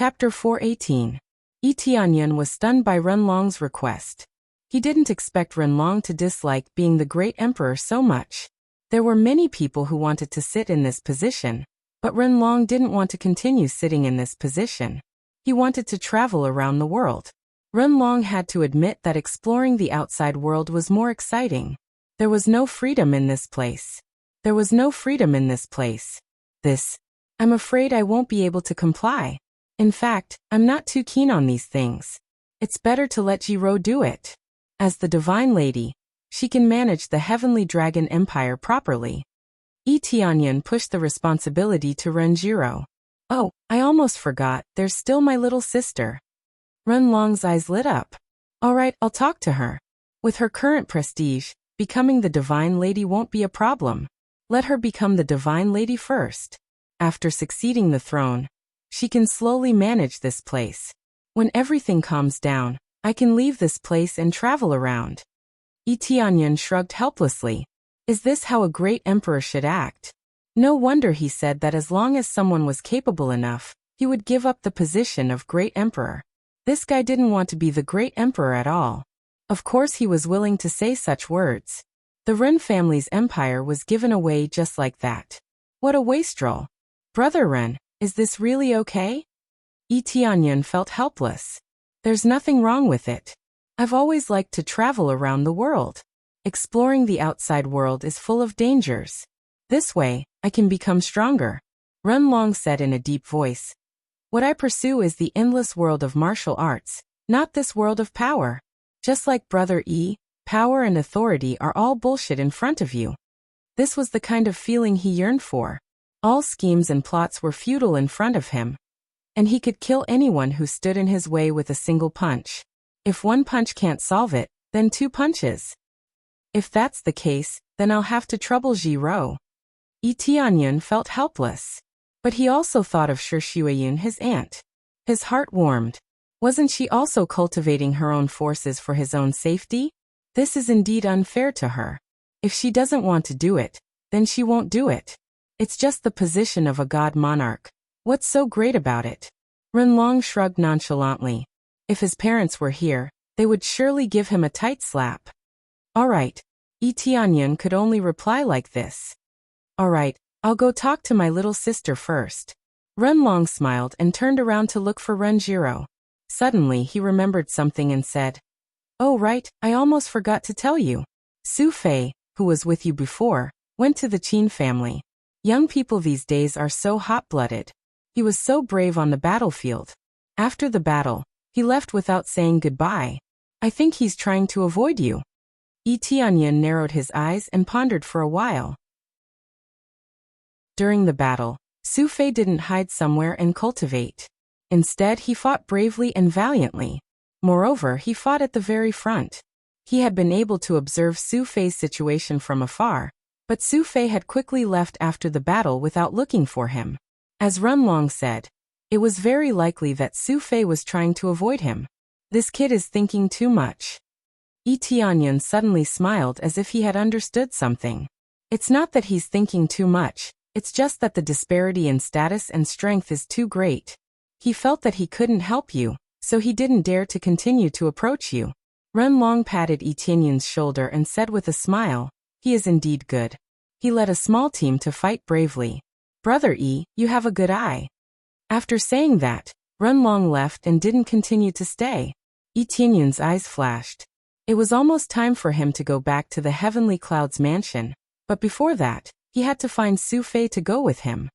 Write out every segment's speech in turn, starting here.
Chapter 418. Yi Tianyan was stunned by Renlong's request. He didn't expect Renlong to dislike being the great emperor so much. There were many people who wanted to sit in this position, but Renlong didn't want to continue sitting in this position. He wanted to travel around the world. Renlong had to admit that exploring the outside world was more exciting. There was no freedom in this place. There was no freedom in this place. I'm afraid I won't be able to comply. In fact, I'm not too keen on these things. It's better to let Jiro do it. As the Divine Lady, she can manage the Heavenly Dragon Empire properly. Yi Tianyan pushed the responsibility to Renjiro. Oh, I almost forgot, there's still my little sister. Renlong's eyes lit up. All right, I'll talk to her. With her current prestige, becoming the Divine Lady won't be a problem. Let her become the Divine Lady first. After succeeding the throne, she can slowly manage this place. When everything calms down, I can leave this place and travel around. Yi Tianyan shrugged helplessly. Is this how a great emperor should act? No wonder he said that as long as someone was capable enough, he would give up the position of great emperor. This guy didn't want to be the great emperor at all. Of course he was willing to say such words. The Ren family's empire was given away just like that. What a wastrel. Brother Ren, is this really okay? Yi Tianyan felt helpless. There's nothing wrong with it. I've always liked to travel around the world. Exploring the outside world is full of dangers. This way, I can become stronger. Renlong said in a deep voice. What I pursue is the endless world of martial arts, not this world of power. Just like Brother Yi, power and authority are all bullshit in front of you. This was the kind of feeling he yearned for. All schemes and plots were futile in front of him. And he could kill anyone who stood in his way with a single punch. If one punch can't solve it, then 2 punches. If that's the case, then I'll have to trouble Jiro. Yi Tianyan felt helpless. But he also thought of Shi Shuiyun, his aunt. His heart warmed. Wasn't she also cultivating her own forces for his own safety? This is indeed unfair to her. If she doesn't want to do it, then she won't do it. It's just the position of a god monarch. What's so great about it? Renlong shrugged nonchalantly. If his parents were here, they would surely give him a tight slap. All right. Yi Tianyan could only reply like this. All right, I'll go talk to my little sister first. Renlong smiled and turned around to look for Renjiro. Suddenly he remembered something and said, Oh right, I almost forgot to tell you. Su Fei, who was with you before, went to the Qin family. Young people these days are so hot-blooded. He was so brave on the battlefield. After the battle, he left without saying goodbye. I think he's trying to avoid you. Yi Tianyan narrowed his eyes and pondered for a while. During the battle, Su Fei didn't hide somewhere and cultivate. Instead, he fought bravely and valiantly. Moreover, he fought at the very front. He had been able to observe Su Fei's situation from afar, but Su Fei had quickly left after the battle without looking for him. As Renlong said, it was very likely that Su Fei was trying to avoid him. This kid is thinking too much. Yi Tianyan suddenly smiled as if he had understood something. It's not that he's thinking too much, it's just that the disparity in status and strength is too great. He felt that he couldn't help you, so he didn't dare to continue to approach you. Renlong patted Yi Tianyan's shoulder and said with a smile, He is indeed good. He led a small team to fight bravely. Brother Yi, you have a good eye. After saying that, Renlong left and didn't continue to stay. Yi Tianyan's eyes flashed. It was almost time for him to go back to the Heavenly Clouds mansion, but before that, he had to find Su Fei to go with him.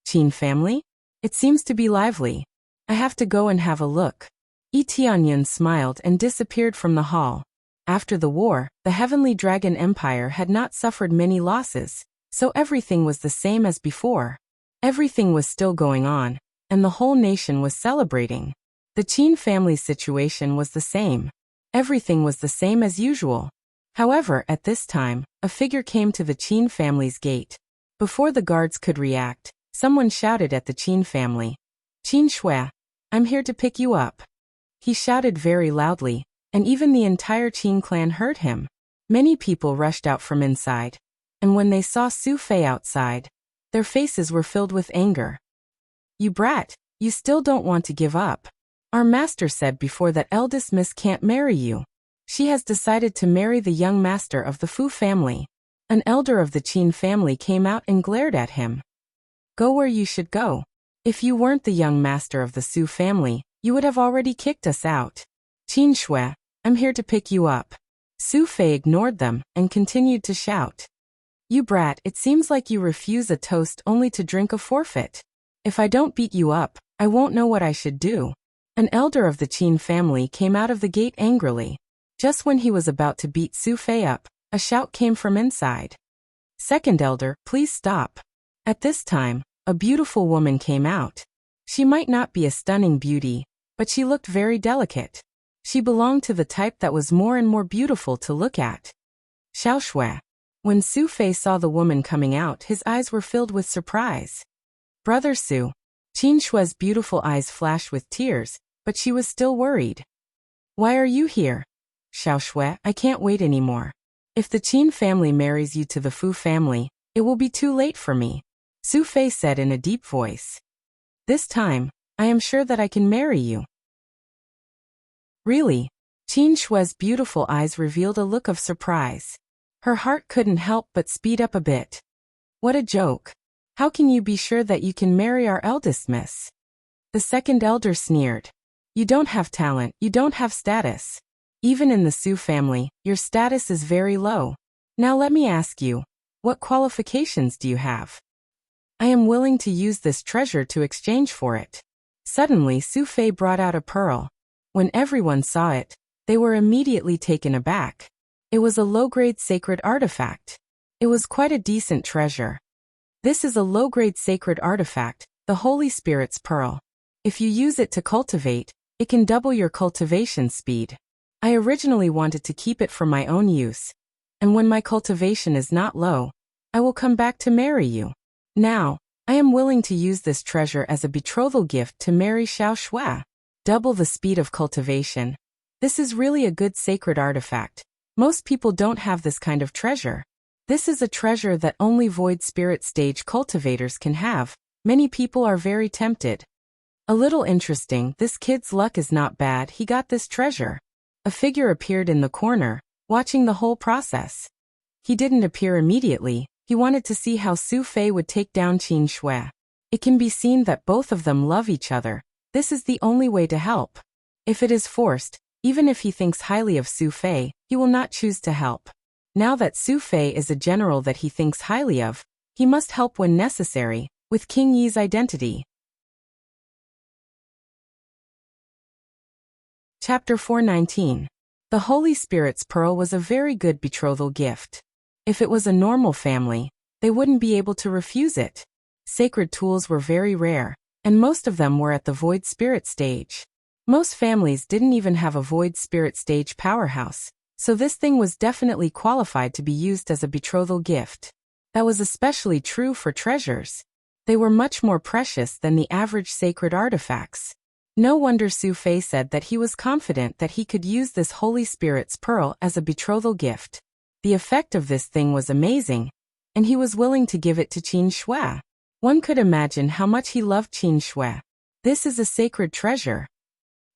Qin family? It seems to be lively. I have to go and have a look. Yi Tianyan smiled and disappeared from the hall. After the war, the Heavenly Dragon Empire had not suffered many losses, so everything was the same as before. Everything was still going on, and the whole nation was celebrating. The Qin family's situation was the same. Everything was the same as usual. However, at this time, a figure came to the Qin family's gate. Before the guards could react, someone shouted at the Qin family. Qin Shui, I'm here to pick you up. He shouted very loudly, and even the entire Qin clan heard him. Many people rushed out from inside, and when they saw Su Fei outside, their faces were filled with anger. You brat, You still don't want to give up. Our master said before that eldest miss can't marry you. She has decided to marry the young master of the Fu family. An elder of the Qin family came out and glared at him. Go where you should go. If you weren't the young master of the Su family, you would have already kicked us out. Qin Shui, I'm here to pick you up. Su Fei ignored them and continued to shout. You brat, it seems like you refuse a toast only to drink a forfeit. If I don't beat you up, I won't know what I should do. An elder of the Qin family came out of the gate angrily. Just when he was about to beat Su Fei up, a shout came from inside. Second elder, please stop. At this time, a beautiful woman came out. She might not be a stunning beauty, but she looked very delicate. She belonged to the type that was more and more beautiful to look at. Xiao Shui. When Su Fei saw the woman coming out, his eyes were filled with surprise. Brother Su. Qin Shui's beautiful eyes flashed with tears, but she was still worried. Why are you here? Xiao Shui, I can't wait anymore. If the Qin family marries you to the Fu family, it will be too late for me, Su Fei said in a deep voice. This time, I am sure that I can marry you. Really? Qin Shui's beautiful eyes revealed a look of surprise. Her heart couldn't help but speed up a bit. What a joke. How can you be sure that you can marry our eldest miss? The second elder sneered. You don't have talent, you don't have status. Even in the Su family, your status is very low. Now let me ask you, what qualifications do you have? I am willing to use this treasure to exchange for it. Suddenly Su Fei brought out a pearl. When everyone saw it, they were immediately taken aback. It was a low-grade sacred artifact. It was quite a decent treasure. This is a low-grade sacred artifact, the Holy Spirit's pearl. If you use it to cultivate, it can double your cultivation speed. I originally wanted to keep it for my own use. And when my cultivation is not low, I will come back to marry you. Now, I am willing to use this treasure as a betrothal gift to marry Xiao Shui. Double the speed of cultivation. This is really a good sacred artifact. Most people don't have this kind of treasure. This is a treasure that only void spirit stage cultivators can have. Many people are very tempted. A little interesting, this kid's luck is not bad, he got this treasure. A figure appeared in the corner, watching the whole process. He didn't appear immediately, he wanted to see how Su Fei would take down Qin Shui. It can be seen that both of them love each other. This is the only way to help. If it is forced, even if he thinks highly of Su Fei, he will not choose to help. Now that Su Fei is a general that he thinks highly of, he must help when necessary, with King Yi's identity. Chapter 419. The Holy Spirit's pearl was a very good betrothal gift. If it was a normal family, they wouldn't be able to refuse it. Sacred tools were very rare, and most of them were at the void spirit stage. Most families didn't even have a void spirit stage powerhouse, so this thing was definitely qualified to be used as a betrothal gift. That was especially true for treasures. They were much more precious than the average sacred artifacts. No wonder Su Fei said that he was confident that he could use this Holy Spirit's pearl as a betrothal gift. The effect of this thing was amazing, and he was willing to give it to Qin Shui. One could imagine how much he loved Qin Shui. This is a sacred treasure.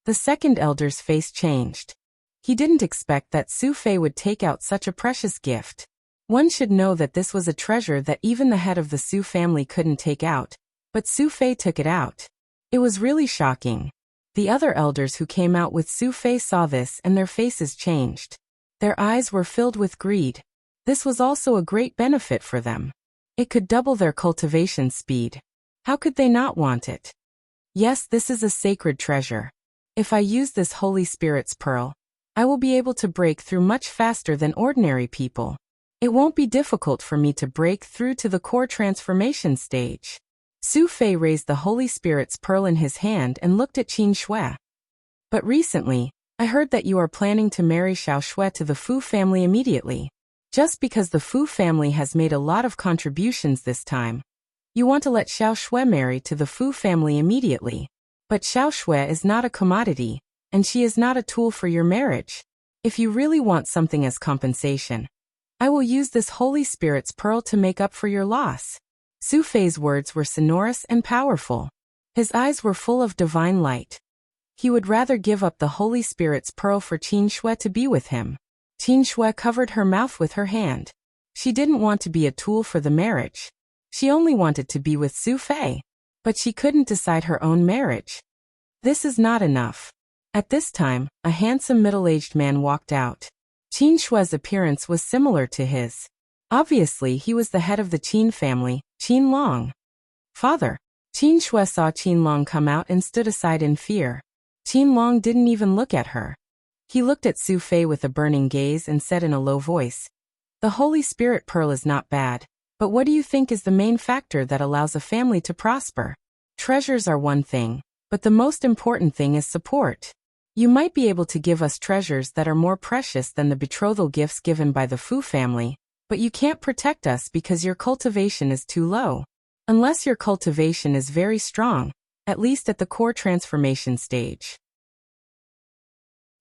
The second elder's face changed. He didn't expect that Su Fei would take out such a precious gift. One should know that this was a treasure that even the head of the Su family couldn't take out, but Su Fei took it out. It was really shocking. The other elders who came out with Su Fei saw this and their faces changed. Their eyes were filled with greed. This was also a great benefit for them. It could double their cultivation speed. How could they not want it? Yes, this is a sacred treasure. If I use this Holy Spirit's pearl, I will be able to break through much faster than ordinary people. It won't be difficult for me to break through to the core transformation stage. Su Fei raised the Holy Spirit's pearl in his hand and looked at Qin Shui. But recently, I heard that you are planning to marry Xiao Shui to the Fu family immediately. Just because the Fu family has made a lot of contributions this time. You want to let Xiao Shui marry to the Fu family immediately. But Xiao Shui is not a commodity, and she is not a tool for your marriage. If you really want something as compensation, I will use this Holy Spirit's pearl to make up for your loss. Su Fei's words were sonorous and powerful. His eyes were full of divine light. He would rather give up the Holy Spirit's pearl for Qin Shui to be with him. Qin Shui covered her mouth with her hand. She didn't want to be a tool for the marriage. She only wanted to be with Su Fei. But she couldn't decide her own marriage. This is not enough. At this time, a handsome middle-aged man walked out. Qin Shui's appearance was similar to his. Obviously, he was the head of the Qin family, Qin Long. Father. Qin Shui saw Qin Long come out and stood aside in fear. Qin Long didn't even look at her. He looked at Su Fei with a burning gaze and said in a low voice, "The Holy Spirit pearl is not bad, but what do you think is the main factor that allows a family to prosper? Treasures are one thing, but the most important thing is support. You might be able to give us treasures that are more precious than the betrothal gifts given by the Fu family, but you can't protect us because your cultivation is too low. Unless your cultivation is very strong, at least at the core transformation stage.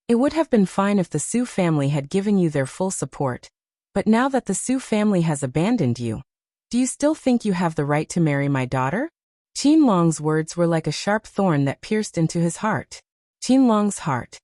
It would have been fine if the Su family had given you their full support, but now that the Su family has abandoned you, do you still think you have the right to marry my daughter?" Qin Long's words were like a sharp thorn that pierced into his heart. Qin Long's heart.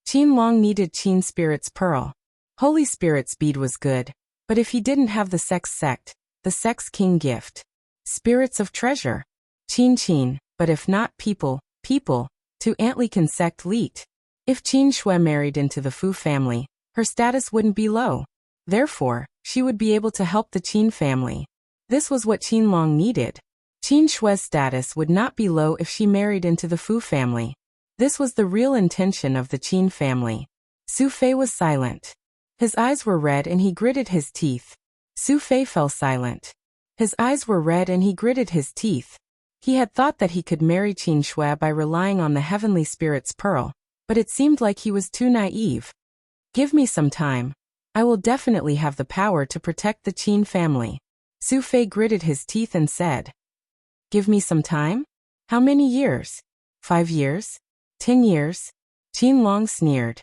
Qin Long needed Qin Spirit's pearl. Holy Spirit's bead was good, but if he didn't have the sex sect, the sex king gift. Spirits of treasure. Qin, but if not people, to Antli can sect leet. If Qin Shui married into the Fu family, her status wouldn't be low. Therefore, she would be able to help the Qin family. This was what Qin Long needed. Qin Shui's status would not be low if she married into the Fu family. This was the real intention of the Qin family. Su Fei was silent. His eyes were red and he gritted his teeth. Su Fei fell silent. His eyes were red and he gritted his teeth. He had thought that he could marry Qin Shui by relying on the Heavenly Spirit's pearl, but it seemed like he was too naive. "Give me some time. I will definitely have the power to protect the Qin family." Su Fei gritted his teeth and said, "Give me some time? How many years? 5 years? 10 years? Qin Long sneered.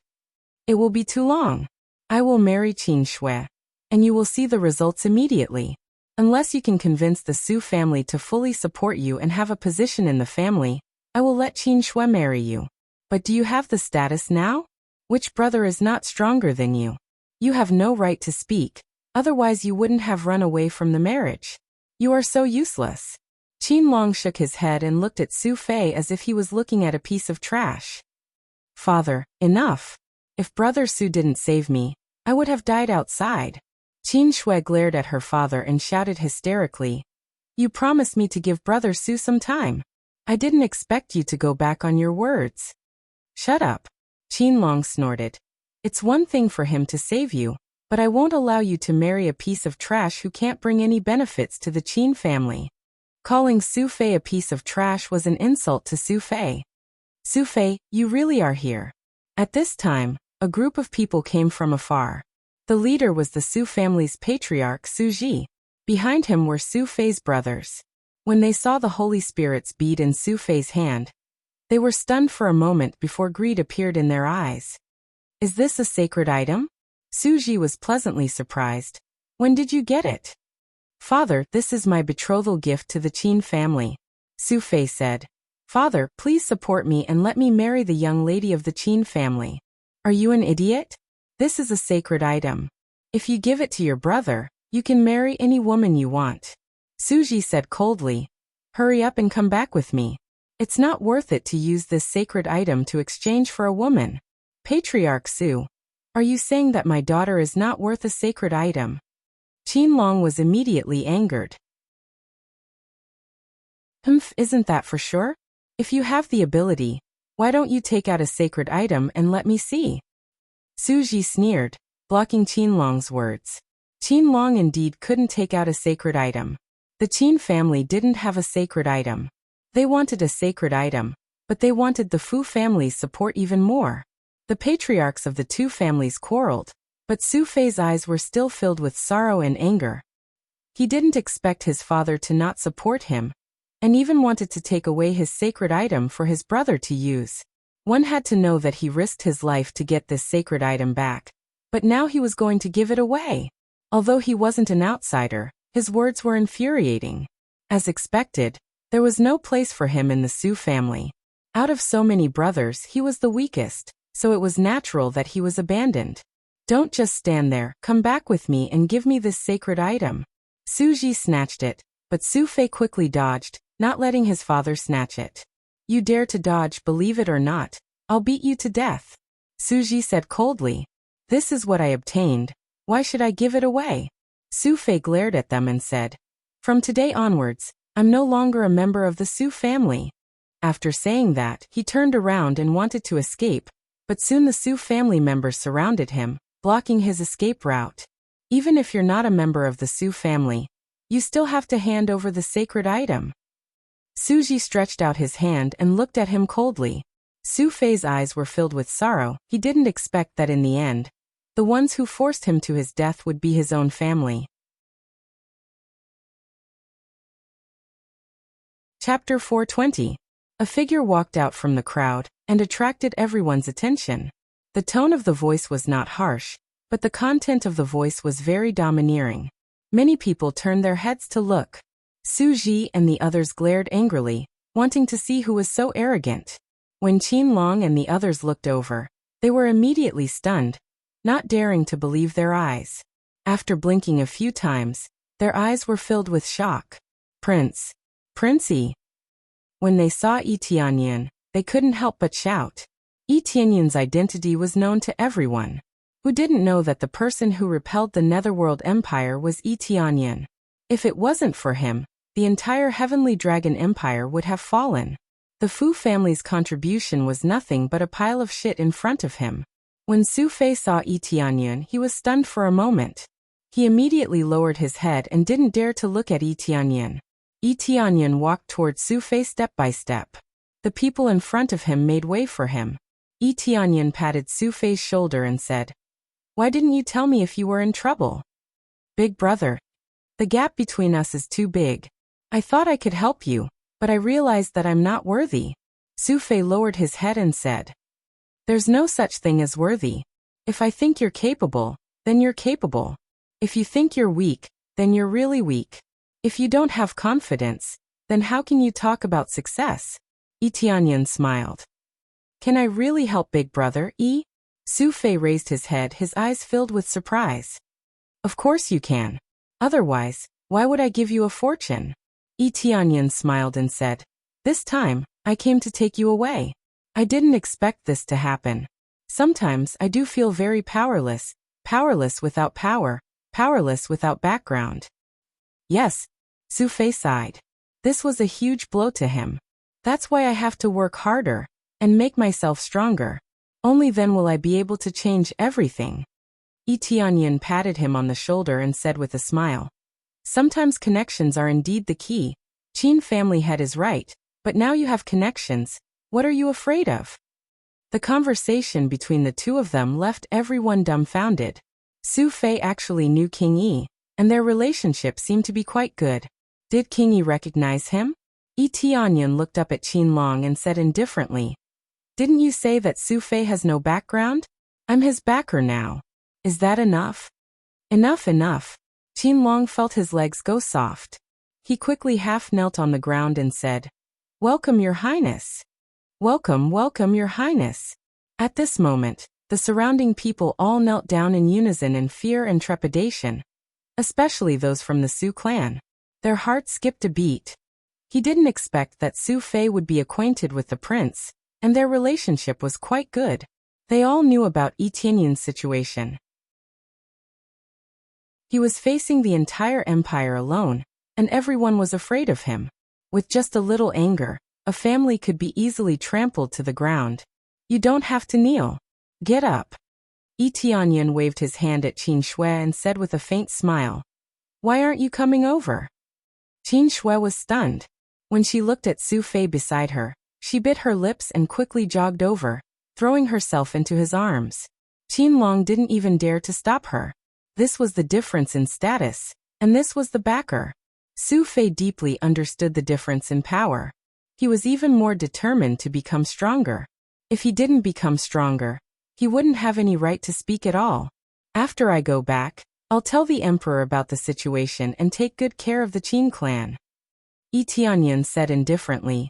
"It will be too long. I will marry Qin Shui, and you will see the results immediately. Unless you can convince the Su family to fully support you and have a position in the family, I will let Qin Shui marry you. But do you have the status now? Which brother is not stronger than you? You have no right to speak, otherwise you wouldn't have run away from the marriage. You are so useless." Qin Long shook his head and looked at Su Fei as if he was looking at a piece of trash. "Father, enough. If Brother Su didn't save me, I would have died outside." Qin Shui glared at her father and shouted hysterically, "You promised me to give Brother Su some time. I didn't expect you to go back on your words." "Shut up." Qin Long snorted. "It's one thing for him to save you, but I won't allow you to marry a piece of trash who can't bring any benefits to the Qin family." Calling Su Fei a piece of trash was an insult to Su Fei. "Su Fei, you really are here." At this time, a group of people came from afar. The leader was the Su family's patriarch Su Ji. Behind him were Su Fei's brothers. When they saw the Holy Spirit's bead in Su Fei's hand, they were stunned for a moment before greed appeared in their eyes. "Is this a sacred item?" Su Ji was pleasantly surprised. "When did you get it?" "Father, this is my betrothal gift to the Qin family," Su Fei said. "Father, please support me and let me marry the young lady of the Qin family." "Are you an idiot? This is a sacred item. If you give it to your brother, you can marry any woman you want." Su Ji said coldly, "Hurry up and come back with me. It's not worth it to use this sacred item to exchange for a woman." "Patriarch Su, are you saying that my daughter is not worth a sacred item?" Qin Long was immediately angered. Isn't that for sure? If you have the ability, why don't you take out a sacred item and let me see?" Su Ji sneered, blocking Qin Long's words. Qin Long indeed couldn't take out a sacred item. The Qin family didn't have a sacred item. They wanted a sacred item, but they wanted the Fu family's support even more. The patriarchs of the two families quarreled, but Su Fei's eyes were still filled with sorrow and anger. He didn't expect his father to not support him, and even wanted to take away his sacred item for his brother to use. One had to know that he risked his life to get this sacred item back, but now he was going to give it away. Although he wasn't an outsider, his words were infuriating. As expected, There was no place for him in the Su family. Out of so many brothers, he was the weakest, so it was natural that he was abandoned. Don't just stand there, come back with me and give me this sacred item. Su Ji snatched it, but Su Fei quickly dodged, not letting his father snatch it. You dare to dodge, believe it or not, I'll beat you to death. Su Ji said coldly. This is what I obtained, why should I give it away? Su Fei glared at them and said, from today onwards, I'm no longer a member of the Su family. After saying that, he turned around and wanted to escape, but soon the Su family members surrounded him, blocking his escape route. Even if you're not a member of the Su family, you still have to hand over the sacred item. Su Ji stretched out his hand and looked at him coldly. Su Fei's eyes were filled with sorrow. He didn't expect that in the end, the ones who forced him to his death would be his own family. Chapter 420. A figure walked out from the crowd and attracted everyone's attention. The tone of the voice was not harsh, but the content of the voice was very domineering. Many people turned their heads to look. Su Ji and the others glared angrily, wanting to see who was so arrogant. When Qin Long and the others looked over, they were immediately stunned, not daring to believe their eyes. After blinking a few times, their eyes were filled with shock. Prince! Princey! When they saw Yi Tianyan, they couldn't help but shout. Yi Tianyan's identity was known to everyone. Who didn't know that the person who repelled the Netherworld Empire was Yi Tianyan? If it wasn't for him, the entire Heavenly Dragon Empire would have fallen. The Fu family's contribution was nothing but a pile of shit in front of him. When Su Fei saw Yi Tianyan, he was stunned for a moment. He immediately lowered his head and didn't dare to look at Yi Tianyan. Yi Tianyan walked toward Su Fei step by step. The people in front of him made way for him. Yi Tianyan patted Su Fei's shoulder and said, why didn't you tell me if you were in trouble? Big brother, the gap between us is too big. I thought I could help you, but I realized that I'm not worthy. Su Fei lowered his head and said, there's no such thing as worthy. If I think you're capable, then you're capable. If you think you're weak, then you're really weak. If you don't have confidence, then how can you talk about success? Yi Tianyan smiled. Can I really help big brother, Yi? Su Fei raised his head, his eyes filled with surprise. Of course you can. Otherwise, why would I give you a fortune? Yi Tianyan smiled and said, this time, I came to take you away. I didn't expect this to happen. Sometimes I do feel very powerless, powerless without power, powerless without background. Yes, Su Fei sighed. This was a huge blow to him. That's why I have to work harder and make myself stronger. Only then will I be able to change everything. Yi Tianyan patted him on the shoulder and said with a smile, sometimes connections are indeed the key. Qin family head is right, but now you have connections. What are you afraid of? The conversation between the two of them left everyone dumbfounded. Su Fei actually knew King Yi, and their relationship seemed to be quite good. Did King Yi recognize him? Yi Tianyan looked up at Qin Long and said indifferently, didn't you say that Su Fei has no background? I'm his backer now. Is that enough? Enough, enough. Qin Long felt his legs go soft. He quickly half knelt on the ground and said, welcome your highness. Welcome, welcome your highness. At this moment, the surrounding people all knelt down in unison in fear and trepidation, especially those from the Su clan. Their hearts skipped a beat. He didn't expect that Su Fei would be acquainted with the prince, and their relationship was quite good. They all knew about Yi Tianyan's situation. He was facing the entire empire alone, and everyone was afraid of him. With just a little anger, a family could be easily trampled to the ground. You don't have to kneel. Get up. Yi Tianyan waved his hand at Qin Shui and said with a faint smile, why aren't you coming over? Qin Shui was stunned. When she looked at Su Fei beside her, she bit her lips and quickly jogged over, throwing herself into his arms. Qin Long didn't even dare to stop her. This was the difference in status, and this was the backer. Su Fei deeply understood the difference in power. He was even more determined to become stronger. If he didn't become stronger, he wouldn't have any right to speak at all. After I go back, I'll tell the emperor about the situation and take good care of the Qin clan. Tianyan said indifferently.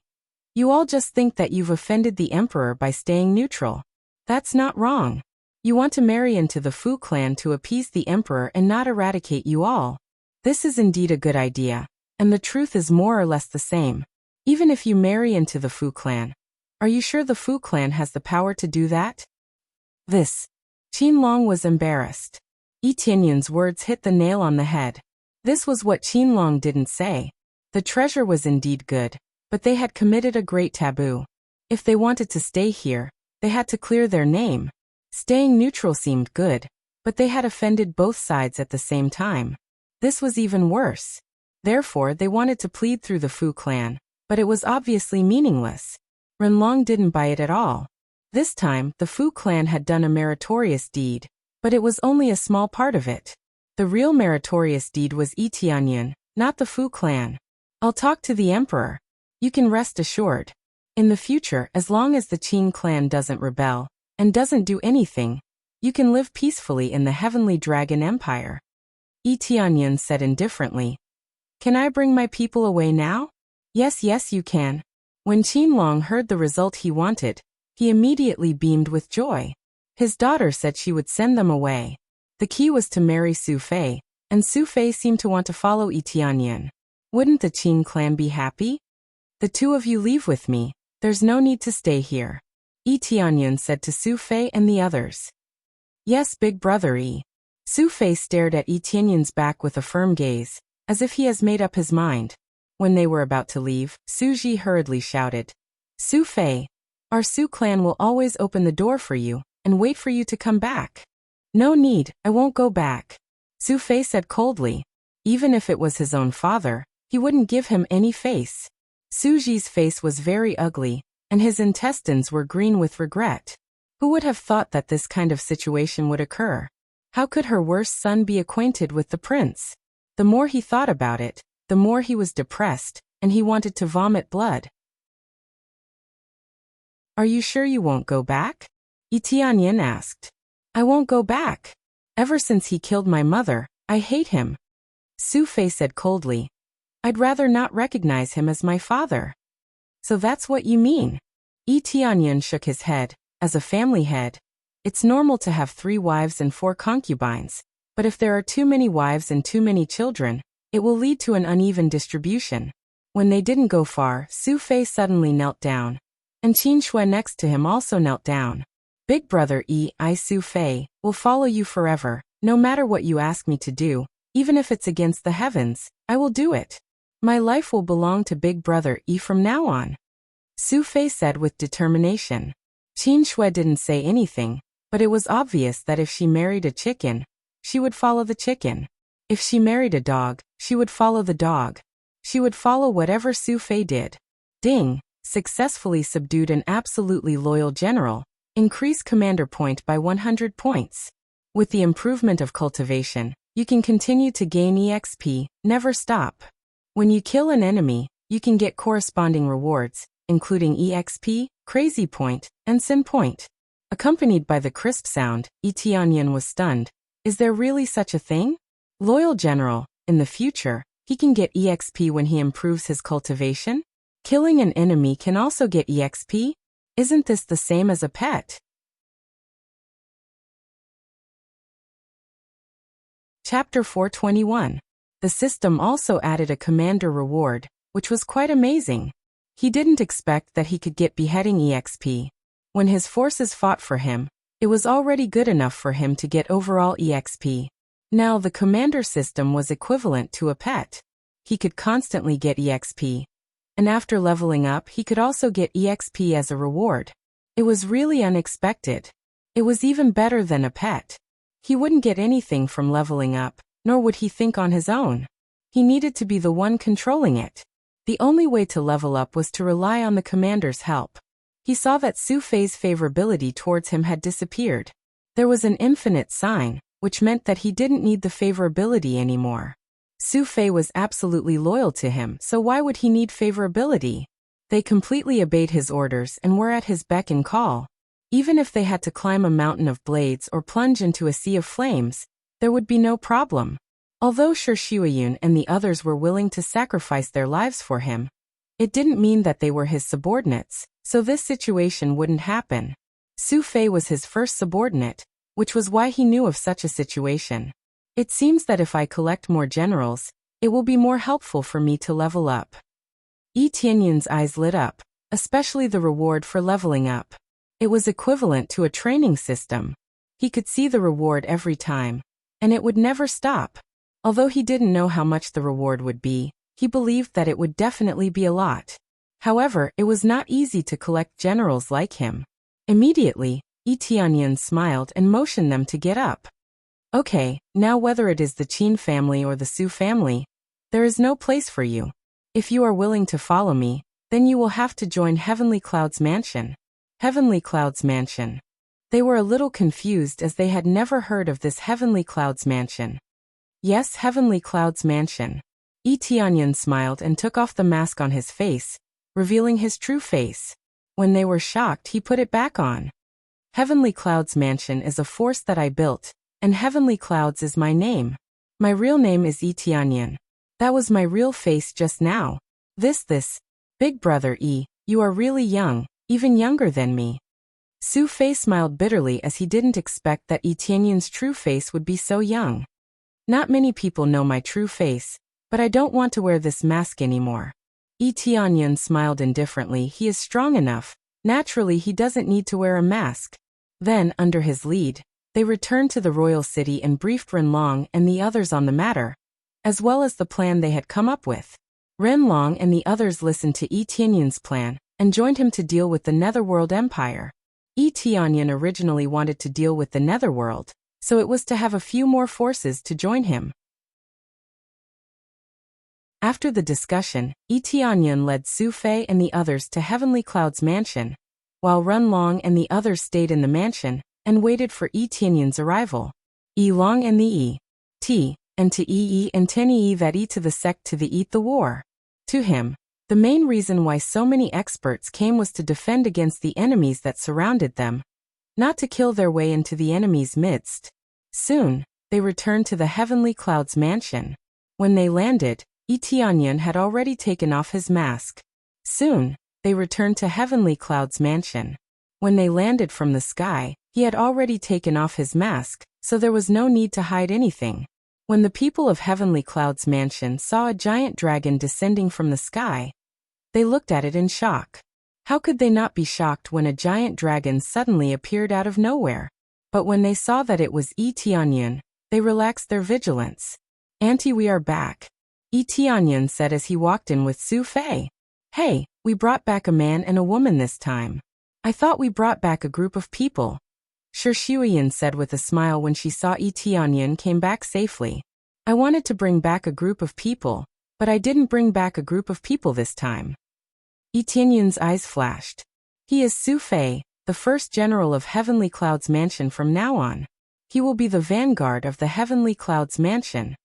You all just think that you've offended the emperor by staying neutral. That's not wrong. You want to marry into the Fu clan to appease the emperor and not eradicate you all. This is indeed a good idea, and the truth is more or less the same. Even if you marry into the Fu clan, are you sure the Fu clan has the power to do that? Qinlong was embarrassed. Tianyan's words hit the nail on the head. This was what Qinlong didn't say. The treasure was indeed good, but they had committed a great taboo. If they wanted to stay here, they had to clear their name. Staying neutral seemed good, but they had offended both sides at the same time. This was even worse. Therefore, they wanted to plead through the Fu clan, but it was obviously meaningless. Renlong didn't buy it at all. This time, the Fu clan had done a meritorious deed, but it was only a small part of it. The real meritorious deed was Tianyan, not the Fu clan. I'll talk to the emperor. You can rest assured. In the future, as long as the Qin clan doesn't rebel, and doesn't do anything, you can live peacefully in the Heavenly Dragon Empire. Tianyan said indifferently. Can I bring my people away now? Yes, you can. When Qinlong heard the result he wanted, he immediately beamed with joy. His daughter said she would send them away. The key was to marry Su Fei, and Su Fei seemed to want to follow Tianyan. Wouldn't the Qin clan be happy? The two of you leave with me. There's no need to stay here. Tianyan said to Su Fei and the others. Yes, big brother E. Su Fei stared at Tianyan's back with a firm gaze, as if he has made up his mind. When they were about to leave, Su Ji hurriedly shouted. Su Fei, our Su clan will always open the door for you, and wait for you to come back. No need, I won't go back. Su Fei said coldly. Even if it was his own father, he wouldn't give him any face. Su Ji's face was very ugly, and his intestines were green with regret. Who would have thought that this kind of situation would occur? How could her worst son be acquainted with the prince? The more he thought about it, the more he was depressed, and he wanted to vomit blood. Are you sure you won't go back? Tianyan asked. I won't go back. Ever since he killed my mother, I hate him. Su Fei said coldly. I'd rather not recognize him as my father. So that's what you mean? Tianyan shook his head. As a family head, it's normal to have 3 wives and 4 concubines, but if there are too many wives and too many children, it will lead to an uneven distribution. When they didn't go far, Su Fei suddenly knelt down, and Qin Shui next to him also knelt down. Big brother I Su Fei will follow you forever, no matter what you ask me to do, even if it's against the heavens, I will do it. My life will belong to big brother from now on. Su Fei said with determination. Qin Shui didn't say anything, but it was obvious that if she married a chicken, she would follow the chicken. If she married a dog, she would follow the dog. She would follow whatever Su Fei did. Ding, successfully subdued an absolutely loyal general. Increase commander point by 100 points. With the improvement of cultivation, you can continue to gain EXP, never stop. When you kill an enemy, you can get corresponding rewards, including EXP, Crazy Point, and Sin Point. Accompanied by the crisp sound, Tianyan was stunned. Is there really such a thing? Loyal General, in the future, he can get EXP when he improves his cultivation? Killing an enemy can also get EXP? Isn't this the same as a pet? Chapter 421. The system also added a commander reward, which was quite amazing. He didn't expect that he could get beheading EXP. When his forces fought for him, it was already good enough for him to get overall EXP. Now the commander system was equivalent to a pet. He could constantly get EXP. And after leveling up, he could also get EXP as a reward. It was really unexpected. It was even better than a pet. He wouldn't get anything from leveling up, nor would he think on his own. He needed to be the one controlling it. The only way to level up was to rely on the commander's help. He saw that Su Fei's favorability towards him had disappeared. There was an infinite sign, which meant that he didn't need the favorability anymore. Su Fei was absolutely loyal to him, so why would he need favorability? They completely obeyed his orders and were at his beck and call. Even if they had to climb a mountain of blades or plunge into a sea of flames, there would be no problem. Although Shuiyun and the others were willing to sacrifice their lives for him, it didn't mean that they were his subordinates, so this situation wouldn't happen. Su Fei was his first subordinate, which was why he knew of such a situation. It seems that if I collect more generals, it will be more helpful for me to level up. Yi Tianyun's eyes lit up, especially the reward for leveling up. It was equivalent to a training system. He could see the reward every time, and it would never stop. Although he didn't know how much the reward would be, he believed that it would definitely be a lot. However, it was not easy to collect generals like him. Immediately, Yi Tianyun smiled and motioned them to get up. Okay, now whether it is the Qin family or the Su family, there is no place for you. If you are willing to follow me, then you will have to join Heavenly Cloud's mansion. Heavenly Cloud's mansion. They were a little confused as they had never heard of this Heavenly Cloud's mansion. Yes, Heavenly Cloud's mansion. Yi Tianyun smiled and took off the mask on his face, revealing his true face. When they were shocked, he put it back on. Heavenly Cloud's mansion is a force that I built, and Heavenly Clouds is my name. My real name is Yi Tianyun. That was my real face just now. This, Big brother Yi, you are really young, even younger than me. Su Fei smiled bitterly as he didn't expect that Yi Tianyun's true face would be so young. Not many people know my true face, but I don't want to wear this mask anymore. Yi Tianyun smiled indifferently. He is strong enough. Naturally, he doesn't need to wear a mask. Then, under his lead, they returned to the royal city and briefed Renlong and the others on the matter, as well as the plan they had come up with. Renlong and the others listened to Yi Tianyun's plan and joined him to deal with the Netherworld Empire. Yi Tianyun originally wanted to deal with the Netherworld, so it was to have a few more forces to join him. After the discussion, Yi Tianyun led Su Fei and the others to Heavenly Cloud's mansion, while Renlong and the others stayed in the mansion and waited for Yi Tianyun's arrival. Yi Long and the Yi T and to Yi and Teni Yi that Yi to the sect to the eat the war. To him, the main reason why so many experts came was to defend against the enemies that surrounded them, not to kill their way into the enemy's midst. Soon, they returned to the Heavenly Cloud's mansion. When they landed, Yi Tianyun had already taken off his mask. Soon, they returned to Heavenly Cloud's mansion. When they landed from the sky, he had already taken off his mask, so there was no need to hide anything. When the people of Heavenly Cloud's mansion saw a giant dragon descending from the sky, they looked at it in shock. How could they not be shocked when a giant dragon suddenly appeared out of nowhere? But when they saw that it was Yi Tianyun, they relaxed their vigilance. "Auntie, we are back," Yi Tianyun said as he walked in with Su Fei. "Hey, we brought back a man and a woman this time. I thought we brought back a group of people," Shuiyun said with a smile when she saw Yi Tianyun came back safely. "I wanted to bring back a group of people, but I didn't bring back a group of people this time." Yi Tianyun's eyes flashed. He is Su Fei, the first general of Heavenly Cloud's mansion from now on. He will be the vanguard of the Heavenly Cloud's mansion.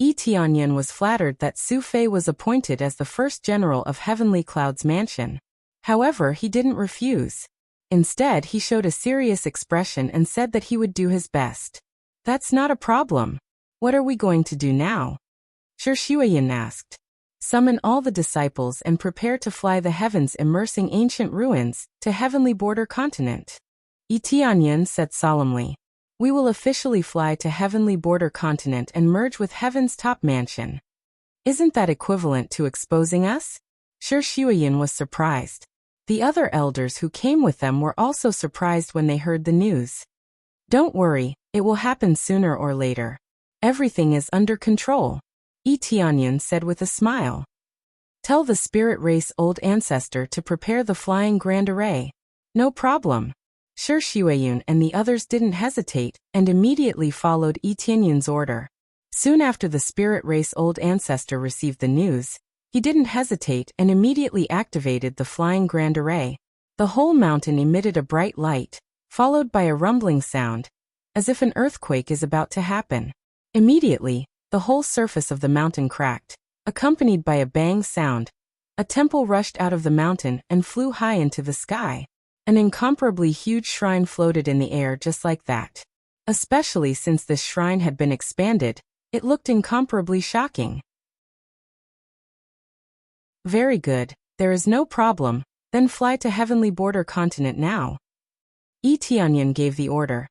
Yi Tianyun was flattered that Su Fei was appointed as the first general of Heavenly Cloud's mansion. However, he didn't refuse. Instead, he showed a serious expression and said that he would do his best. "That's not a problem. What are we going to do now?" Shuiyun asked. "Summon all the disciples and prepare to fly the heavens immersing ancient ruins to Heavenly Border Continent." Yi Tianyun said solemnly. "We will officially fly to Heavenly Border Continent and merge with Heaven's top mansion." "Isn't that equivalent to exposing us?" Shuiyun was surprised. The other elders who came with them were also surprised when they heard the news. "Don't worry, it will happen sooner or later. Everything is under control," Yi Tianyun said with a smile. "Tell the spirit race old ancestor to prepare the flying grand array." "No problem." Shuiyun and the others didn't hesitate and immediately followed Yi Tianyun's order. Soon after the spirit race old ancestor received the news, he didn't hesitate and immediately activated the flying grand array. The whole mountain emitted a bright light, followed by a rumbling sound, as if an earthquake is about to happen. Immediately, the whole surface of the mountain cracked, accompanied by a bang sound. A temple rushed out of the mountain and flew high into the sky. An incomparably huge shrine floated in the air just like that. Especially since this shrine had been expanded, It looked incomparably shocking. Very good, there is no problem, then fly to Heavenly Border Continent now. Tianyan gave the order.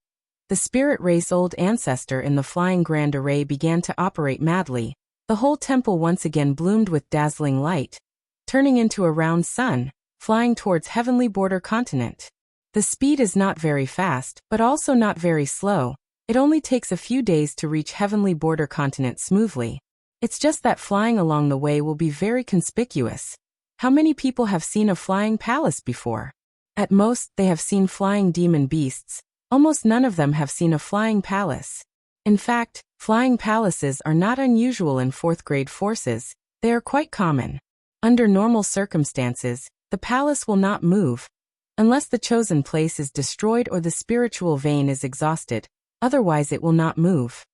The spirit race old ancestor in the flying grand array began to operate madly. The whole temple once again bloomed with dazzling light, turning into a round sun, flying towards Heavenly Border Continent. The speed is not very fast, but also not very slow. It only takes a few days to reach Heavenly Border Continent smoothly. It's just that flying along the way will be very conspicuous. How many people have seen a flying palace before? At most, they have seen flying demon beasts. Almost none of them have seen a flying palace. In fact, flying palaces are not unusual in fourth-grade forces. They are quite common. Under normal circumstances, the palace will not move, unless the chosen place is destroyed or the spiritual vein is exhausted. Otherwise it will not move.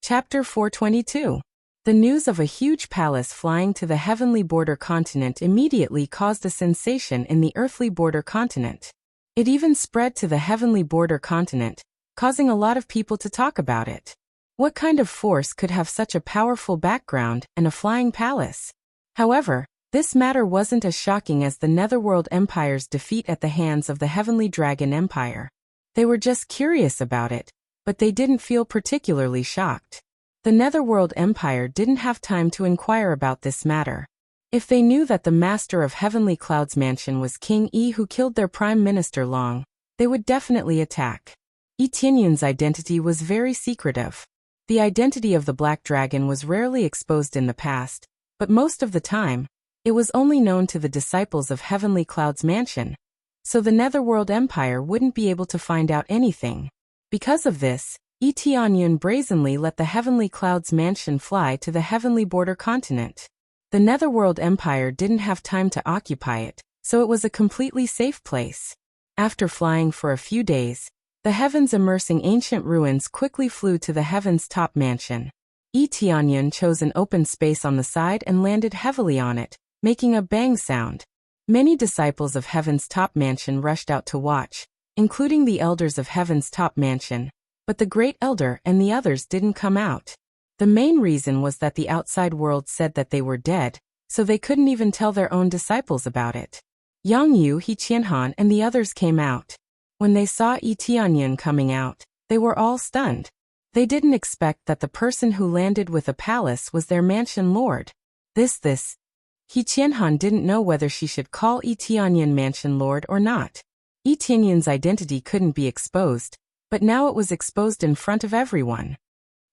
Chapter 422. The news of a huge palace flying to the Heavenly Border Continent immediately caused a sensation in the Earthly Border Continent. It even spread to the Heavenly Border Continent, causing a lot of people to talk about it. What kind of force could have such a powerful background and a flying palace? However, this matter wasn't as shocking as the Netherworld Empire's defeat at the hands of the Heavenly Dragon Empire. They were just curious about it, but they didn't feel particularly shocked. The Netherworld Empire didn't have time to inquire about this matter. If they knew that the master of Heavenly Cloud's mansion was King Yi who killed their Prime Minister Long, they would definitely attack. Yi Tianyun's identity was very secretive. The identity of the Black Dragon was rarely exposed in the past, but most of the time, it was only known to the disciples of Heavenly Cloud's mansion, so the Netherworld Empire wouldn't be able to find out anything. Because of this, Yi Tianyun brazenly let the Heavenly Cloud's mansion fly to the Heavenly Border Continent. The Netherworld Empire didn't have time to occupy it, so it was a completely safe place. After flying for a few days, the heavens immersing ancient ruins quickly flew to the Heaven's Top Mansion. Yi Tianyun chose an open space on the side and landed heavily on it, making a bang sound. Many disciples of Heaven's Top Mansion rushed out to watch, including the elders of Heaven's Top Mansion. But the Great Elder and the others didn't come out. The main reason was that the outside world said that they were dead, so they couldn't even tell their own disciples about it. Yang Yu, He Qianhan and the others came out. When they saw Yi Tianyun coming out, they were all stunned. They didn't expect that the person who landed with a palace was their mansion lord. He Qianhan didn't know whether she should call Yi Tianyun mansion lord or not. Yi Tianyun's identity couldn't be exposed, but now it was exposed in front of everyone.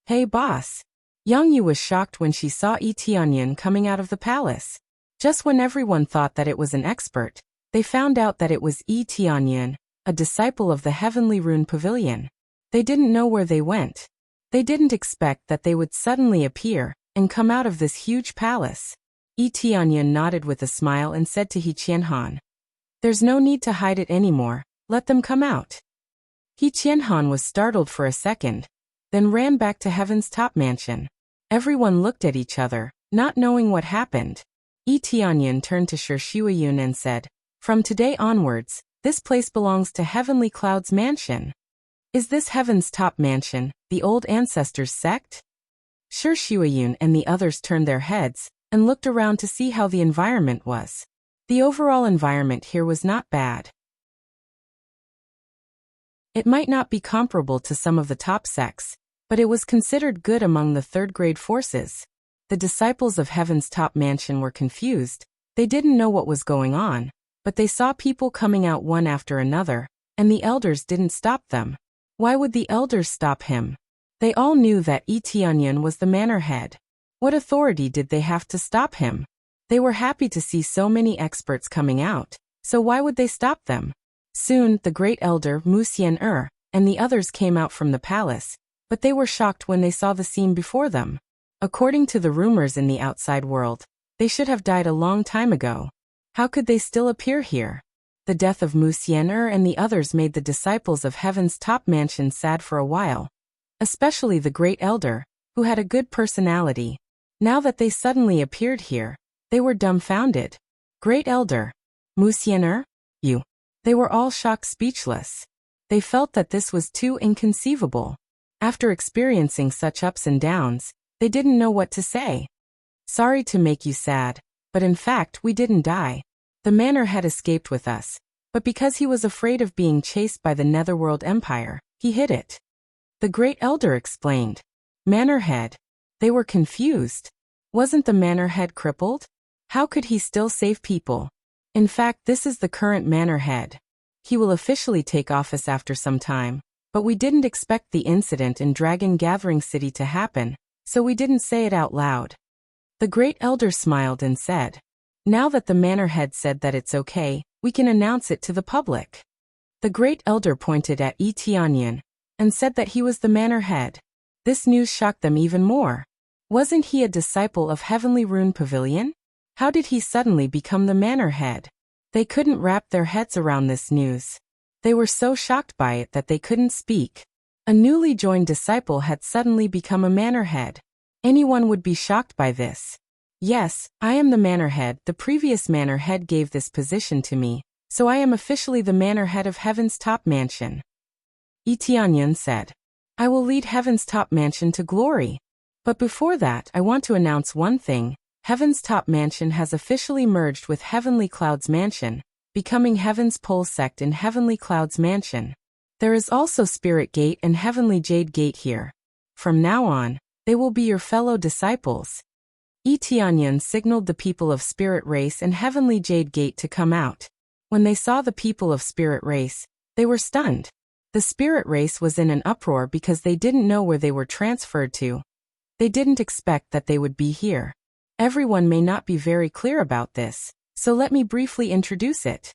Hey boss! Yang Yu was shocked when she saw Yi Tianyun coming out of the palace. Just when everyone thought that it was an expert, they found out that it was Yi Tianyun, a disciple of the Heavenly Rune Pavilion. They didn't know where they went. They didn't expect that they would suddenly appear and come out of this huge palace. Yi Tianyun nodded with a smile and said to He Qianhan, "There's no need to hide it anymore, let them come out." He Qianhan was startled for a second, then ran back to Heaven's Top Mansion. Everyone looked at each other, not knowing what happened. Yi Tianyun turned to Shi Shuiyun and said, "From today onwards, this place belongs to Heavenly Cloud's mansion." Is this Heaven's Top Mansion, the old ancestors' sect? Shi Shuiyun and the others turned their heads and looked around to see how the environment was. The overall environment here was not bad. It might not be comparable to some of the top sects, but it was considered good among the third-grade forces. The disciples of Heaven's Top Mansion were confused. They didn't know what was going on, but they saw people coming out one after another, and the elders didn't stop them. Why would the elders stop him? They all knew that Yi Tianyun was the manor head. What authority did they have to stop him? They were happy to see so many experts coming out, so why would they stop them? Soon, the Great Elder, Mu Xian and the others came out from the palace, but they were shocked when they saw the scene before them. According to the rumors in the outside world, they should have died a long time ago. How could they still appear here? The death of Mu Xian and the others made the disciples of Heaven's Top Mansion sad for a while, especially the Great Elder, who had a good personality. Now that they suddenly appeared here, they were dumbfounded. Great Elder, Mu Xian, you. They were all shocked speechless. They felt that this was too inconceivable. After experiencing such ups and downs, they didn't know what to say. Sorry to make you sad, but in fact we didn't die. The manor had escaped with us, but because he was afraid of being chased by the Netherworld Empire, he hid it. The Great Elder explained. Manor head. They were confused. Wasn't the manor head crippled? How could he still save people? In fact, this is the current manor head. He will officially take office after some time, but we didn't expect the incident in Dragon Gathering City to happen, so we didn't say it out loud. The Great Elder smiled and said, now that the manor head said that it's okay, we can announce it to the public. The Great Elder pointed at Tianyan and said that he was the manor head. This news shocked them even more. Wasn't he a disciple of Heavenly Rune Pavilion? How did he suddenly become the manor head? They couldn't wrap their heads around this news. They were so shocked by it that they couldn't speak. A newly joined disciple had suddenly become a manor head. Anyone would be shocked by this. Yes, I am the manor head. The previous manor head gave this position to me, so I am officially the manor head of Heaven's Top Mansion. Tianyan said, I will lead Heaven's Top Mansion to glory. But before that, I want to announce one thing. Heaven's Top Mansion has officially merged with Heavenly Clouds Mansion, becoming Heaven's Pole Sect in Heavenly Clouds Mansion. There is also Spirit Gate and Heavenly Jade Gate here. From now on, they will be your fellow disciples. Tianyan signaled the people of Spirit Race and Heavenly Jade Gate to come out. When they saw the people of Spirit Race, they were stunned. The Spirit Race was in an uproar because they didn't know where they were transferred to. They didn't expect that they would be here. Everyone may not be very clear about this, so let me briefly introduce it.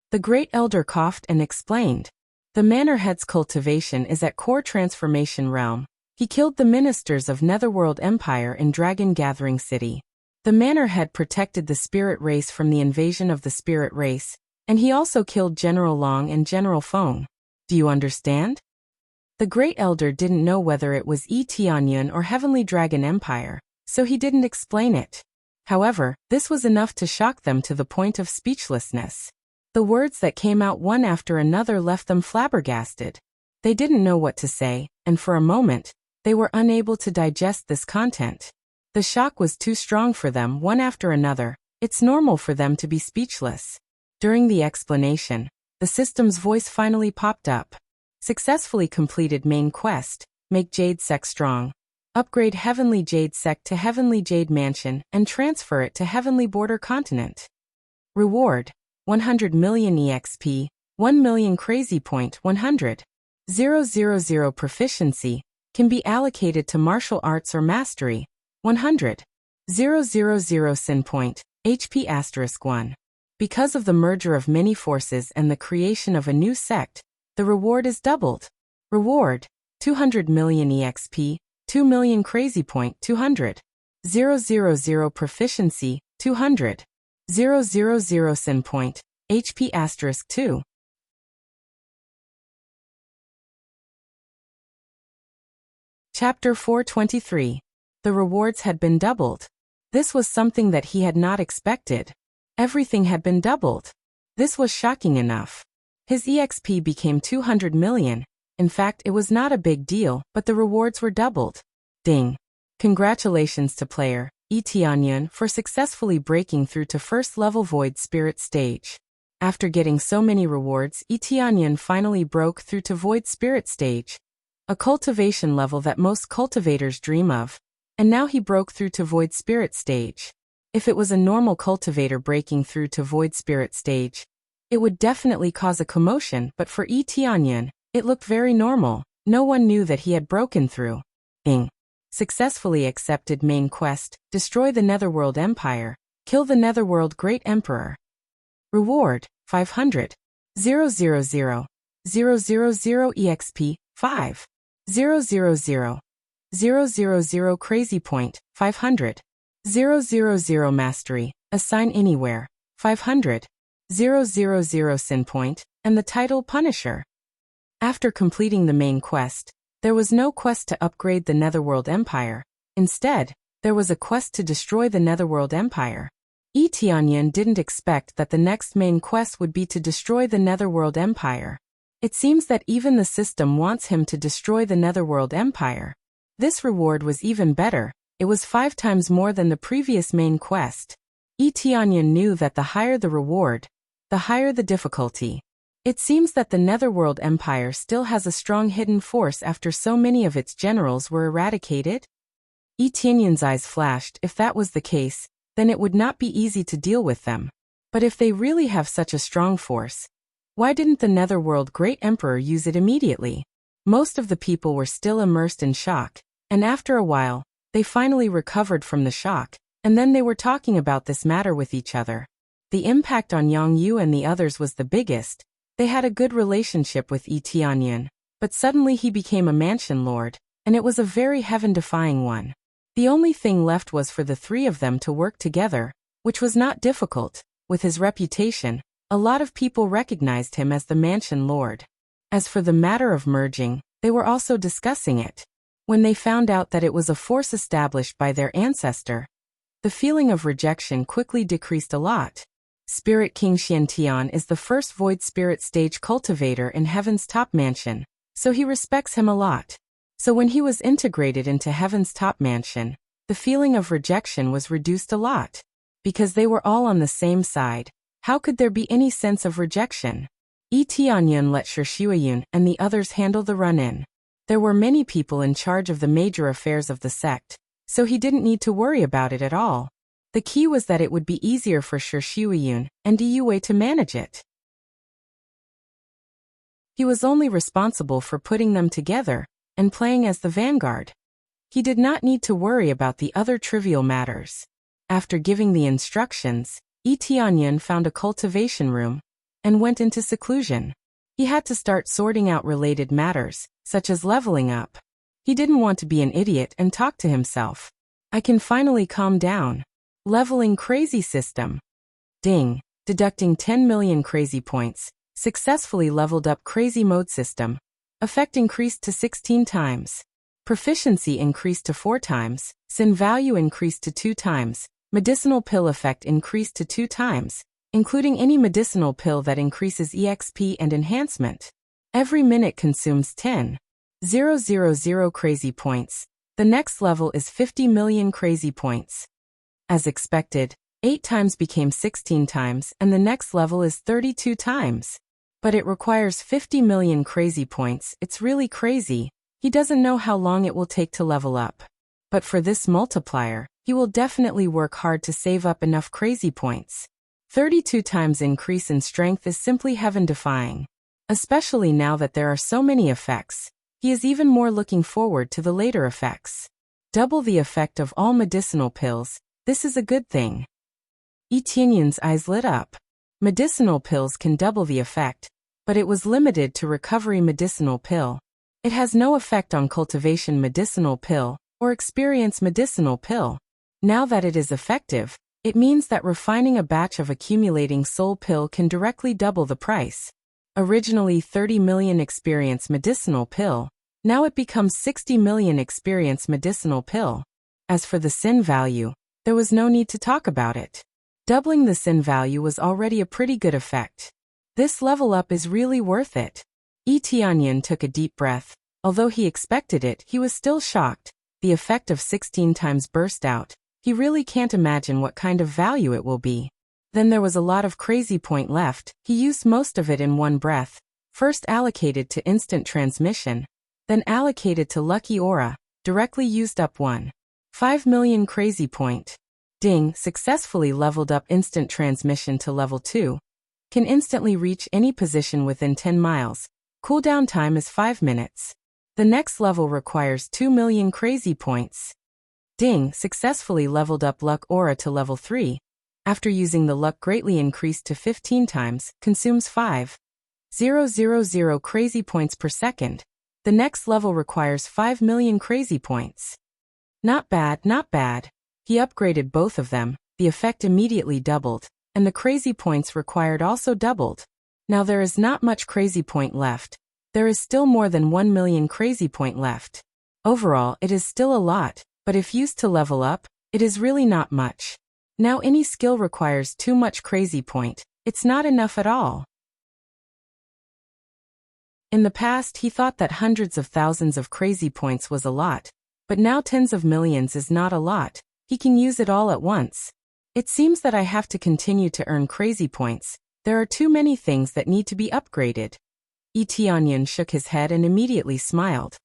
The Great Elder coughed and explained. The manor head's cultivation is at Core Transformation Realm. He killed the ministers of Netherworld Empire in Dragon Gathering City. The manor head protected the Spirit Race from the invasion of the Spirit Race, and he also killed General Long and General Feng. Do you understand? The Great Elder didn't know whether it was Tianyan or Heavenly Dragon Empire, so he didn't explain it. However, this was enough to shock them to the point of speechlessness. The words that came out one after another left them flabbergasted. They didn't know what to say, and for a moment, they were unable to digest this content. The shock was too strong for them one after another. It's normal for them to be speechless. During the explanation, the system's voice finally popped up. Successfully completed main quest, make Jade Sect strong. Upgrade Heavenly Jade Sect to Heavenly Jade Mansion and transfer it to Heavenly Border Continent. Reward, 100 million EXP, 1 million Crazy Point 100. 000 Proficiency, can be allocated to martial arts or mastery, 100. 000 Sin Point, HP *1. Because of the merger of many forces and the creation of a new sect, the reward is doubled. Reward, 200 million EXP, 2 million Crazy Point 200. 000 Proficiency, 200. 000 Sin Point, HP *2. Chapter 423. The rewards had been doubled. This was something that he had not expected. Everything had been doubled. This was shocking enough. His EXP became 200 million. In fact, it was not a big deal, but the rewards were doubled. Ding. Congratulations to player Tianyan for successfully breaking through to first level Void Spirit stage. After getting so many rewards, Tianyan finally broke through to Void Spirit stage, a cultivation level that most cultivators dream of, and now he broke through to Void Spirit stage. If it was a normal cultivator breaking through to Void Spirit stage, it would definitely cause a commotion, but for Tianyan, it looked very normal. No one knew that he had broken through. Ing. Successfully accepted main quest, destroy the Netherworld Empire, kill the Netherworld Great Emperor. Reward, 500. 000. 000 EXP, 5. 000. 000 Crazy Point, 500. 000 Mastery, assign anywhere, 500. 000 Sin Point, and the title Punisher. After completing the main quest, there was no quest to upgrade the Netherworld Empire. Instead, there was a quest to destroy the Netherworld Empire. Yi Tianyan didn't expect that the next main quest would be to destroy the Netherworld Empire. It seems that even the system wants him to destroy the Netherworld Empire. This reward was even better. It was 5 times more than the previous main quest. Yi Tianyan knew that the higher the reward, the higher the difficulty. It seems that the Netherworld Empire still has a strong hidden force after so many of its generals were eradicated. Yi Tianyan's eyes flashed. If that was the case, then it would not be easy to deal with them. But if they really have such a strong force, why didn't the Netherworld Great Emperor use it immediately? Most of the people were still immersed in shock, and after a while, they finally recovered from the shock, and then they were talking about this matter with each other. The impact on Yang Yu and the others was the biggest. They had a good relationship with Yi Tianyan, but suddenly he became a mansion lord, and it was a very heaven-defying one. The only thing left was for the 3 of them to work together, which was not difficult. With his reputation, a lot of people recognized him as the mansion lord. As for the matter of merging, they were also discussing it. When they found out that it was a force established by their ancestor, the feeling of rejection quickly decreased a lot. Spirit King Xiantian is the first void spirit stage cultivator in Heaven's top mansion, so he respects him a lot. So when he was integrated into Heaven's top mansion, the feeling of rejection was reduced a lot. Because they were all on the same side, how could there be any sense of rejection? Yi Tianyan let Shi Shuiyun and the others handle the run-in. There were many people in charge of the major affairs of the sect, so he didn't need to worry about it at all. The key was that it would be easier for Shi Shuiyun and Di Wei to manage it. He was only responsible for putting them together and playing as the vanguard. He did not need to worry about the other trivial matters. After giving the instructions, Yi Tianyan found a cultivation room and went into seclusion. He had to start sorting out related matters, such as leveling up. He didn't want to be an idiot and talk to himself. I can finally calm down. Leveling crazy system. Ding. Deducting 10 million crazy points. Successfully leveled up crazy mode system. Effect increased to 16 times. Proficiency increased to 4 times. Sin value increased to 2 times. Medicinal pill effect increased to 2 times, including any medicinal pill that increases EXP and enhancement. Every minute consumes 10,000 crazy points. The next level is 50 million crazy points. As expected, 8 times became 16 times and the next level is 32 times. But it requires 50 million crazy points. It's really crazy. He doesn't know how long it will take to level up. But for this multiplier, he will definitely work hard to save up enough crazy points. 32 times increase in strength is simply heaven-defying. Especially now that there are so many effects. He is even more looking forward to the later effects. Double the effect of all medicinal pills. This is a good thing. Yi Tianyan's eyes lit up. Medicinal pills can double the effect, but it was limited to recovery medicinal pill. It has no effect on cultivation medicinal pill or experience medicinal pill. Now that it is effective, it means that refining a batch of accumulating soul pill can directly double the price. Originally 30 million experience medicinal pill, now it becomes 60 million experience medicinal pill. As for the sin value, there was no need to talk about it. Doubling the sin value was already a pretty good effect. This level up is really worth it. Yi Tianyan took a deep breath. Although he expected it, he was still shocked. The effect of 16 times burst out. He really can't imagine what kind of value it will be. Then there was a lot of crazy point left. He used most of it in one breath. First allocated to instant transmission, then allocated to lucky aura, directly used up 1.5 million crazy point. Ding, successfully leveled up instant transmission to level 2. Can instantly reach any position within 10 miles. Cooldown time is 5 minutes. The next level requires 2 million crazy points. Ding, successfully leveled up luck aura to level 3. After using the luck greatly increased to 15 times, consumes 5,000 crazy points per second. The next level requires 5 million crazy points. Not bad, not bad. He upgraded both of them, the effect immediately doubled, and the crazy points required also doubled. Now there is not much crazy point left. There is still more than 1 million crazy point left. Overall, it is still a lot, but if used to level up, it is really not much. Now any skill requires too much crazy point. It's not enough at all. In the past, he thought that hundreds of thousands of crazy points was a lot, but now tens of millions is not a lot. He can use it all at once. It seems that I have to continue to earn crazy points. There are too many things that need to be upgraded. Etienne shook his head and immediately smiled.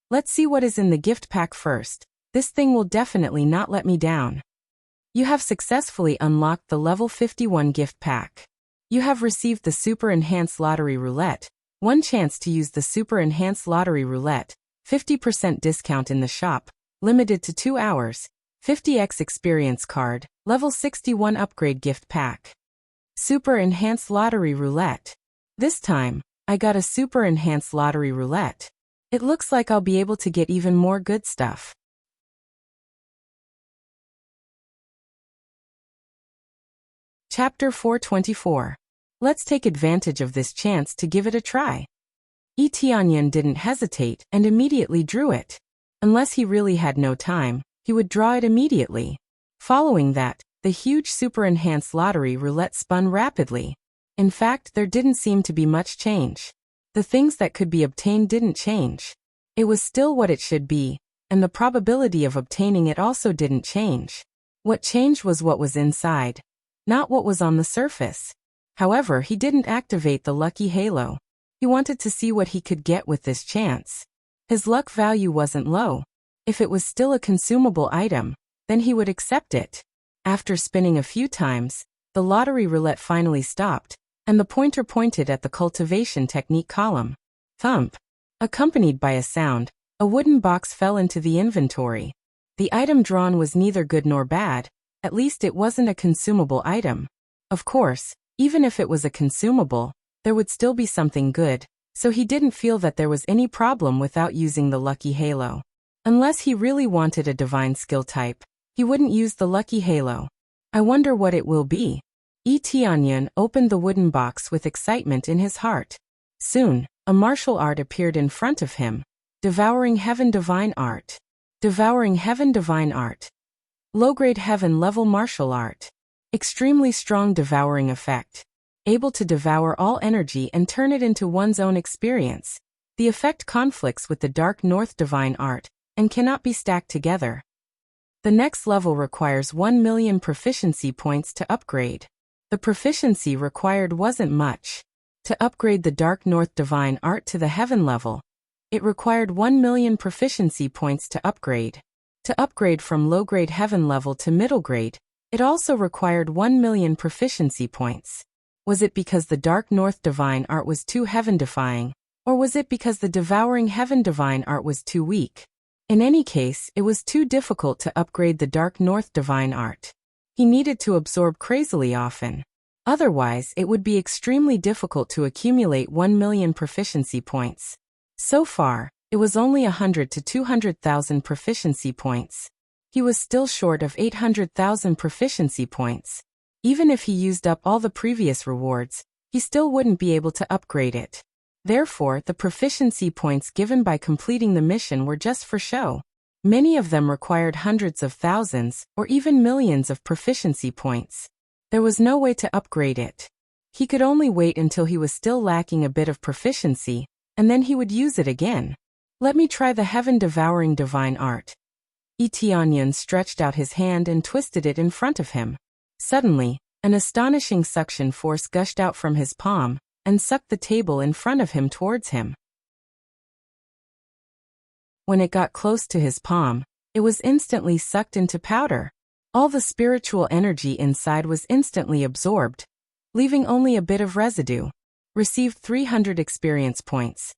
Let's see what is in the gift pack first. This thing will definitely not let me down. You have successfully unlocked the level 51 gift pack. You have received the Super Enhanced Lottery Roulette. One chance to use the Super Enhanced Lottery Roulette. 50% discount in the shop. Limited to 2 hours. 50x experience card. Level 61 upgrade gift pack. Super Enhanced Lottery Roulette. This time, I got a Super Enhanced Lottery Roulette. It looks like I'll be able to get even more good stuff. Chapter 424. Let's take advantage of this chance to give it a try. Etienne didn't hesitate and immediately drew it. Unless he really had no time, he would draw it immediately. Following that, the huge Super Enhanced Lottery Roulette spun rapidly. In fact, there didn't seem to be much change. The things that could be obtained didn't change. It was still what it should be, and the probability of obtaining it also didn't change. What changed was what was inside, not what was on the surface. However, he didn't activate the lucky halo. He wanted to see what he could get with this chance. His luck value wasn't low. If it was still a consumable item, then he would accept it. After spinning a few times, the lottery roulette finally stopped, and the pointer pointed at the cultivation technique column. Thump. Accompanied by a sound, a wooden box fell into the inventory. The item drawn was neither good nor bad, at least it wasn't a consumable item. Of course, even if it was a consumable, there would still be something good, so he didn't feel that there was any problem without using the lucky halo. Unless he really wanted a divine skill type, he wouldn't use the lucky halo. I wonder what it will be. Etienne opened the wooden box with excitement in his heart. Soon, a martial art appeared in front of him. Devouring Heaven Divine Art. Devouring Heaven Divine Art. Low-grade heaven level martial art. Extremely strong devouring effect. Able to devour all energy and turn it into one's own experience. The effect conflicts with the Dark North Divine Art, and cannot be stacked together. The next level requires 1 million proficiency points to upgrade. The proficiency required wasn't much. To upgrade the Dark North Divine Art to the Heaven level, it required 1 million proficiency points to upgrade. To upgrade from low-grade Heaven level to middle grade, it also required 1 million proficiency points. Was it because the Dark North Divine Art was too heaven-defying, or was it because the Devouring Heaven Divine Art was too weak? In any case, it was too difficult to upgrade the Dark North Divine Art. He needed to absorb crazily often. Otherwise, it would be extremely difficult to accumulate 1 million proficiency points. So far, it was only 100 to 200,000 proficiency points. He was still short of 800,000 proficiency points. Even if he used up all the previous rewards, he still wouldn't be able to upgrade it. Therefore, the proficiency points given by completing the mission were just for show. Many of them required hundreds of thousands, or even millions of proficiency points. There was no way to upgrade it. He could only wait until he was still lacking a bit of proficiency, and then he would use it again. Let me try the Heaven-Devouring Divine Art. Etienne stretched out his hand and twisted it in front of him. Suddenly, an astonishing suction force gushed out from his palm, and sucked the table in front of him towards him. When it got close to his palm, it was instantly sucked into powder. All the spiritual energy inside was instantly absorbed, leaving only a bit of residue. Received 300 experience points.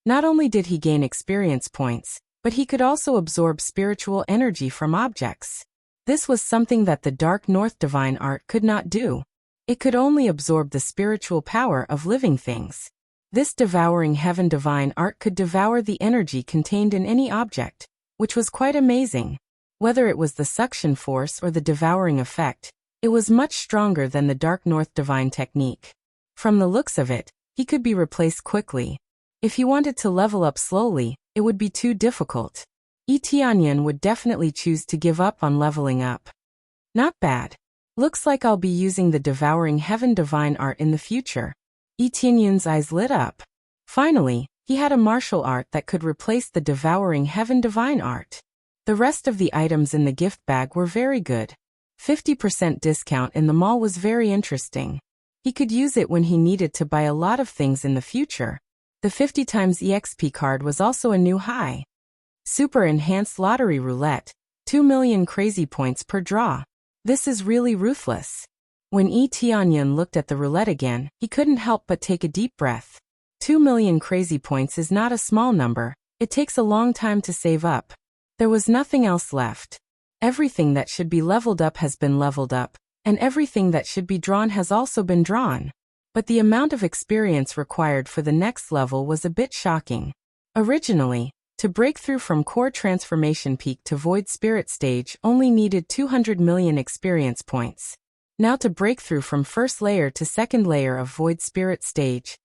Not only did he gain experience points, but he could also absorb spiritual energy from objects. This was something that the Dark North Divine Art could not do. It could only absorb the spiritual power of living things. This Devouring Heaven Divine Art could devour the energy contained in any object, which was quite amazing. Whether it was the suction force or the devouring effect, it was much stronger than the Dark North Divine technique. From the looks of it, he could be replaced quickly. If he wanted to level up slowly, it would be too difficult. Etienne would definitely choose to give up on leveling up. Not bad. Looks like I'll be using the Devouring Heaven divine art in the future. Yi Tianyun's eyes lit up. Finally, he had a martial art that could replace the Devouring Heaven divine art. The rest of the items in the gift bag were very good. 50% discount in the mall was very interesting. He could use it when he needed to buy a lot of things in the future. The 50 times EXP card was also a new high. Super Enhanced Lottery Roulette, 2 million crazy points per draw. This is really ruthless. When Yi Tianyun looked at the roulette again, he couldn't help but take a deep breath. 2 million crazy points is not a small number. It takes a long time to save up. There was nothing else left. Everything that should be leveled up has been leveled up, and everything that should be drawn has also been drawn. But the amount of experience required for the next level was a bit shocking. Originally, to break through from Core Transformation Peak to Void Spirit Stage only needed 200 million experience points. Now to break through from first layer to second layer of Void Spirit Stage,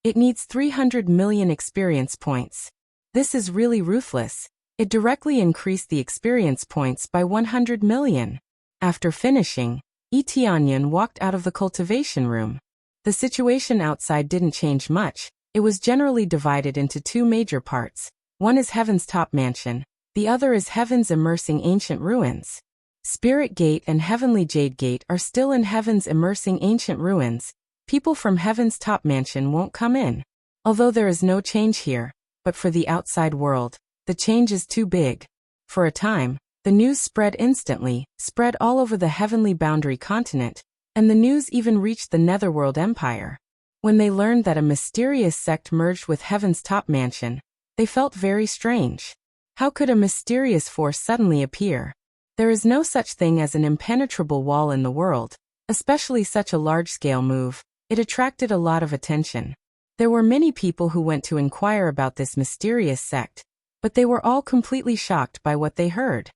it needs 300 million experience points. This is really ruthless. It directly increased the experience points by 100 million. After finishing, Yi Tianyun walked out of the cultivation room. The situation outside didn't change much. It was generally divided into two major parts. One is Heaven's Top Mansion, the other is Heaven's Immersing Ancient Ruins. Spirit Gate and Heavenly Jade Gate are still in Heaven's Immersing Ancient Ruins. People from Heaven's Top Mansion won't come in. Although there is no change here, but for the outside world, the change is too big. For a time, the news spread instantly, spread all over the Heavenly Boundary continent, and the news even reached the Netherworld Empire. When they learned that a mysterious sect merged with Heaven's Top Mansion, they felt very strange. How could a mysterious force suddenly appear? There is no such thing as an impenetrable wall in the world, especially such a large-scale move. It attracted a lot of attention. There were many people who went to inquire about this mysterious sect, but they were all completely shocked by what they heard.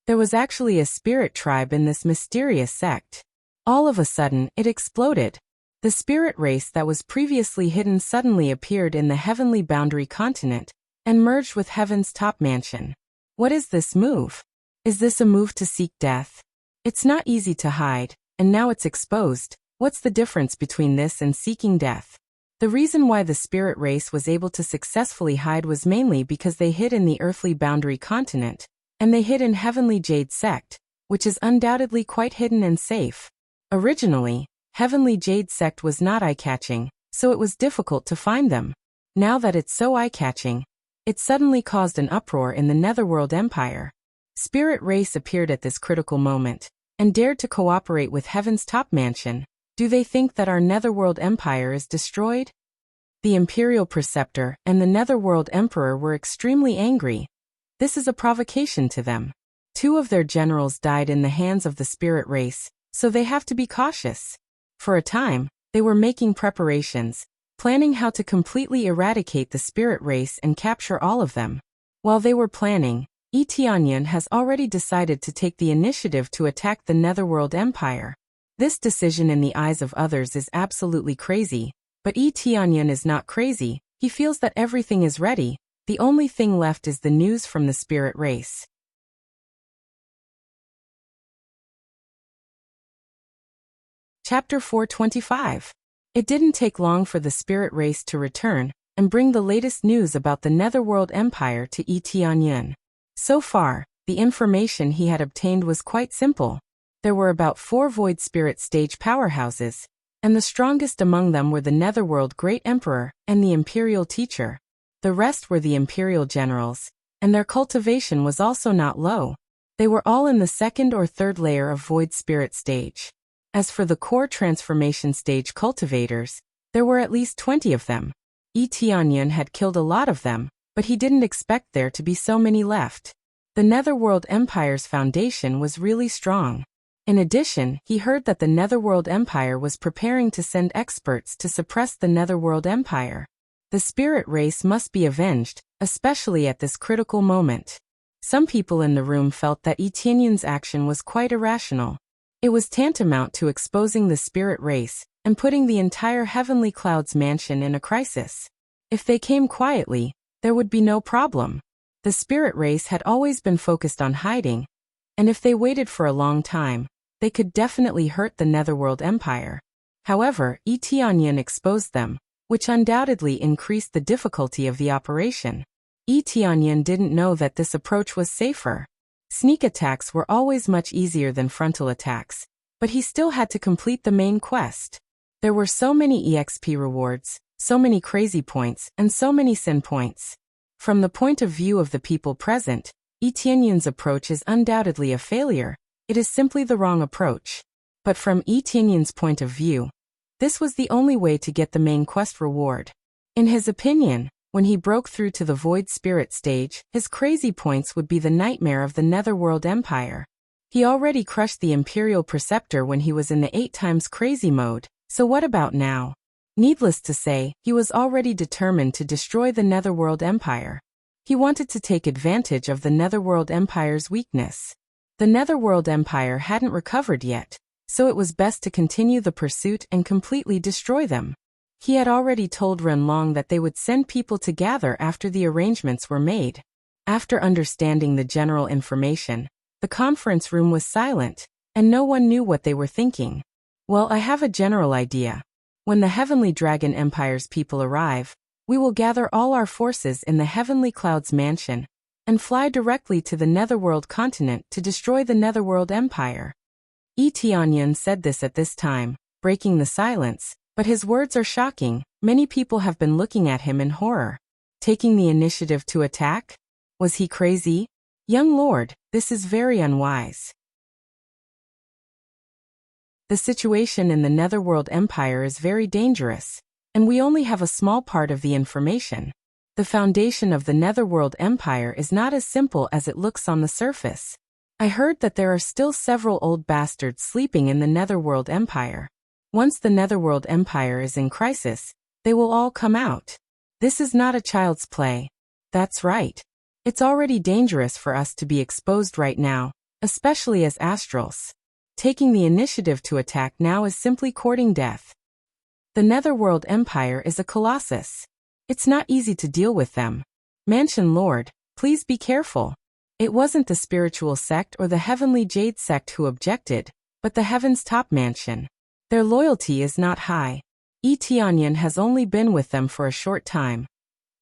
There was actually a spirit tribe in this mysterious sect. All of a sudden, it exploded. The spirit race that was previously hidden suddenly appeared in the Heavenly Boundary continent and merged with Heaven's Top Mansion. What is this move? Is this a move to seek death? It's not easy to hide, and now it's exposed. What's the difference between this and seeking death? The reason why the spirit race was able to successfully hide was mainly because they hid in the Earthly Boundary continent, and they hid in Heavenly Jade Sect, which is undoubtedly quite hidden and safe. Originally, Heavenly Jade Sect was not eye-catching, so it was difficult to find them. Now that it's so eye-catching, it suddenly caused an uproar in the Netherworld Empire. Spirit Race appeared at this critical moment, and dared to cooperate with Heaven's Top Mansion. Do they think that our Netherworld Empire is destroyed? The Imperial Preceptor and the Netherworld Emperor were extremely angry. This is a provocation to them. 2 of their generals died in the hands of the spirit race, so they have to be cautious. For a time, they were making preparations, planning how to completely eradicate the spirit race and capture all of them. While they were planning, Yi Tianyun has already decided to take the initiative to attack the Netherworld Empire. This decision in the eyes of others is absolutely crazy, but Yi Tianyun is not crazy. He feels that everything is ready. The only thing left is the news from the spirit race. Chapter 425. It didn't take long for the spirit race to return and bring the latest news about the Netherworld Empire to Yi Tianyun. So far, the information he had obtained was quite simple. There were about 4 Void Spirit Stage powerhouses, and the strongest among them were the Netherworld Great Emperor and the Imperial Teacher. The rest were the Imperial Generals, and their cultivation was also not low. They were all in the 2nd or 3rd layer of Void Spirit Stage. As for the Core Transformation Stage cultivators, there were at least 20 of them. Yi Tianyun had killed a lot of them, but he didn't expect there to be so many left. The Netherworld Empire's foundation was really strong. In addition, he heard that the Netherworld Empire was preparing to send experts to suppress the Netherworld Empire. The spirit race must be avenged, especially at this critical moment. Some people in the room felt that Yi Tianyun's action was quite irrational. It was tantamount to exposing the spirit race and putting the entire Heavenly Clouds mansion in a crisis. If they came quietly, there would be no problem. The spirit race had always been focused on hiding, And if they waited for a long time, they could definitely hurt the Netherworld Empire. However, Tianyan exposed them, which undoubtedly increased the difficulty of the operation. Tianyan didn't know that this approach was safer. Sneak attacks were always much easier than frontal attacks, but he still had to complete the main quest. There were so many EXP rewards, so many crazy points, and so many sin points. From the point of view of the people present, Tianyan's approach is undoubtedly a failure. It is simply the wrong approach. But from Tianyan's point of view, this was the only way to get the main quest reward. In his opinion, when he broke through to the Void Spirit stage, his crazy points would be the nightmare of the Netherworld Empire. He already crushed the Imperial Preceptor when he was in the 8 times crazy mode, so what about now? Needless to say, he was already determined to destroy the Netherworld Empire. He wanted to take advantage of the Netherworld Empire's weakness. The Netherworld Empire hadn't recovered yet, so it was best to continue the pursuit and completely destroy them. He had already told Renlong that they would send people to gather after the arrangements were made. After understanding the general information, the conference room was silent, and no one knew what they were thinking. Well, I have a general idea. When the Heavenly Dragon Empire's people arrive, we will gather all our forces in the Heavenly Clouds Mansion and fly directly to the Netherworld continent to destroy the Netherworld Empire. Tianyan said this at this time, breaking the silence, but his words are shocking. Many people have been looking at him in horror. Taking the initiative to attack? Was he crazy? Young lord, this is very unwise. The situation in the Netherworld Empire is very dangerous, and we only have a small part of the information. The foundation of the Netherworld Empire is not as simple as it looks on the surface. I heard that there are still several old bastards sleeping in the Netherworld Empire. Once the Netherworld Empire is in crisis, they will all come out. This is not a child's play. That's right. It's already dangerous for us to be exposed right now, especially as astrals. Taking the initiative to attack now is simply courting death. The Netherworld Empire is a colossus. It's not easy to deal with them. Mansion Lord, please be careful. It wasn't the spiritual sect or the Heavenly Jade sect who objected, but the Heaven's Top Mansion. Their loyalty is not high. Tianyan has only been with them for a short time,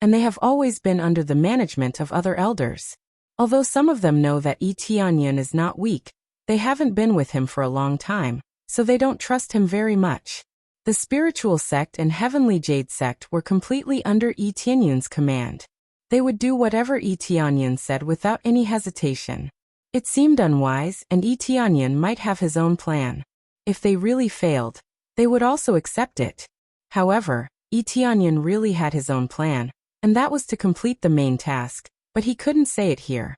and they have always been under the management of other elders. Although some of them know that Tianyan is not weak, they haven't been with him for a long time, so they don't trust him very much. The spiritual sect and Heavenly Jade sect were completely under Tianyan's command. They would do whatever Tianyan said without any hesitation. It seemed unwise, and Tianyan might have his own plan. If they really failed, they would also accept it. However, Tianyan really had his own plan, and that was to complete the main task, but he couldn't say it here.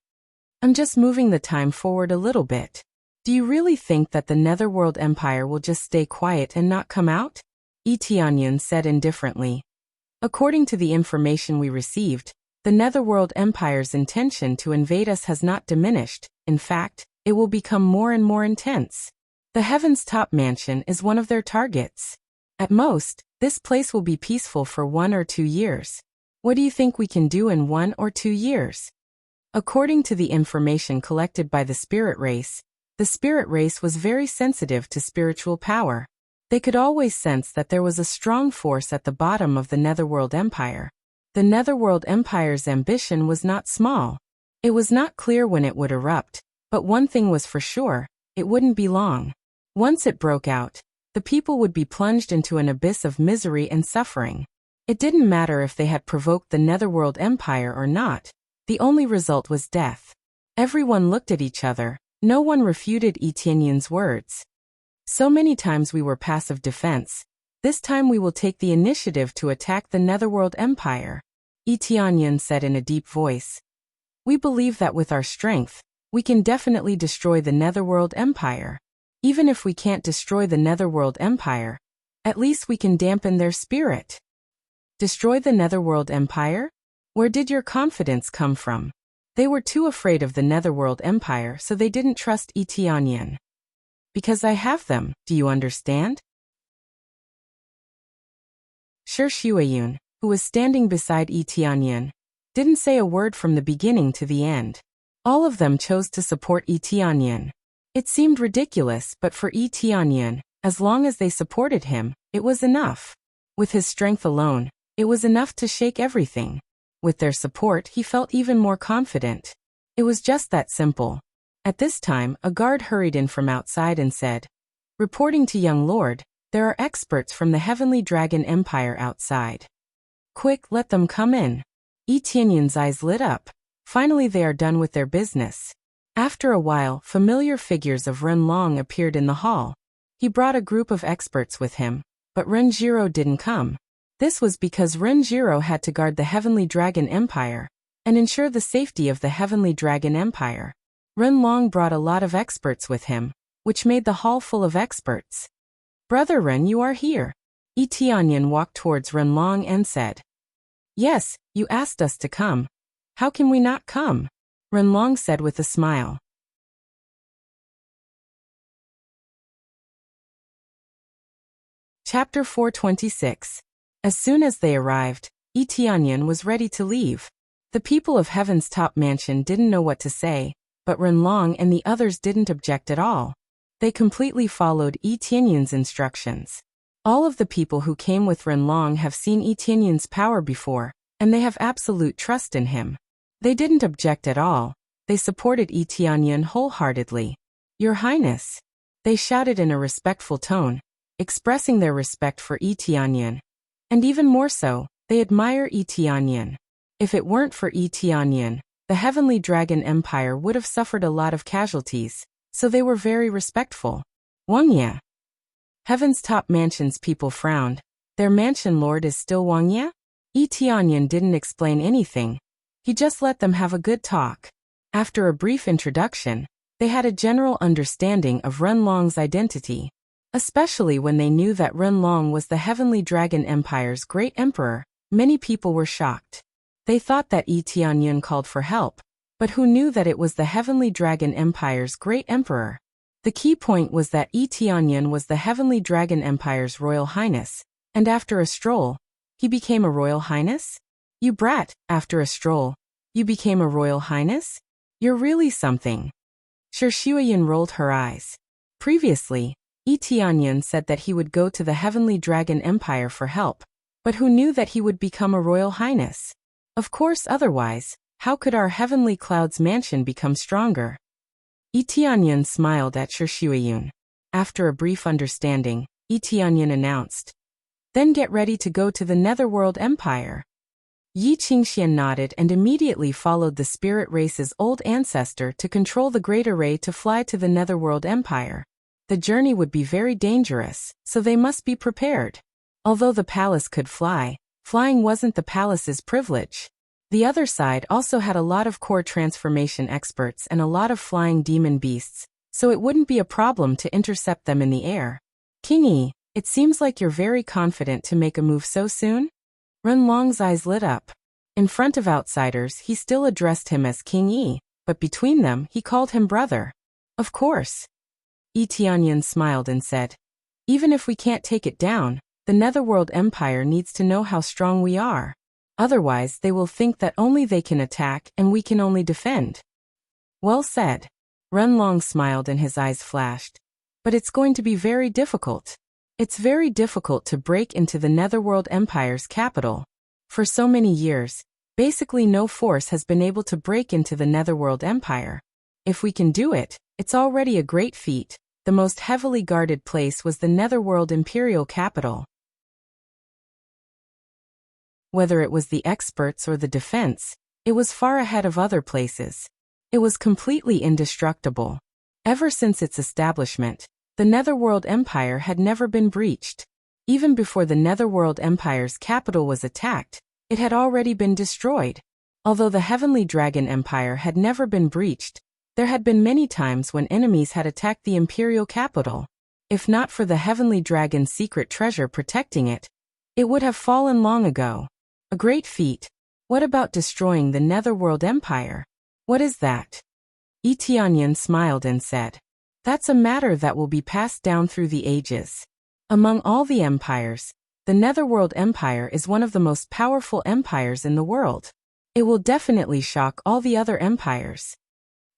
I'm just moving the time forward a little bit. Do you really think that the Netherworld Empire will just stay quiet and not come out? Tianyan said indifferently. According to the information we received, the Netherworld Empire's intention to invade us has not diminished. In fact, it will become more and more intense. The Heaven's Top Mansion is one of their targets. At most, this place will be peaceful for 1 or 2 years. What do you think we can do in 1 or 2 years? According to the information collected by the spirit race was very sensitive to spiritual power. They could always sense that there was a strong force at the bottom of the Netherworld Empire. The Netherworld Empire's ambition was not small. It was not clear when it would erupt, but one thing was for sure, it wouldn't be long. Once it broke out, the people would be plunged into an abyss of misery and suffering. It didn't matter if they had provoked the Netherworld Empire or not. The only result was death. Everyone looked at each other. No one refuted Tianyan's words. So many times we were passive defense. This time we will take the initiative to attack the Netherworld Empire. Tianyan said in a deep voice. We believe that with our strength, we can definitely destroy the Netherworld Empire. Even if we can't destroy the Netherworld Empire, at least we can dampen their spirit. Destroy the Netherworld Empire? Where did your confidence come from? They were too afraid of the Netherworld Empire, so they didn't trust Tianyan. Because I have them, do you understand? Shi Shuayun, who was standing beside Tianyan, didn't say a word from the beginning to the end. All of them chose to support Yi Tianyan. It seemed ridiculous, but for Yi Tianyan, as long as they supported him, it was enough. With his strength alone, it was enough to shake everything. With their support, he felt even more confident. It was just that simple. At this time, a guard hurried in from outside and said, "Reporting to young lord, there are experts from the Heavenly Dragon Empire outside. Quick, let them come in." Yi Tianyan's eyes lit up. Finally they are done with their business. After a while, familiar figures of Ren Long appeared in the hall. He brought a group of experts with him, but Ren Jiro didn't come. This was because Ren Jiro had to guard the Heavenly Dragon Empire and ensure the safety of the Heavenly Dragon Empire. Ren Long brought a lot of experts with him, which made the hall full of experts. "Brother Ren, you are here." Yi Tianyan walked towards Ren Long and said, "Yes, you asked us to come. How can we not come?" Ren Long said with a smile. Chapter 426. As soon as they arrived, Yi Tianyan was ready to leave. The people of Heaven's top mansion didn't know what to say, but Ren Long and the others didn't object at all. They completely followed Yi Tianyan's instructions. All of the people who came with Ren Long have seen Yi Tianyan's power before, and they have absolute trust in him. They didn't object at all. They supported Yi Tianyan wholeheartedly. "Your Highness," they shouted in a respectful tone, expressing their respect for Yi Tianyan. And even more so, they admire Yi Tianyan. If it weren't for Yi Tianyan, the Heavenly Dragon Empire would have suffered a lot of casualties, so they were very respectful. "Wuxia." Heaven's top mansion's people frowned. Their mansion lord is still Wuxia? Yi Tianyan didn't explain anything. He just let them have a good talk. After a brief introduction, they had a general understanding of Ren Long's identity. Especially when they knew that Ren Long was the Heavenly Dragon Empire's great emperor, many people were shocked. They thought that Yi Tianyan called for help, but who knew that it was the Heavenly Dragon Empire's great emperor? The key point was that Yi Tianyan was the Heavenly Dragon Empire's Royal Highness, and after a stroll, he became a Royal Highness? You brat, after a stroll, you became a Royal Highness? You're really something. Shuiyin rolled her eyes. Previously, Yi Tianyan said that he would go to the Heavenly Dragon Empire for help, but who knew that he would become a Royal Highness? Of course, otherwise, how could our Heavenly Cloud's mansion become stronger? Yi Tianyan smiled at Shuiyin. After a brief understanding, Yi Tianyan announced, "Then get ready to go to the Netherworld Empire." Yi Qingxian nodded and immediately followed the spirit race's old ancestor to control the Great Array to fly to the Netherworld Empire. The journey would be very dangerous, so they must be prepared. Although the palace could fly, flying wasn't the palace's privilege. The other side also had a lot of core transformation experts and a lot of flying demon beasts, so it wouldn't be a problem to intercept them in the air. "King Yi, it seems like you're very confident to make a move so soon?" Ren Long's eyes lit up. In front of outsiders, he still addressed him as King Yi, but between them, he called him brother. "Of course." Yi Tianyan smiled and said, "Even if we can't take it down, the Netherworld Empire needs to know how strong we are. Otherwise, they will think that only they can attack and we can only defend." "Well said." Ren Long smiled and his eyes flashed. "But it's going to be very difficult. It's very difficult to break into the Netherworld Empire's capital. For so many years, basically no force has been able to break into the Netherworld Empire. If we can do it, it's already a great feat." The most heavily guarded place was the Netherworld Imperial capital. Whether it was the experts or the defense, it was far ahead of other places. It was completely indestructible. Ever since its establishment, the Netherworld Empire had never been breached. Even before the Netherworld Empire's capital was attacked, it had already been destroyed. Although the Heavenly Dragon Empire had never been breached, there had been many times when enemies had attacked the imperial capital. If not for the Heavenly Dragon's secret treasure protecting it, it would have fallen long ago. A great feat. What about destroying the Netherworld Empire? What is that? Yi Tianyan smiled and said, "That's a matter that will be passed down through the ages. Among all the empires, the Netherworld Empire is one of the most powerful empires in the world. It will definitely shock all the other empires."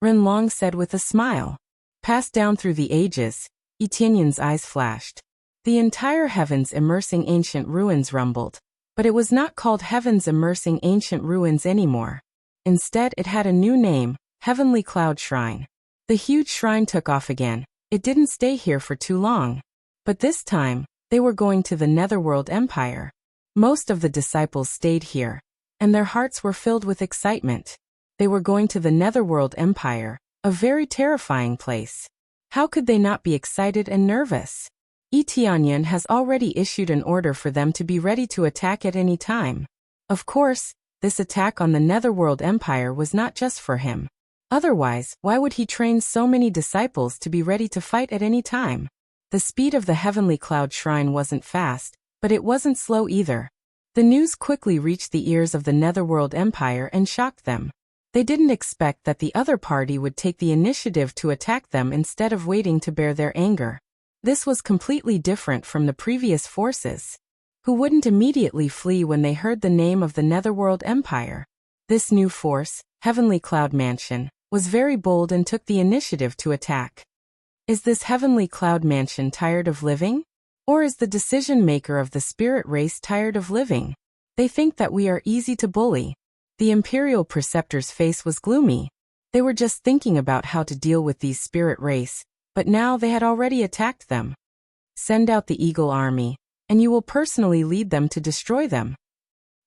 Renlong said with a smile. Passed down through the ages, Etienne's eyes flashed. The entire heavens immersing ancient ruins rumbled. But it was not called heavens immersing ancient ruins anymore. Instead, it had a new name, Heavenly Cloud Shrine. The huge shrine took off again. It didn't stay here for too long. But this time, they were going to the Netherworld Empire. Most of the disciples stayed here, and their hearts were filled with excitement. They were going to the Netherworld Empire, a very terrifying place. How could they not be excited and nervous? Etienne has already issued an order for them to be ready to attack at any time. Of course, this attack on the Netherworld Empire was not just for him. Otherwise, why would he train so many disciples to be ready to fight at any time? The speed of the Heavenly Cloud Shrine wasn't fast, but it wasn't slow either. The news quickly reached the ears of the Netherworld Empire and shocked them. They didn't expect that the other party would take the initiative to attack them instead of waiting to bear their anger. This was completely different from the previous forces, who wouldn't immediately flee when they heard the name of the Netherworld Empire. This new force, Heavenly Cloud Mansion, was very bold and took the initiative to attack. Is this Heavenly Cloud Mansion tired of living? Or is the decision-maker of the spirit race tired of living? They think that we are easy to bully. The Imperial Preceptor's face was gloomy. They were just thinking about how to deal with these spirit race, but now they had already attacked them. Send out the Eagle Army, and you will personally lead them to destroy them.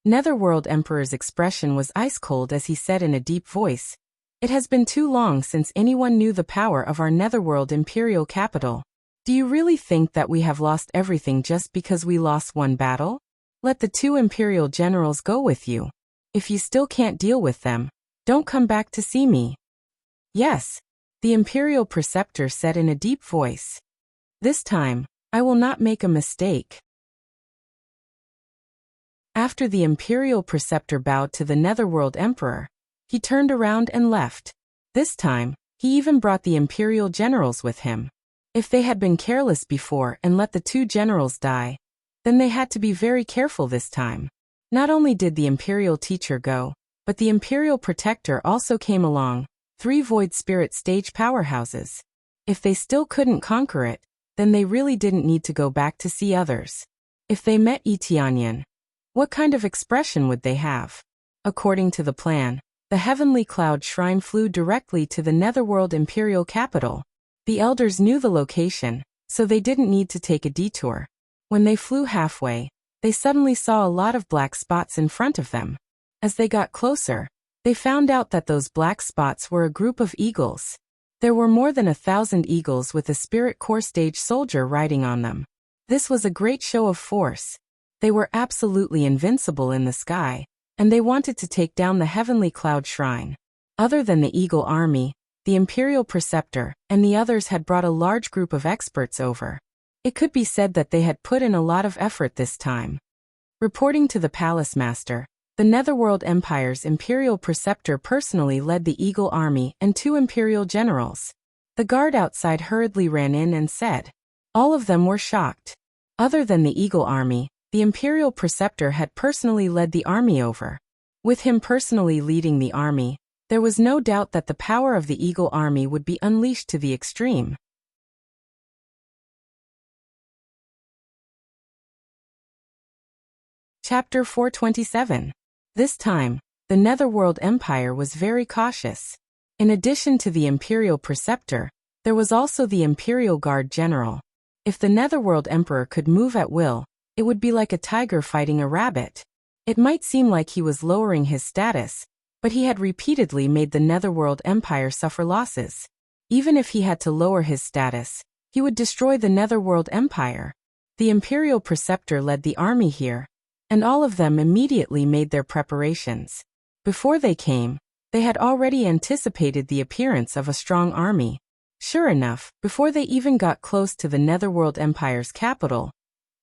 Netherworld Emperor's expression was ice-cold as he said in a deep voice, "It has been too long since anyone knew the power of our Netherworld Imperial capital. Do you really think that we have lost everything just because we lost one battle? Let the 2 Imperial generals go with you. If you still can't deal with them, don't come back to see me." "Yes," the Imperial Preceptor said in a deep voice. "This time, I will not make a mistake." After the Imperial Preceptor bowed to the Netherworld Emperor, he turned around and left. This time, he even brought the Imperial generals with him. If they had been careless before and let the 2 generals die, then they had to be very careful this time. Not only did the Imperial Teacher go, but the Imperial Protector also came along, 3 Void Spirit stage powerhouses. If they still couldn't conquer it, then they really didn't need to go back to see others. If they met Etienne, what kind of expression would they have? According to the plan, the Heavenly Cloud Shrine flew directly to the Netherworld Imperial capital. The elders knew the location, so they didn't need to take a detour. When they flew halfway, they suddenly saw a lot of black spots in front of them. As they got closer, they found out that those black spots were a group of eagles. There were more than 1,000 eagles with a Spirit Core stage soldier riding on them. This was a great show of force. They were absolutely invincible in the sky, and they wanted to take down the Heavenly Cloud Shrine. Other than the Eagle Army, the Imperial Preceptor and the others had brought a large group of experts over. It could be said that they had put in a lot of effort this time. Reporting to the Palace Master, the Netherworld Empire's Imperial Preceptor personally led the Eagle Army and 2 Imperial generals. The guard outside hurriedly ran in and said. All of them were shocked. Other than the Eagle Army, the Imperial Preceptor had personally led the army over. With him personally leading the army, there was no doubt that the power of the Eagle Army would be unleashed to the extreme. Chapter 427. This time, the Netherworld Empire was very cautious. In addition to the Imperial Preceptor, there was also the Imperial Guard General. If the Netherworld Emperor could move at will, it would be like a tiger fighting a rabbit. It might seem like he was lowering his status, but he had repeatedly made the Netherworld Empire suffer losses. Even if he had to lower his status, he would destroy the Netherworld Empire. The Imperial Preceptor led the army here, and all of them immediately made their preparations. Before they came, they had already anticipated the appearance of a strong army. Sure enough, before they even got close to the Netherworld Empire's capital,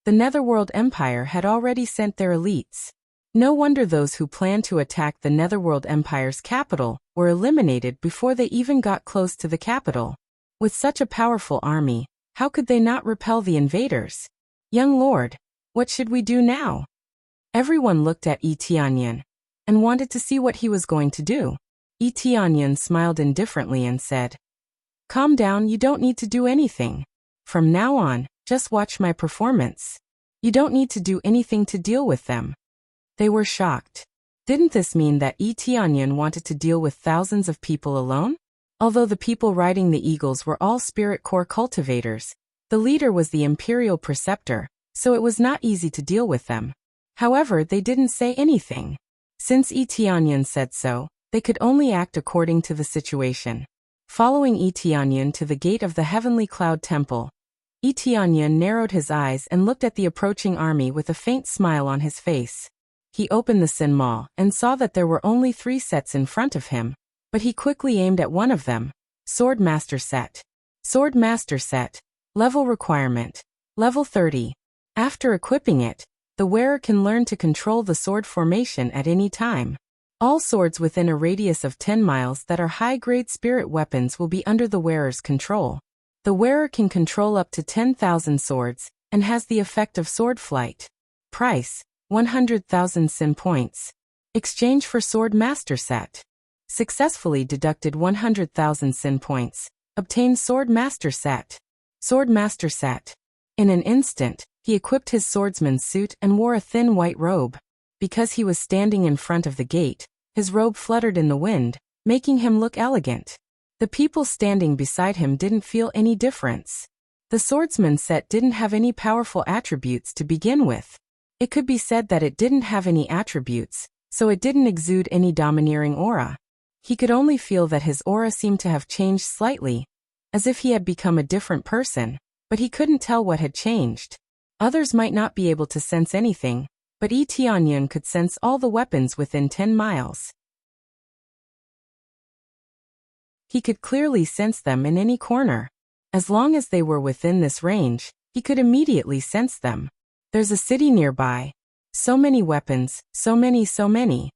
the Netherworld Empire had already sent their elites. No wonder those who planned to attack the Netherworld Empire's capital were eliminated before they even got close to the capital. With such a powerful army, how could they not repel the invaders? Young Lord, what should we do now? Everyone looked at Etienne and wanted to see what he was going to do. Etianyan smiled indifferently and said, "Calm down, you don't need to do anything. From now on, just watch my performance. You don't need to do anything to deal with them." They were shocked. Didn't this mean that Etianyan wanted to deal with thousands of people alone? Although the people riding the eagles were all spirit core cultivators, the leader was the imperial preceptor, so it was not easy to deal with them. However, they didn't say anything. Since Etianyan said so, they could only act according to the situation. Following Etianyan to the gate of the Heavenly Cloud Temple, Etianyan narrowed his eyes and looked at the approaching army with a faint smile on his face. He opened the Sinmal and saw that there were only 3 sets in front of him, but he quickly aimed at one of them. Sword Master Set. Sword Master Set. Level requirement. Level 30. After equipping it, the wearer can learn to control the sword formation at any time. All swords within a radius of 10 miles that are high-grade spirit weapons will be under the wearer's control. The wearer can control up to 10,000 swords, and has the effect of sword flight. Price, 100,000 sin points. Exchange for Sword Master Set. Successfully deducted 100,000 sin points. Obtained Sword Master Set. Sword Master Set. In an instant, he equipped his swordsman's suit and wore a thin white robe. Because he was standing in front of the gate, his robe fluttered in the wind, making him look elegant. The people standing beside him didn't feel any difference. The swordsman's set didn't have any powerful attributes to begin with. It could be said that it didn't have any attributes, so it didn't exude any domineering aura. He could only feel that his aura seemed to have changed slightly, as if he had become a different person, but he couldn't tell what had changed. Others might not be able to sense anything, but Etianyan could sense all the weapons within 10 miles. He could clearly sense them in any corner. As long as they were within this range, he could immediately sense them. There's a city nearby. So many weapons, so many.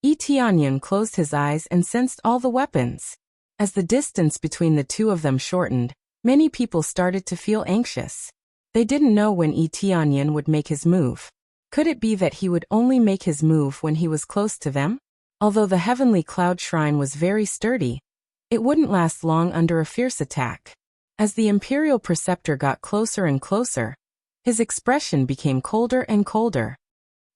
Etianyan closed his eyes and sensed all the weapons. As the distance between the two of them shortened, many people started to feel anxious. They didn't know when Etianyan would make his move. Could it be that he would only make his move when he was close to them? Although the Heavenly Cloud Shrine was very sturdy, it wouldn't last long under a fierce attack. As the Imperial Preceptor got closer and closer, his expression became colder and colder.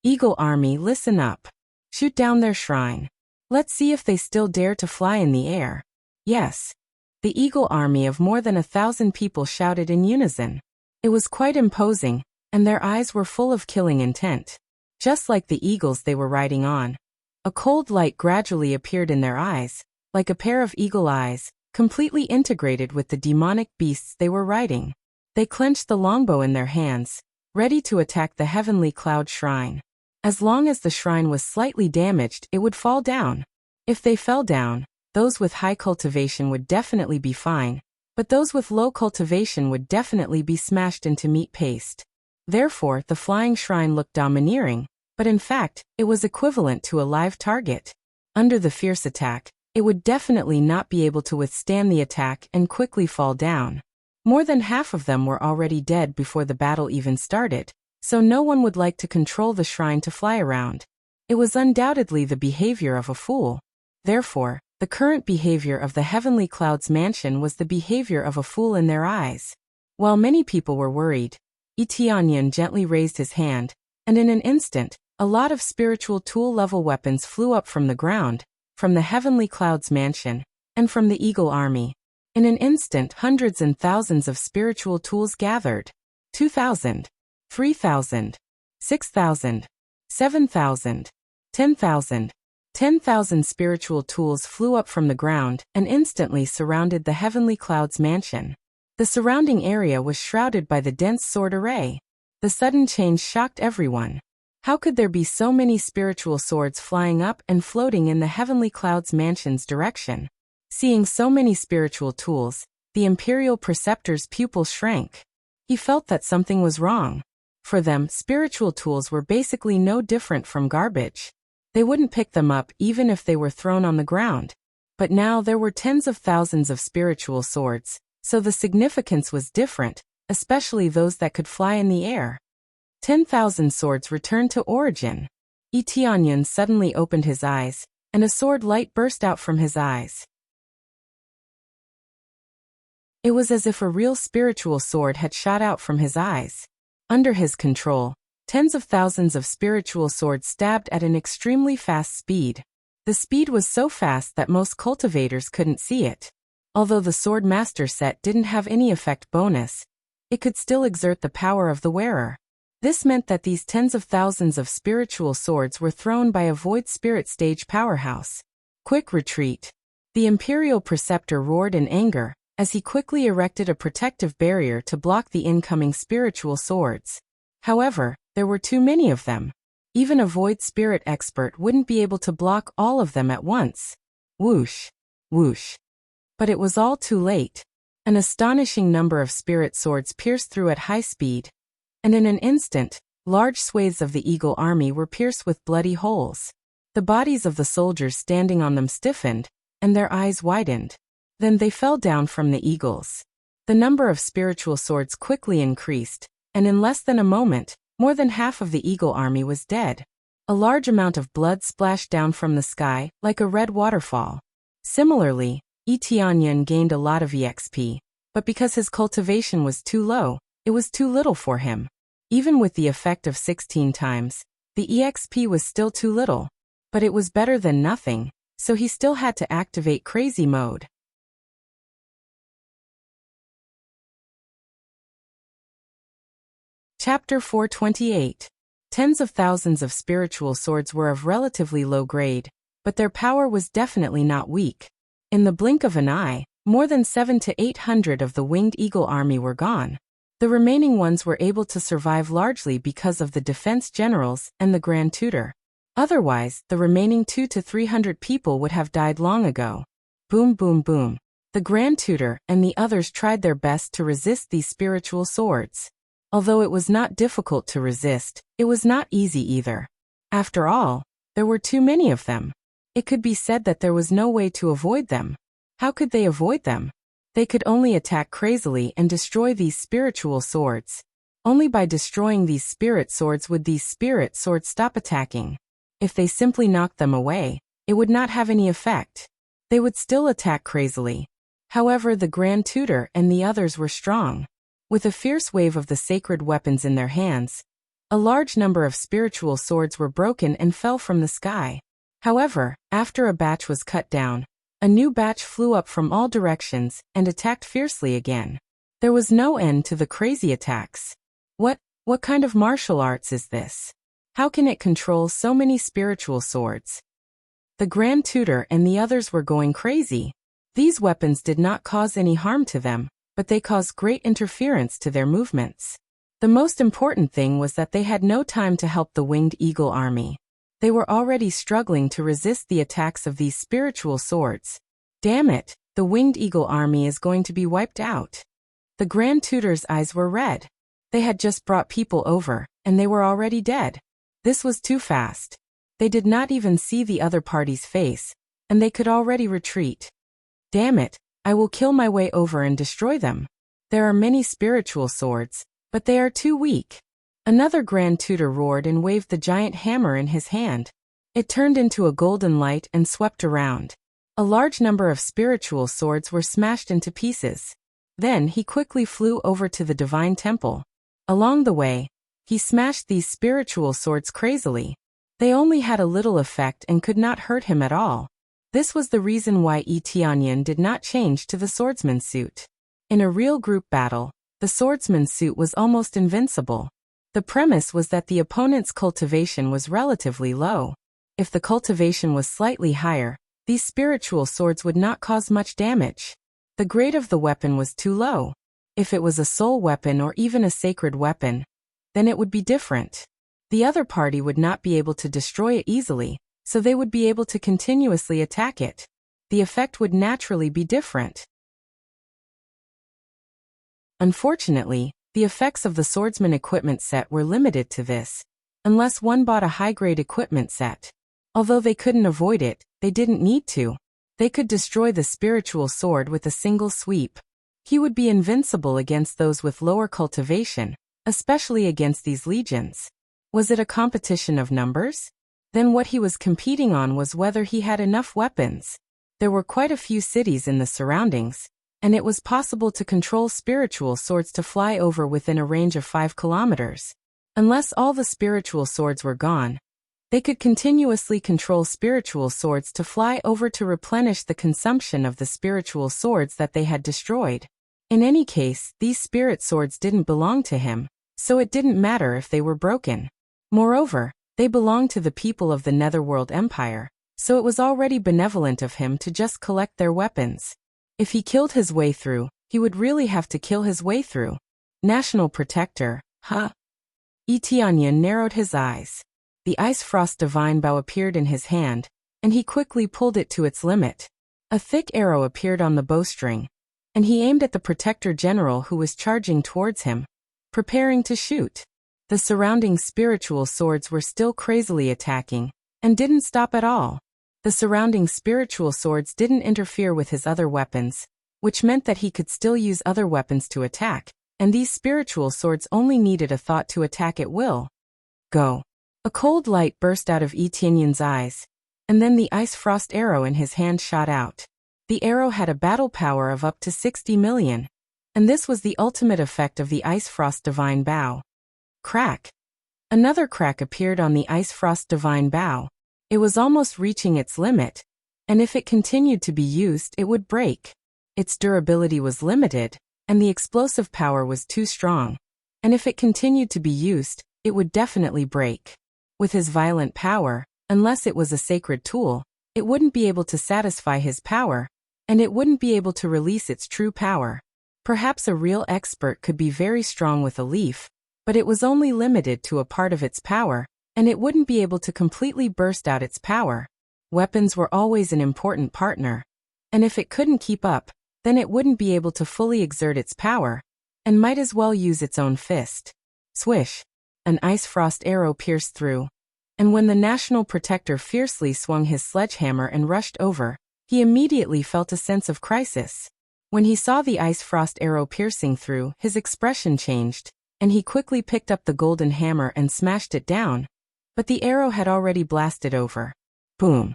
Eagle Army, listen up. Shoot down their shrine. Let's see if they still dare to fly in the air. Yes. The Eagle Army of more than 1,000 people shouted in unison. It was quite imposing, and their eyes were full of killing intent. Just like the eagles they were riding on. A cold light gradually appeared in their eyes, like a pair of eagle eyes, completely integrated with the demonic beasts they were riding. They clenched the longbow in their hands, ready to attack the Heavenly Cloud Shrine. As long as the shrine was slightly damaged, it would fall down. If they fell down, those with high cultivation would definitely be fine, but those with low cultivation would definitely be smashed into meat paste. Therefore, the flying shrine looked domineering, but in fact, it was equivalent to a live target. Under the fierce attack, it would definitely not be able to withstand the attack and quickly fall down. More than half of them were already dead before the battle even started, so no one would like to control the shrine to fly around. It was undoubtedly the behavior of a fool. Therefore, the current behavior of the Heavenly Cloud's mansion was the behavior of a fool in their eyes. While many people were worried, Etianyan gently raised his hand, and in an instant, a lot of spiritual tool-level weapons flew up from the ground, from the Heavenly Cloud's mansion, and from the Eagle Army. In an instant, hundreds and thousands of spiritual tools gathered. 2,000, 3,000, 6,000, 7,000, 10,000. 10,000 spiritual tools flew up from the ground and instantly surrounded the Heavenly Cloud's mansion. The surrounding area was shrouded by the dense sword array. The sudden change shocked everyone. How could there be so many spiritual swords flying up and floating in the Heavenly Cloud's mansion's direction? Seeing so many spiritual tools, the Imperial Preceptor's pupil shrank. He felt that something was wrong. For them, spiritual tools were basically no different from garbage. They wouldn't pick them up even if they were thrown on the ground. But now there were tens of thousands of spiritual swords, so the significance was different, especially those that could fly in the air. 10,000 swords returned to origin. Etianyan suddenly opened his eyes, and a sword light burst out from his eyes. It was as if a real spiritual sword had shot out from his eyes. Under his control, tens of thousands of spiritual swords stabbed at an extremely fast speed. The speed was so fast that most cultivators couldn't see it. Although the Sword Master set didn't have any effect bonus, it could still exert the power of the wearer. This meant that these tens of thousands of spiritual swords were thrown by a Void Spirit stage powerhouse. Quick retreat. The Imperial Preceptor roared in anger, as he quickly erected a protective barrier to block the incoming spiritual swords. However, there were too many of them. Even a Void Spirit expert wouldn't be able to block all of them at once. Whoosh. Whoosh. But it was all too late. An astonishing number of spirit swords pierced through at high speed, and in an instant, large swathes of the Eagle army were pierced with bloody holes. The bodies of the soldiers standing on them stiffened, and their eyes widened. Then they fell down from the eagles. The number of spiritual swords quickly increased, and in less than a moment, more than half of the Eagle army was dead. A large amount of blood splashed down from the sky, like a red waterfall. Similarly, Tianyan gained a lot of EXP, but because his cultivation was too low, it was too little for him. Even with the effect of 16 times, the EXP was still too little. But it was better than nothing, so he still had to activate crazy mode. Chapter 428. Tens of thousands of spiritual swords were of relatively low grade, but their power was definitely not weak. In the blink of an eye, more than 700 to 800 of the Winged Eagle army were gone. The remaining ones were able to survive largely because of the defense generals and the Grand Tutor. Otherwise, the remaining 200 to 300 people would have died long ago. Boom boom boom. The Grand Tutor and the others tried their best to resist these spiritual swords. Although it was not difficult to resist, it was not easy either. After all, there were too many of them. It could be said that there was no way to avoid them. How could they avoid them? They could only attack crazily and destroy these spiritual swords. Only by destroying these spirit swords would these spirit swords stop attacking. If they simply knocked them away, it would not have any effect. They would still attack crazily. However, the Grand Tutor and the others were strong. With a fierce wave of the sacred weapons in their hands, a large number of spiritual swords were broken and fell from the sky. However, after a batch was cut down, a new batch flew up from all directions and attacked fiercely again. There was no end to the crazy attacks. What kind of martial arts is this? How can it control so many spiritual swords? The Grand Tutor and the others were going crazy. These weapons did not cause any harm to them, but they caused great interference to their movements. The most important thing was that they had no time to help the Winged Eagle army. They were already struggling to resist the attacks of these spiritual swords. Damn it, the Winged Eagle army is going to be wiped out. The Grand Tutor's eyes were red. They had just brought people over, and they were already dead. This was too fast. They did not even see the other party's face, and they could already retreat. Damn it, I will kill my way over and destroy them. There are many spiritual swords, but they are too weak. Another Grand Tutor roared and waved the giant hammer in his hand. It turned into a golden light and swept around. A large number of spiritual swords were smashed into pieces. Then he quickly flew over to the Divine Temple. Along the way, he smashed these spiritual swords crazily. They only had a little effect and could not hurt him at all. This was the reason why Tianyan did not change to the swordsman suit. In a real group battle, the swordsman suit was almost invincible. The premise was that the opponent's cultivation was relatively low. If the cultivation was slightly higher, these spiritual swords would not cause much damage. The grade of the weapon was too low. If it was a soul weapon or even a sacred weapon, then it would be different. The other party would not be able to destroy it easily, so they would be able to continuously attack it. The effect would naturally be different. Unfortunately, the effects of the swordsman equipment set were limited to this, unless one bought a high-grade equipment set. Although they couldn't avoid it, they didn't need to. They could destroy the spiritual sword with a single sweep. He would be invincible against those with lower cultivation, especially against these legions. Was it a competition of numbers? Then what he was competing on was whether he had enough weapons. There were quite a few cities in the surroundings, and it was possible to control spiritual swords to fly over within a range of 5 kilometers. Unless all the spiritual swords were gone, they could continuously control spiritual swords to fly over to replenish the consumption of the spiritual swords that they had destroyed. In any case, these spirit swords didn't belong to him, so it didn't matter if they were broken. Moreover, they belonged to the people of the Netherworld Empire, so it was already benevolent of him to just collect their weapons. If he killed his way through, he would really have to kill his way through. National Protector, huh? Etienne narrowed his eyes. The Ice Frost Divine Bow appeared in his hand, and he quickly pulled it to its limit. A thick arrow appeared on the bowstring, and he aimed at the Protector General who was charging towards him, preparing to shoot. The surrounding spiritual swords were still crazily attacking, and didn't stop at all. The surrounding spiritual swords didn't interfere with his other weapons, which meant that he could still use other weapons to attack, and these spiritual swords only needed a thought to attack at will. Go. A cold light burst out of Etienne's eyes, and then the ice frost arrow in his hand shot out. The arrow had a battle power of up to 60 million, and this was the ultimate effect of the Ice Frost Divine Bow. Crack! Another crack appeared on the Ice Frost Divine Bow. It was almost reaching its limit, and if it continued to be used, it would break. Its durability was limited, and the explosive power was too strong, and if it continued to be used, it would definitely break. With his violent power, unless it was a sacred tool, it wouldn't be able to satisfy his power, and it wouldn't be able to release its true power. Perhaps a real expert could be very strong with a leaf, but it was only limited to a part of its power, and it wouldn't be able to completely burst out its power. Weapons were always an important partner, and if it couldn't keep up, then it wouldn't be able to fully exert its power, and might as well use its own fist. Swish! An ice frost arrow pierced through, and when the National Protector fiercely swung his sledgehammer and rushed over, he immediately felt a sense of crisis. When he saw the ice frost arrow piercing through, his expression changed, and he quickly picked up the golden hammer and smashed it down, but the arrow had already blasted over. Boom!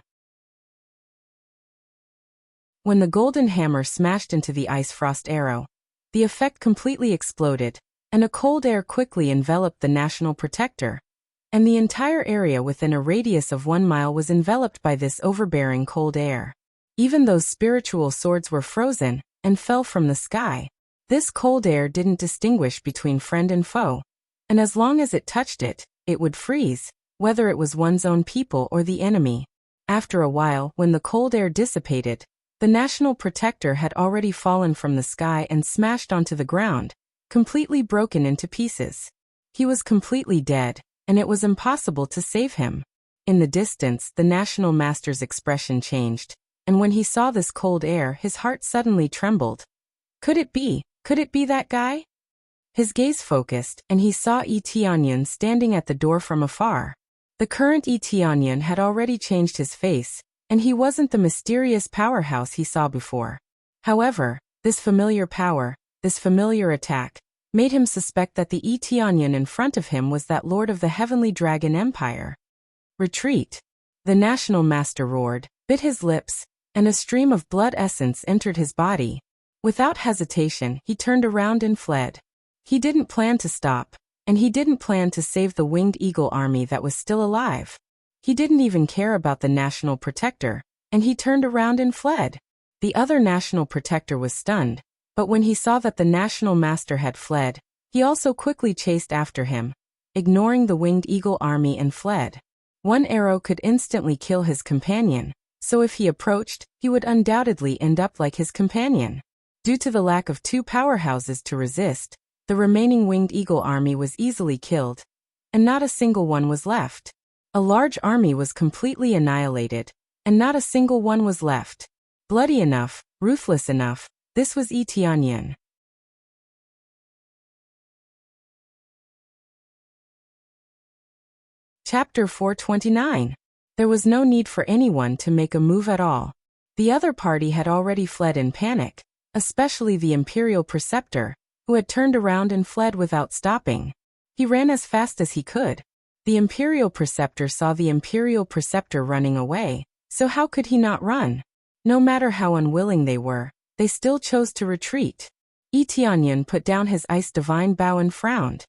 When the golden hammer smashed into the ice frost arrow, the effect completely exploded, and a cold air quickly enveloped the National Protector, and the entire area within a radius of 1 mile was enveloped by this overbearing cold air. Even those spiritual swords were frozen and fell from the sky. This cold air didn't distinguish between friend and foe, and as long as it touched it, it would freeze, whether it was one's own people or the enemy. After a while, when the cold air dissipated, the National Protector had already fallen from the sky and smashed onto the ground, completely broken into pieces. He was completely dead, and it was impossible to save him. In the distance, the National Master's expression changed, and when he saw this cold air, his heart suddenly trembled. Could it be that guy? His gaze focused, and he saw Etienne standing at the door from afar. The current Etienne had already changed his face, and he wasn't the mysterious powerhouse he saw before. However, this familiar power, this familiar attack, made him suspect that the Etienne in front of him was that Lord of the Heavenly Dragon Empire. Retreat! The National Master roared, bit his lips, and a stream of blood essence entered his body. Without hesitation, he turned around and fled. He didn't plan to stop, and he didn't plan to save the Winged Eagle army that was still alive. He didn't even care about the National Protector, and he turned around and fled. The other National Protector was stunned, but when he saw that the National Master had fled, he also quickly chased after him, ignoring the Winged Eagle army and fled. One arrow could instantly kill his companion, so if he approached, he would undoubtedly end up like his companion. Due to the lack of 2 powerhouses to resist, the remaining Winged Eagle army was easily killed, and not a single one was left. A large army was completely annihilated, and not a single one was left. Bloody enough, ruthless enough, this was Etienne. Chapter 429. There was no need for anyone to make a move at all. The other party had already fled in panic, especially the Imperial Preceptor, who had turned around and fled without stopping. He ran as fast as he could. The Imperial Preceptor saw the Imperial Preceptor running away, so how could he not run? No matter how unwilling they were, they still chose to retreat. Tianyan put down his ice divine bow and frowned.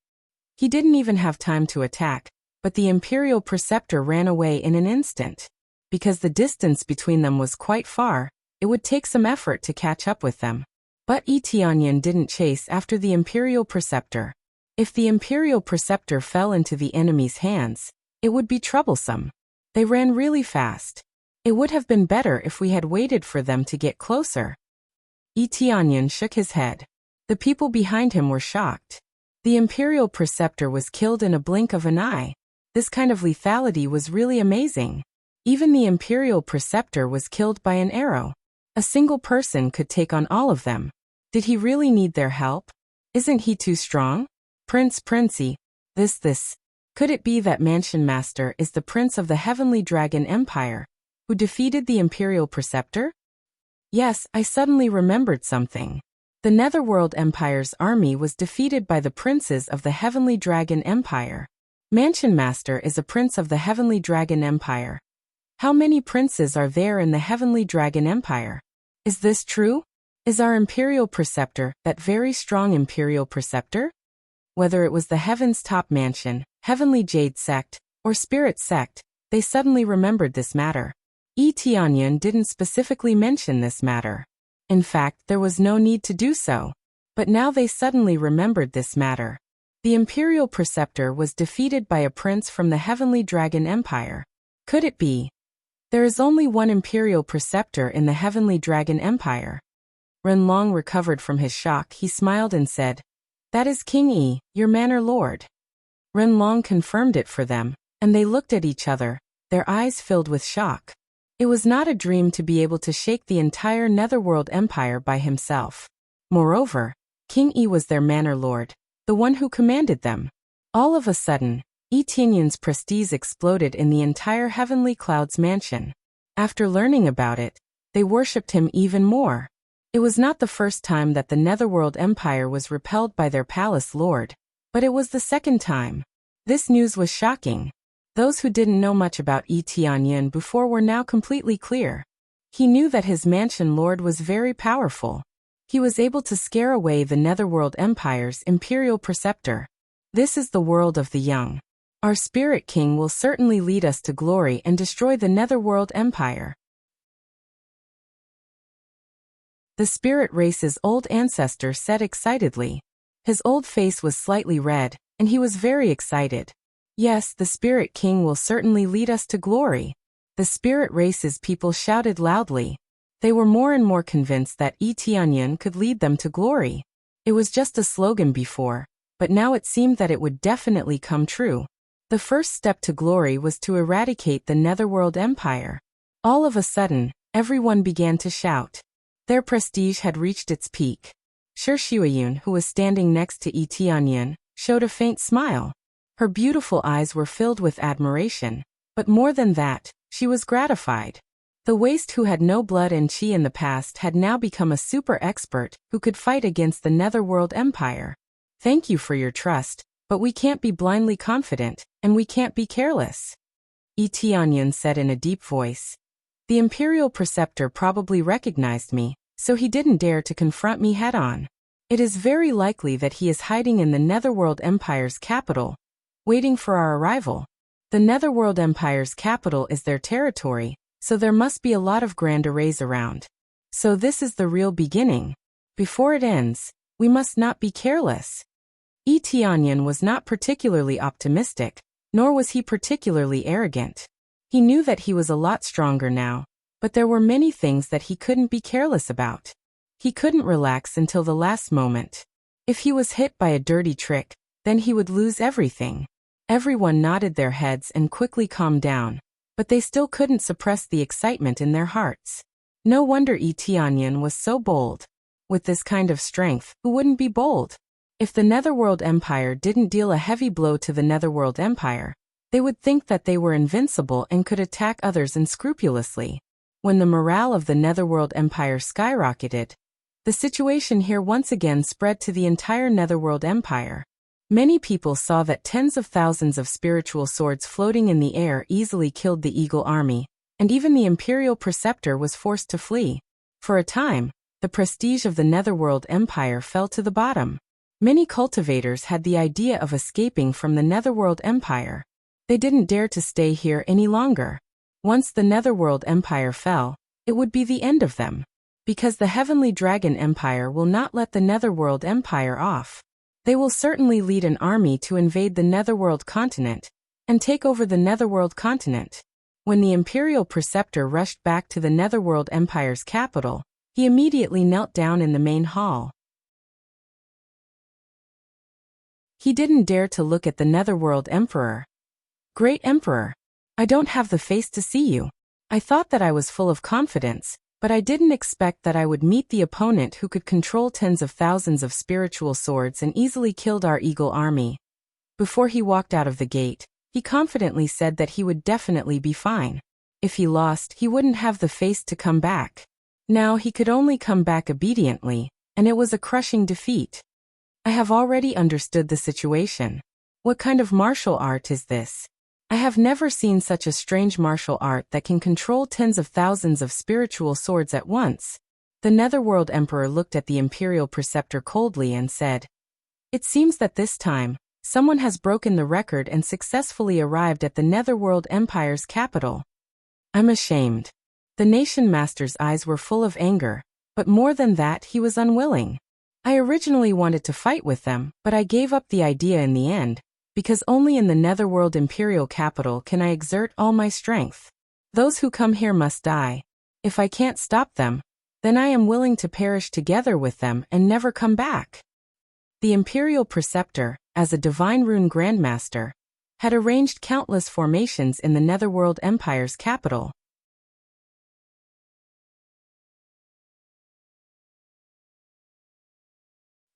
He didn't even have time to attack, but the Imperial Preceptor ran away in an instant. Because the distance between them was quite far, it would take some effort to catch up with them. But Tianyan didn't chase after the Imperial Preceptor. If the Imperial Preceptor fell into the enemy's hands, it would be troublesome. They ran really fast. It would have been better if we had waited for them to get closer. Tianyan shook his head. The people behind him were shocked. The Imperial Preceptor was killed in a blink of an eye. This kind of lethality was really amazing. Even the Imperial Preceptor was killed by an arrow. A single person could take on all of them. Did he really need their help? Isn't he too strong? Princey, this. Could it be that Mansion Master is the Prince of the Heavenly Dragon Empire, who defeated the Imperial Preceptor? Yes, I suddenly remembered something. The Netherworld Empire's army was defeated by the princes of the Heavenly Dragon Empire. Mansion Master is a prince of the Heavenly Dragon Empire. How many princes are there in the Heavenly Dragon Empire? Is this true? Is our Imperial Preceptor that very strong Imperial Preceptor? Whether it was the Heaven's Top Mansion, Heavenly Jade Sect, or Spirit Sect, they suddenly remembered this matter. Tianyan didn't specifically mention this matter. In fact, there was no need to do so. But now they suddenly remembered this matter. The Imperial Preceptor was defeated by a prince from the Heavenly Dragon Empire. Could it be? There is only one Imperial Preceptor in the Heavenly Dragon Empire. Renlong recovered from his shock. He smiled and said, "That is King Yi, your Manor Lord." Renlong confirmed it for them, and they looked at each other, their eyes filled with shock. It was not a dream to be able to shake the entire Netherworld Empire by himself. Moreover, King Yi was their Manor Lord, the one who commanded them. All of a sudden, Tianyan's prestige exploded in the entire Heavenly Clouds mansion. After learning about it, they worshipped him even more. It was not the first time that the Netherworld Empire was repelled by their palace lord, but it was the second time. This news was shocking. Those who didn't know much about Tianyan before were now completely clear. He knew that his mansion lord was very powerful. He was able to scare away the Netherworld Empire's Imperial Preceptor. This is the world of the young. Our Spirit King will certainly lead us to glory and destroy the Netherworld Empire. The spirit race's old ancestor said excitedly. His old face was slightly red, and he was very excited. Yes, the Spirit King will certainly lead us to glory. The spirit race's people shouted loudly. They were more and more convinced that Tianyan could lead them to glory. It was just a slogan before, but now it seemed that it would definitely come true. The first step to glory was to eradicate the Netherworld Empire. All of a sudden, everyone began to shout. Their prestige had reached its peak. Shi Shuiyun, who was standing next to Tianyan, showed a faint smile. Her beautiful eyes were filled with admiration, but more than that, she was gratified. The waste who had no blood and chi in the past had now become a super expert who could fight against the Netherworld Empire. Thank you for your trust, but we can't be blindly confident, and we can't be careless. Tianyan said in a deep voice. The Imperial Preceptor probably recognized me, so he didn't dare to confront me head-on. It is very likely that he is hiding in the Netherworld Empire's capital, waiting for our arrival. The Netherworld Empire's capital is their territory, so there must be a lot of grand arrays around. So this is the real beginning. Before it ends, we must not be careless. Tianyan was not particularly optimistic, nor was he particularly arrogant. He knew that he was a lot stronger now, but there were many things that he couldn't be careless about. He couldn't relax until the last moment. If he was hit by a dirty trick, then he would lose everything. Everyone nodded their heads and quickly calmed down, but they still couldn't suppress the excitement in their hearts. No wonder Tianyan was so bold. With this kind of strength, who wouldn't be bold? If the Netherworld Empire didn't deal a heavy blow to the Netherworld Empire, they would think that they were invincible and could attack others unscrupulously. When the morale of the Netherworld Empire skyrocketed, the situation here once again spread to the entire Netherworld Empire. Many people saw that tens of thousands of spiritual swords floating in the air easily killed the Eagle army, and even the Imperial Preceptor was forced to flee. For a time, the prestige of the Netherworld Empire fell to the bottom. Many cultivators had the idea of escaping from the Netherworld Empire. They didn't dare to stay here any longer. Once the Netherworld Empire fell, it would be the end of them. Because the Heavenly Dragon Empire will not let the Netherworld Empire off. They will certainly lead an army to invade the Netherworld continent and take over the Netherworld continent. When the Imperial Preceptor rushed back to the Netherworld Empire's capital, he immediately knelt down in the main hall. He didn't dare to look at the Netherworld Emperor. "Great Emperor, I don't have the face to see you. I thought that I was full of confidence, but I didn't expect that I would meet the opponent who could control tens of thousands of spiritual swords and easily killed our Eagle army." Before he walked out of the gate, he confidently said that he would definitely be fine. If he lost, he wouldn't have the face to come back. Now he could only come back obediently, and it was a crushing defeat. "I have already understood the situation. What kind of martial art is this? I have never seen such a strange martial art that can control tens of thousands of spiritual swords at once." The Netherworld Emperor looked at the Imperial Preceptor coldly and said, "It seems that this time, someone has broken the record and successfully arrived at the Netherworld Empire's capital. I'm ashamed." The Nation Master's eyes were full of anger, but more than that he was unwilling. "I originally wanted to fight with them, but I gave up the idea in the end, because only in the Netherworld Imperial capital can I exert all my strength. Those who come here must die. If I can't stop them, then I am willing to perish together with them and never come back." The Imperial Preceptor, as a Divine Rune Grandmaster, had arranged countless formations in the Netherworld Empire's capital.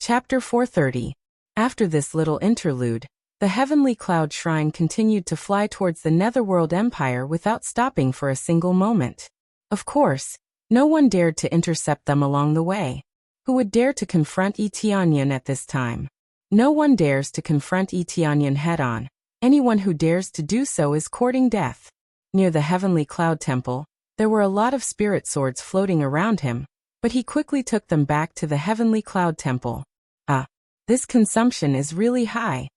Chapter 430. After this little interlude, the Heavenly Cloud Shrine continued to fly towards the Netherworld Empire without stopping for a single moment. Of course, no one dared to intercept them along the way. Who would dare to confront Etianyan at this time? No one dares to confront Etianyan head-on. Anyone who dares to do so is courting death. Near the Heavenly Cloud Temple, there were a lot of spirit swords floating around him, but he quickly took them back to the Heavenly Cloud Temple. This consumption is really high.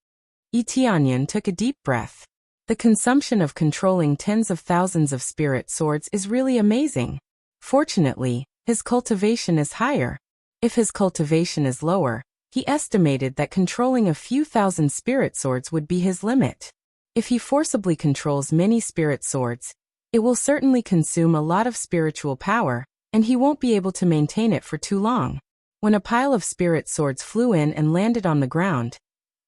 Etianyan took a deep breath. The consumption of controlling tens of thousands of spirit swords is really amazing. Fortunately, his cultivation is higher. If his cultivation is lower, he estimated that controlling a few thousand spirit swords would be his limit. If he forcibly controls many spirit swords, it will certainly consume a lot of spiritual power, and he won't be able to maintain it for too long. When a pile of spirit swords flew in and landed on the ground,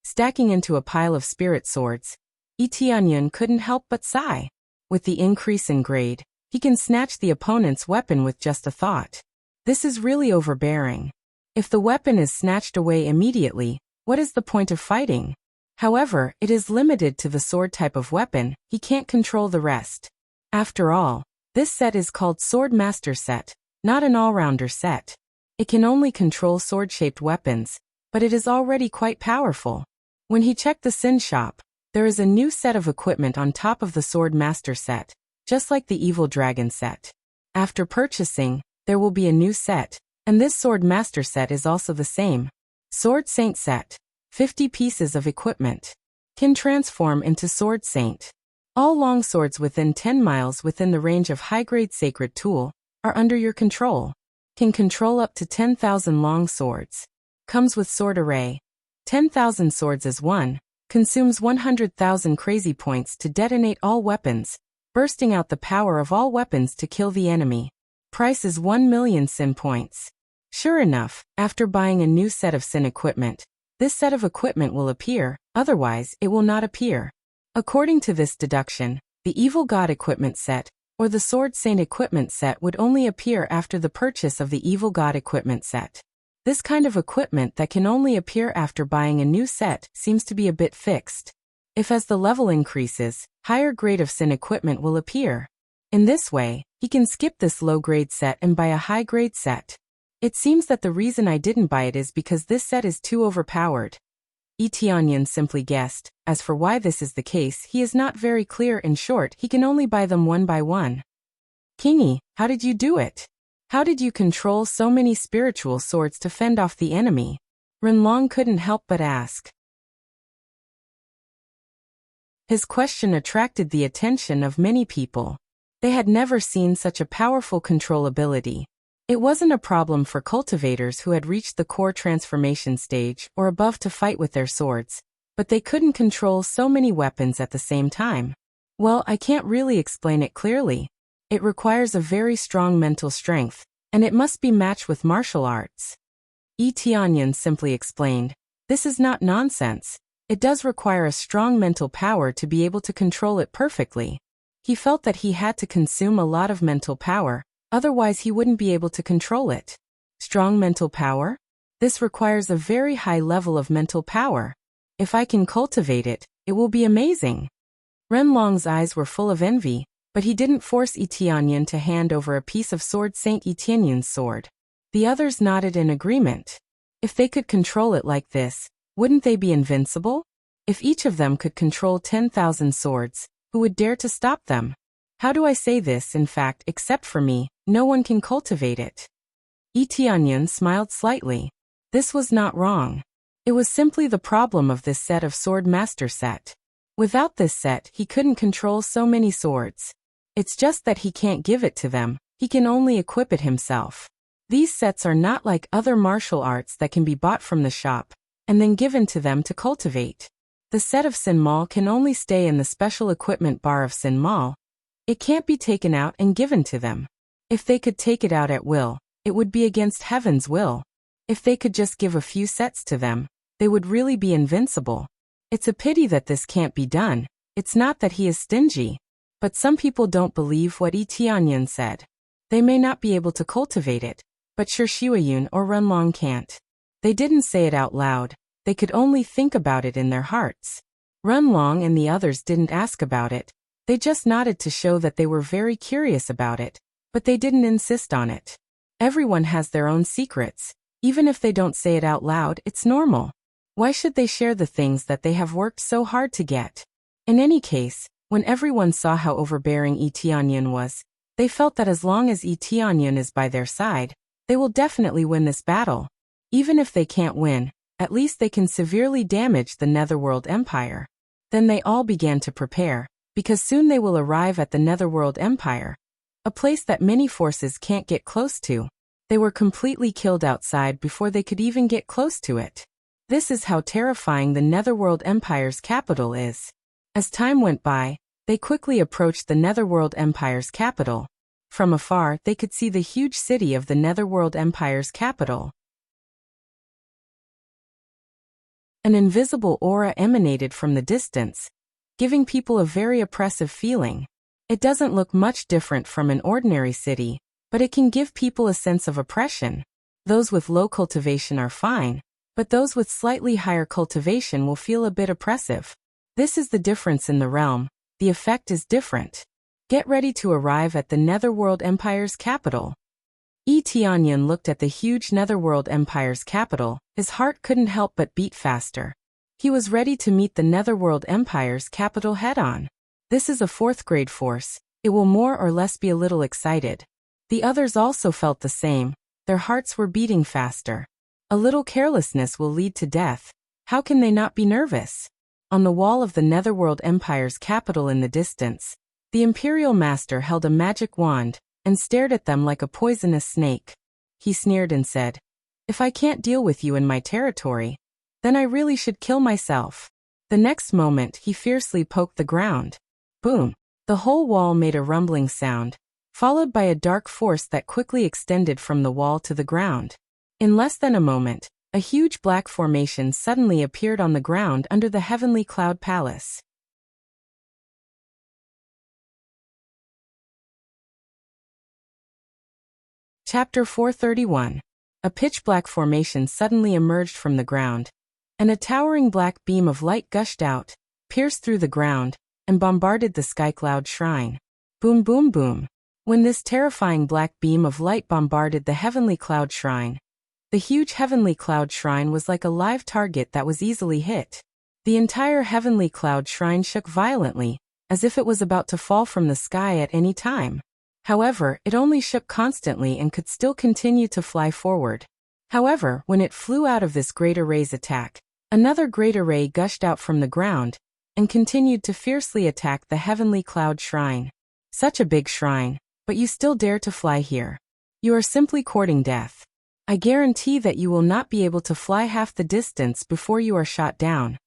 stacking into a pile of spirit swords, Etianyan couldn't help but sigh. With the increase in grade, he can snatch the opponent's weapon with just a thought. This is really overbearing. If the weapon is snatched away immediately, what is the point of fighting? However, it is limited to the sword type of weapon, he can't control the rest. After all, this set is called Sword Master Set, not an all-rounder set. It can only control sword-shaped weapons, but it is already quite powerful. When he checked the Sin Shop, there is a new set of equipment on top of the Sword Master Set, just like the Evil Dragon set. After purchasing, there will be a new set, and this Sword Master Set is also the same. Sword Saint Set. 50 pieces of equipment. Can transform into Sword Saint. All longswords within 10 miles within the range of high-grade Sacred Tool are under your control. Can control up to 10,000 long swords. Comes with Sword Array. 10,000 swords is 1. Consumes 100,000 crazy points to detonate all weapons, bursting out the power of all weapons to kill the enemy. Price is 1 million Sin points. Sure enough, after buying a new set of Sin equipment, this set of equipment will appear, otherwise it will not appear. According to this deduction, the Evil God equipment set, or the Sword Saint equipment set would only appear after the purchase of the Evil God equipment set. This kind of equipment that can only appear after buying a new set seems to be a bit fixed. If as the level increases, higher grade of Sin equipment will appear. In this way, he can skip this low-grade set and buy a high-grade set. It seems that the reason I didn't buy it is because this set is too overpowered. Tianyan simply guessed. As for why this is the case, he is not very clear. In short, he can only buy them one by one. Kingy, how did you do it? How did you control so many spiritual swords to fend off the enemy? Renlong couldn't help but ask. His question attracted the attention of many people. They had never seen such a powerful control ability. It wasn't a problem for cultivators who had reached the core transformation stage or above to fight with their swords, but they couldn't control so many weapons at the same time. Well, I can't really explain it clearly. It requires a very strong mental strength, and it must be matched with martial arts. Tianyan simply explained. This is not nonsense. It does require a strong mental power to be able to control it perfectly. He felt that he had to consume a lot of mental power, otherwise he wouldn't be able to control it. Strong mental power? This requires a very high level of mental power. If I can cultivate it, it will be amazing. Renlong's eyes were full of envy, but he didn't force Tianyan to hand over a piece of sword Saint Tianyan's sword. The others nodded in agreement. If they could control it like this, wouldn't they be invincible? If each of them could control 10,000 swords, who would dare to stop them? How do I say this? In fact, except for me, no one can cultivate it. Tianyan smiled slightly. This was not wrong. It was simply the problem of this set of sword master set. Without this set, he couldn't control so many swords. It's just that he can't give it to them, he can only equip it himself. These sets are not like other martial arts that can be bought from the shop and then given to them to cultivate. The set of Sin Mall can only stay in the special equipment bar of Sin Mall. It can't be taken out and given to them. If they could take it out at will, it would be against heaven's will. If they could just give a few sets to them, they would really be invincible. It's a pity that this can't be done. It's not that he is stingy. But some people don't believe what Tianyan said. They may not be able to cultivate it, but sure Shuayun or Renlong can't. They didn't say it out loud. They could only think about it in their hearts. Renlong and the others didn't ask about it. They just nodded to show that they were very curious about it, but they didn't insist on it. Everyone has their own secrets. Even if they don't say it out loud, it's normal. Why should they share the things that they have worked so hard to get? In any case, when everyone saw how overbearing Tianyan was, they felt that as long as Tianyan is by their side, they will definitely win this battle. Even if they can't win, at least they can severely damage the Netherworld Empire. Then they all began to prepare, because soon they will arrive at the Netherworld Empire, a place that many forces can't get close to. They were completely killed outside before they could even get close to it. This is how terrifying the Netherworld Empire's capital is. As time went by, they quickly approached the Netherworld Empire's capital. From afar, they could see the huge city of the Netherworld Empire's capital. An invisible aura emanated from the distance, giving people a very oppressive feeling. It doesn't look much different from an ordinary city, but it can give people a sense of oppression. Those with low cultivation are fine, but those with slightly higher cultivation will feel a bit oppressive. This is the difference in the realm. The effect is different. Get ready to arrive at the Netherworld Empire's capital. Tianyan looked at the huge Netherworld Empire's capital. His heart couldn't help but beat faster. He was ready to meet the Netherworld Empire's capital head-on. This is a 4th grade force. It will more or less be a little excited. The others also felt the same. Their hearts were beating faster. A little carelessness will lead to death. How can they not be nervous? On the wall of the Netherworld Empire's capital in the distance, the Imperial Master held a magic wand and stared at them like a poisonous snake. He sneered and said, "If I can't deal with you in my territory, then I really should kill myself." The next moment he fiercely poked the ground. Boom! The whole wall made a rumbling sound, followed by a dark force that quickly extended from the wall to the ground. In less than a moment, a huge black formation suddenly appeared on the ground under the Heavenly Cloud Palace. Chapter 431. A pitch-black formation suddenly emerged from the ground, and a towering black beam of light gushed out, pierced through the ground, and bombarded the Sky Cloud Shrine. Boom boom boom. When this terrifying black beam of light bombarded the Heavenly Cloud Shrine, The huge heavenly cloud shrine was like a live target that was easily hit. The entire heavenly cloud shrine shook violently, as if it was about to fall from the sky at any time. However, it only shook constantly and could still continue to fly forward. However, when it flew out of this great array's attack, another great array gushed out from the ground and continued to fiercely attack the heavenly cloud shrine. Such a big shrine, but you still dare to fly here. You are simply courting death. I guarantee that you will not be able to fly half the distance before you are shot down.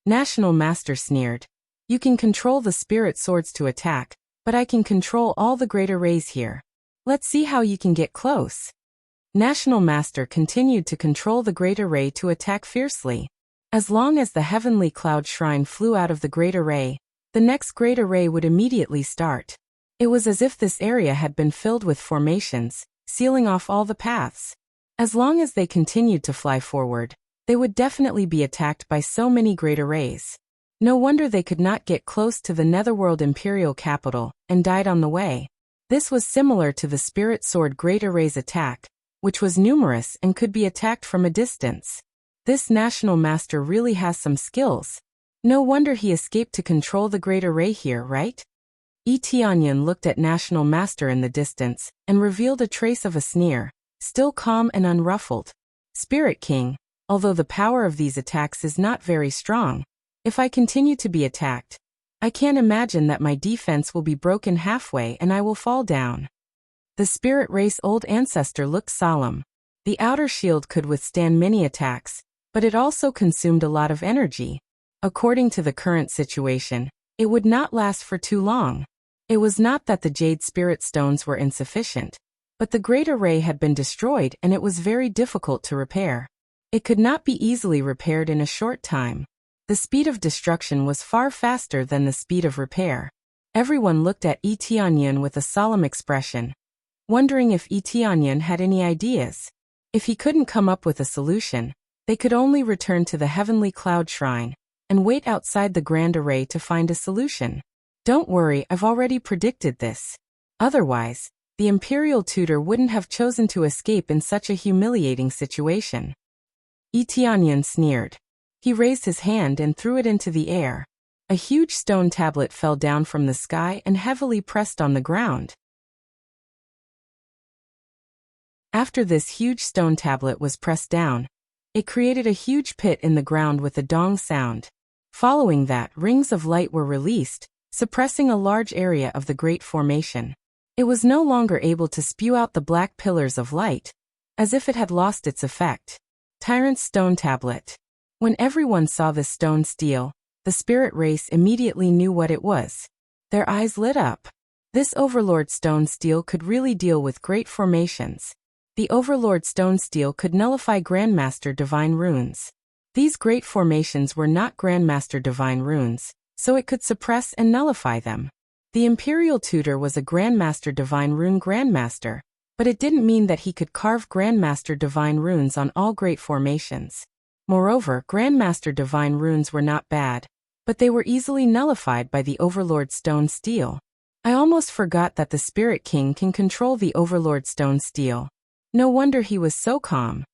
National Master sneered. You can control the spirit swords to attack, but I can control all the great arrays here. Let's see how you can get close. National Master continued to control the great array to attack fiercely. As long as the heavenly cloud shrine flew out of the great array, the next great array would immediately start. It was as if this area had been filled with formations, sealing off all the paths. As long as they continued to fly forward, they would definitely be attacked by so many great arrays. No wonder they could not get close to the Netherworld Imperial capital and died on the way. This was similar to the Spirit Sword Great Array's attack, which was numerous and could be attacked from a distance. This National Master really has some skills. No wonder he escaped to control the Great Array here, right? Tianyan looked at National Master in the distance and revealed a trace of a sneer, still calm and unruffled. Spirit King, although the power of these attacks is not very strong, if I continue to be attacked, I can't imagine that my defense will be broken halfway and I will fall down. The spirit race old ancestor looked solemn. The outer shield could withstand many attacks, but it also consumed a lot of energy. According to the current situation, it would not last for too long. It was not that the jade spirit stones were insufficient, but the great array had been destroyed and it was very difficult to repair. It could not be easily repaired in a short time. The speed of destruction was far faster than the speed of repair. Everyone looked at Tianyan with a solemn expression, wondering if Tianyan had any ideas. If he couldn't come up with a solution, they could only return to the heavenly cloud shrine and wait outside the grand array to find a solution. Don't worry, I've already predicted this. Otherwise, the imperial tutor wouldn't have chosen to escape in such a humiliating situation. Tianyan sneered. He raised his hand and threw it into the air. A huge stone tablet fell down from the sky and heavily pressed on the ground. After this huge stone tablet was pressed down, it created a huge pit in the ground with a dong sound. Following that, rings of light were released, suppressing a large area of the great formation. It was no longer able to spew out the black pillars of light, as if it had lost its effect. Tyrant's stone tablet. When everyone saw this stone stele, the spirit race immediately knew what it was. Their eyes lit up. This Overlord stone stele could really deal with great formations. The Overlord stone stele could nullify Grandmaster Divine Runes. These great formations were not Grandmaster Divine Runes, so it could suppress and nullify them. The Imperial Tutor was a Grandmaster Divine Rune Grandmaster, but it didn't mean that he could carve Grandmaster Divine Runes on all great formations. Moreover, Grandmaster Divine Runes were not bad, but they were easily nullified by the Overlord Stone Stele. I almost forgot that the Spirit King can control the Overlord Stone Stele. No wonder he was so calm.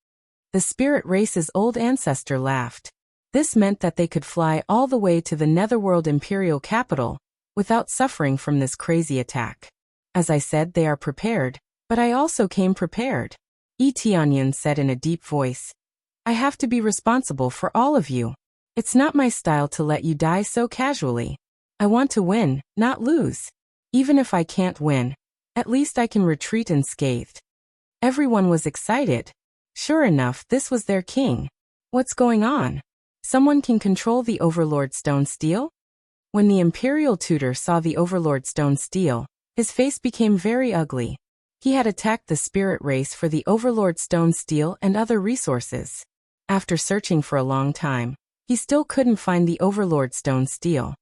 The spirit race's old ancestor laughed. This meant that they could fly all the way to the Netherworld Imperial capital without suffering from this crazy attack. As I said, they are prepared, but I also came prepared. Tianyan said in a deep voice. I have to be responsible for all of you. It's not my style to let you die so casually. I want to win, not lose. Even if I can't win, at least I can retreat unscathed. Everyone was excited. Sure enough, this was their king. What's going on? Someone can control the Overlord Stone Stele? When the Imperial Tutor saw the Overlord Stone Stele, his face became very ugly. He had attacked the spirit race for the Overlord Stone Stele and other resources. After searching for a long time, he still couldn't find the Overlord Stone Stele.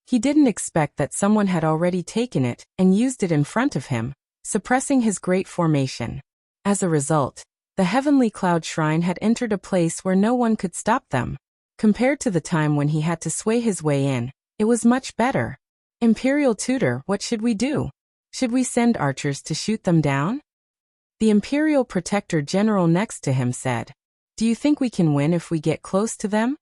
He didn't expect that someone had already taken it and used it in front of him, suppressing his great formation. As a result, the Heavenly Cloud Shrine had entered a place where no one could stop them. Compared to the time when he had to sway his way in, it was much better. Imperial Tutor, what should we do? Should we send archers to shoot them down? The Imperial Protector General next to him said, "Do you think we can win if we get close to them?"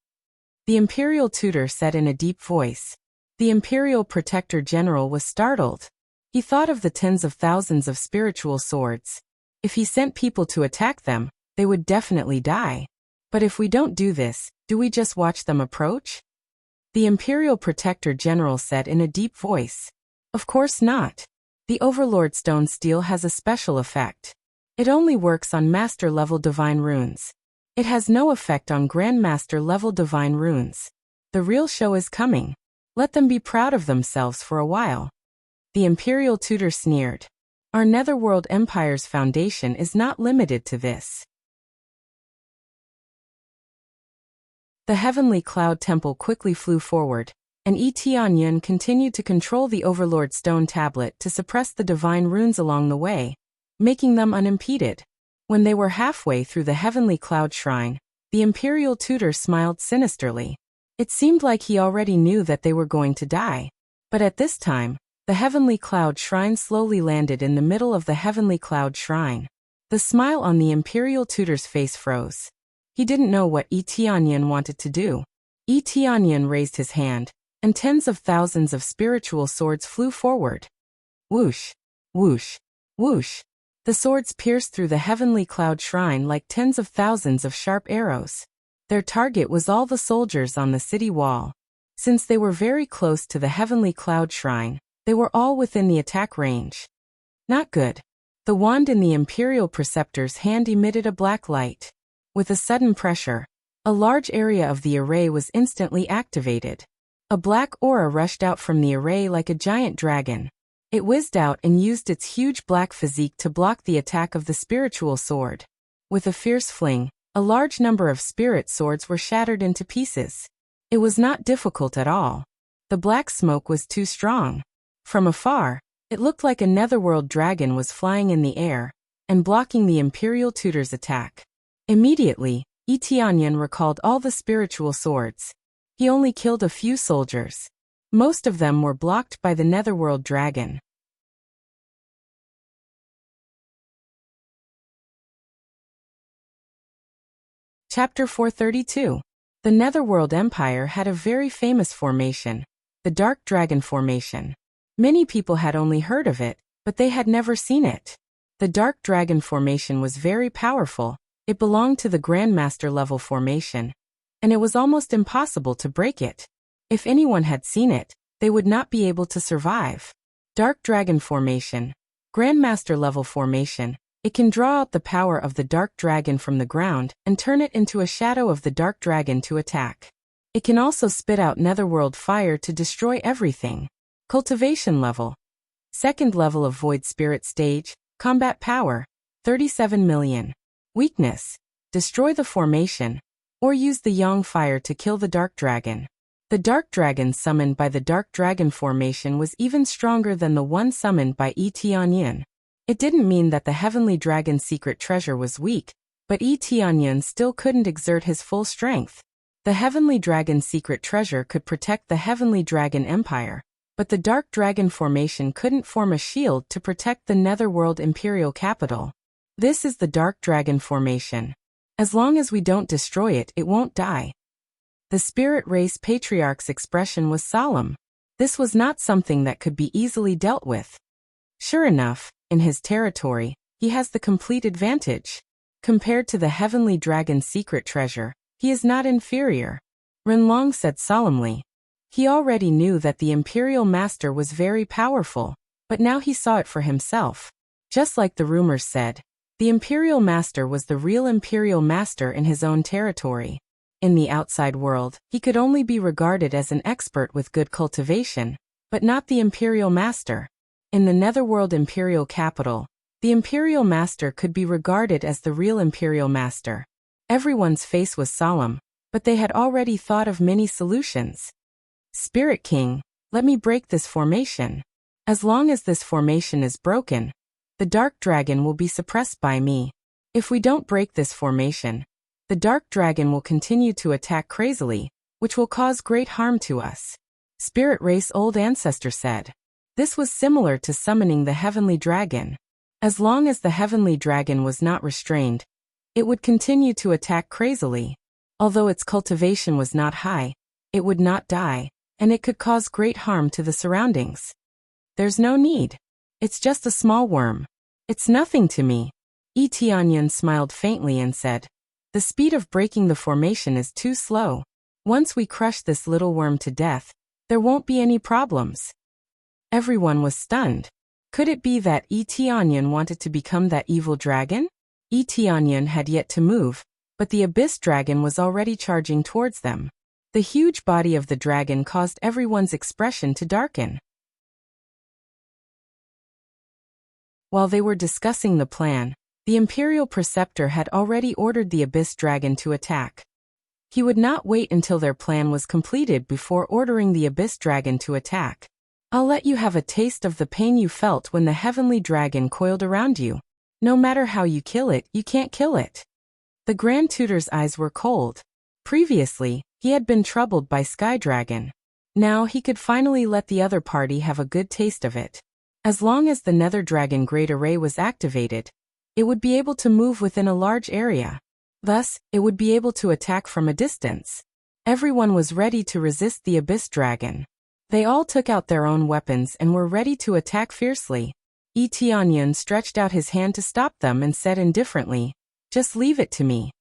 The Imperial Tutor said in a deep voice. The Imperial Protector General was startled. He thought of the tens of thousands of spiritual swords. If he sent people to attack them, they would definitely die. But if we don't do this, do we just watch them approach? The Imperial Protector General said in a deep voice. Of course not. The Overlord Stone Steel has a special effect. It only works on Master-level Divine Runes. It has no effect on Grandmaster-level Divine Runes. The real show is coming. Let them be proud of themselves for a while. The Imperial Tutor sneered. Our Netherworld Empire's foundation is not limited to this. The Heavenly Cloud Temple quickly flew forward, and Tianyun continued to control the Overlord Stone Tablet to suppress the divine runes along the way, making them unimpeded. When they were halfway through the Heavenly Cloud Shrine, the Imperial Tutor smiled sinisterly. It seemed like he already knew that they were going to die. But at this time, the Heavenly Cloud Shrine slowly landed in the middle of the Heavenly Cloud Shrine. The smile on the Imperial Tutor's face froze. He didn't know what Tianyun wanted to do. Tianyun raised his hand, and tens of thousands of spiritual swords flew forward. Whoosh, whoosh, whoosh. The swords pierced through the Heavenly Cloud Shrine like tens of thousands of sharp arrows. Their target was all the soldiers on the city wall. Since they were very close to the Heavenly Cloud Shrine, they were all within the attack range. Not good. The wand in the Imperial Preceptor's hand emitted a black light. With a sudden pressure, a large area of the array was instantly activated. A black aura rushed out from the array like a giant dragon. It whizzed out and used its huge black physique to block the attack of the spiritual sword. With a fierce fling, a large number of spirit swords were shattered into pieces. It was not difficult at all. The black smoke was too strong. From afar, it looked like a netherworld dragon was flying in the air and blocking the Imperial Tutor's attack. Immediately, Tianyun recalled all the spiritual swords. He only killed a few soldiers. Most of them were blocked by the netherworld dragon. Chapter 432. The Netherworld Empire had a very famous formation, the Dark Dragon Formation. Many people had only heard of it, but they had never seen it. The Dark Dragon Formation was very powerful. It belonged to the Grandmaster level formation, and it was almost impossible to break it. If anyone had seen it, they would not be able to survive. Dark Dragon Formation, Grandmaster level formation. It can draw out the power of the Dark Dragon from the ground and turn it into a shadow of the Dark Dragon to attack. It can also spit out netherworld fire to destroy everything. Cultivation level. Second level of Void Spirit stage, combat power, 37 million. Weakness. Destroy the formation, or use the Yang fire to kill the Dark Dragon. The Dark Dragon summoned by the Dark Dragon Formation was even stronger than the one summoned by Tianyun. It didn't mean that the Heavenly Dragon's secret treasure was weak, but Tianyun still couldn't exert his full strength. The Heavenly Dragon's secret treasure could protect the Heavenly Dragon Empire, but the Dark Dragon Formation couldn't form a shield to protect the Netherworld Imperial Capital. This is the Dark Dragon Formation. As long as we don't destroy it, it won't die. The Spirit Race Patriarch's expression was solemn. This was not something that could be easily dealt with. Sure enough, in his territory, he has the complete advantage. Compared to the Heavenly Dragon's secret treasure, he is not inferior. Renlong said solemnly. He already knew that the Imperial Master was very powerful, but now he saw it for himself. Just like the rumors said, the Imperial Master was the real Imperial Master in his own territory. In the outside world, he could only be regarded as an expert with good cultivation, but not the Imperial Master. In the Netherworld Imperial Capital, the Imperial Master could be regarded as the real Imperial Master. Everyone's face was solemn, but they had already thought of many solutions. Spirit King, let me break this formation. As long as this formation is broken, the Dark Dragon will be suppressed by me. If we don't break this formation, the Dark Dragon will continue to attack crazily, which will cause great harm to us. Spirit Race Old Ancestor said. This was similar to summoning the Heavenly Dragon. As long as the heavenly dragon was not restrained, it would continue to attack crazily. Although its cultivation was not high, it would not die, and it could cause great harm to the surroundings. There's no need. It's just a small worm. It's nothing to me. Tianyan smiled faintly and said, the speed of breaking the formation is too slow. Once we crush this little worm to death, there won't be any problems. Everyone was stunned. Could it be that Tianyan wanted to become that evil dragon? Tianyan had yet to move, but the abyss dragon was already charging towards them. The huge body of the dragon caused everyone's expression to darken. While they were discussing the plan, the Imperial Preceptor had already ordered the abyss dragon to attack. He would not wait until their plan was completed before ordering the abyss dragon to attack. I'll let you have a taste of the pain you felt when the heavenly dragon coiled around you. No matter how you kill it, you can't kill it. The Grand Tutor's eyes were cold. Previously, he had been troubled by Sky Dragon. Now he could finally let the other party have a good taste of it. As long as the Nether Dragon Great Array was activated, it would be able to move within a large area. Thus, it would be able to attack from a distance. Everyone was ready to resist the Abyss Dragon. They all took out their own weapons and were ready to attack fiercely. Tianyan stretched out his hand to stop them and said indifferently, just leave it to me.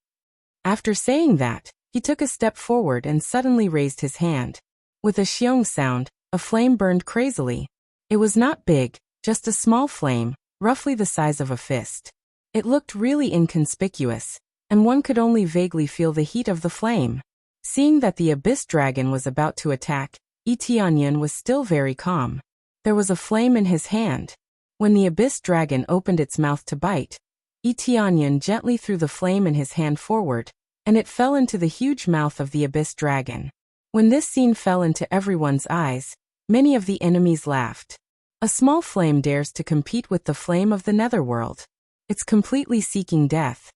After saying that, he took a step forward and suddenly raised his hand. With a xiong sound, a flame burned crazily. It was not big, just a small flame, roughly the size of a fist. It looked really inconspicuous, and one could only vaguely feel the heat of the flame. Seeing that the Abyss Dragon was about to attack, Tianyan was still very calm. There was a flame in his hand. When the Abyss Dragon opened its mouth to bite, Tianyan gently threw the flame in his hand forward, and it fell into the huge mouth of the Abyss Dragon. When this scene fell into everyone's eyes, many of the enemies laughed. A small flame dares to compete with the flame of the Netherworld. It's completely seeking death.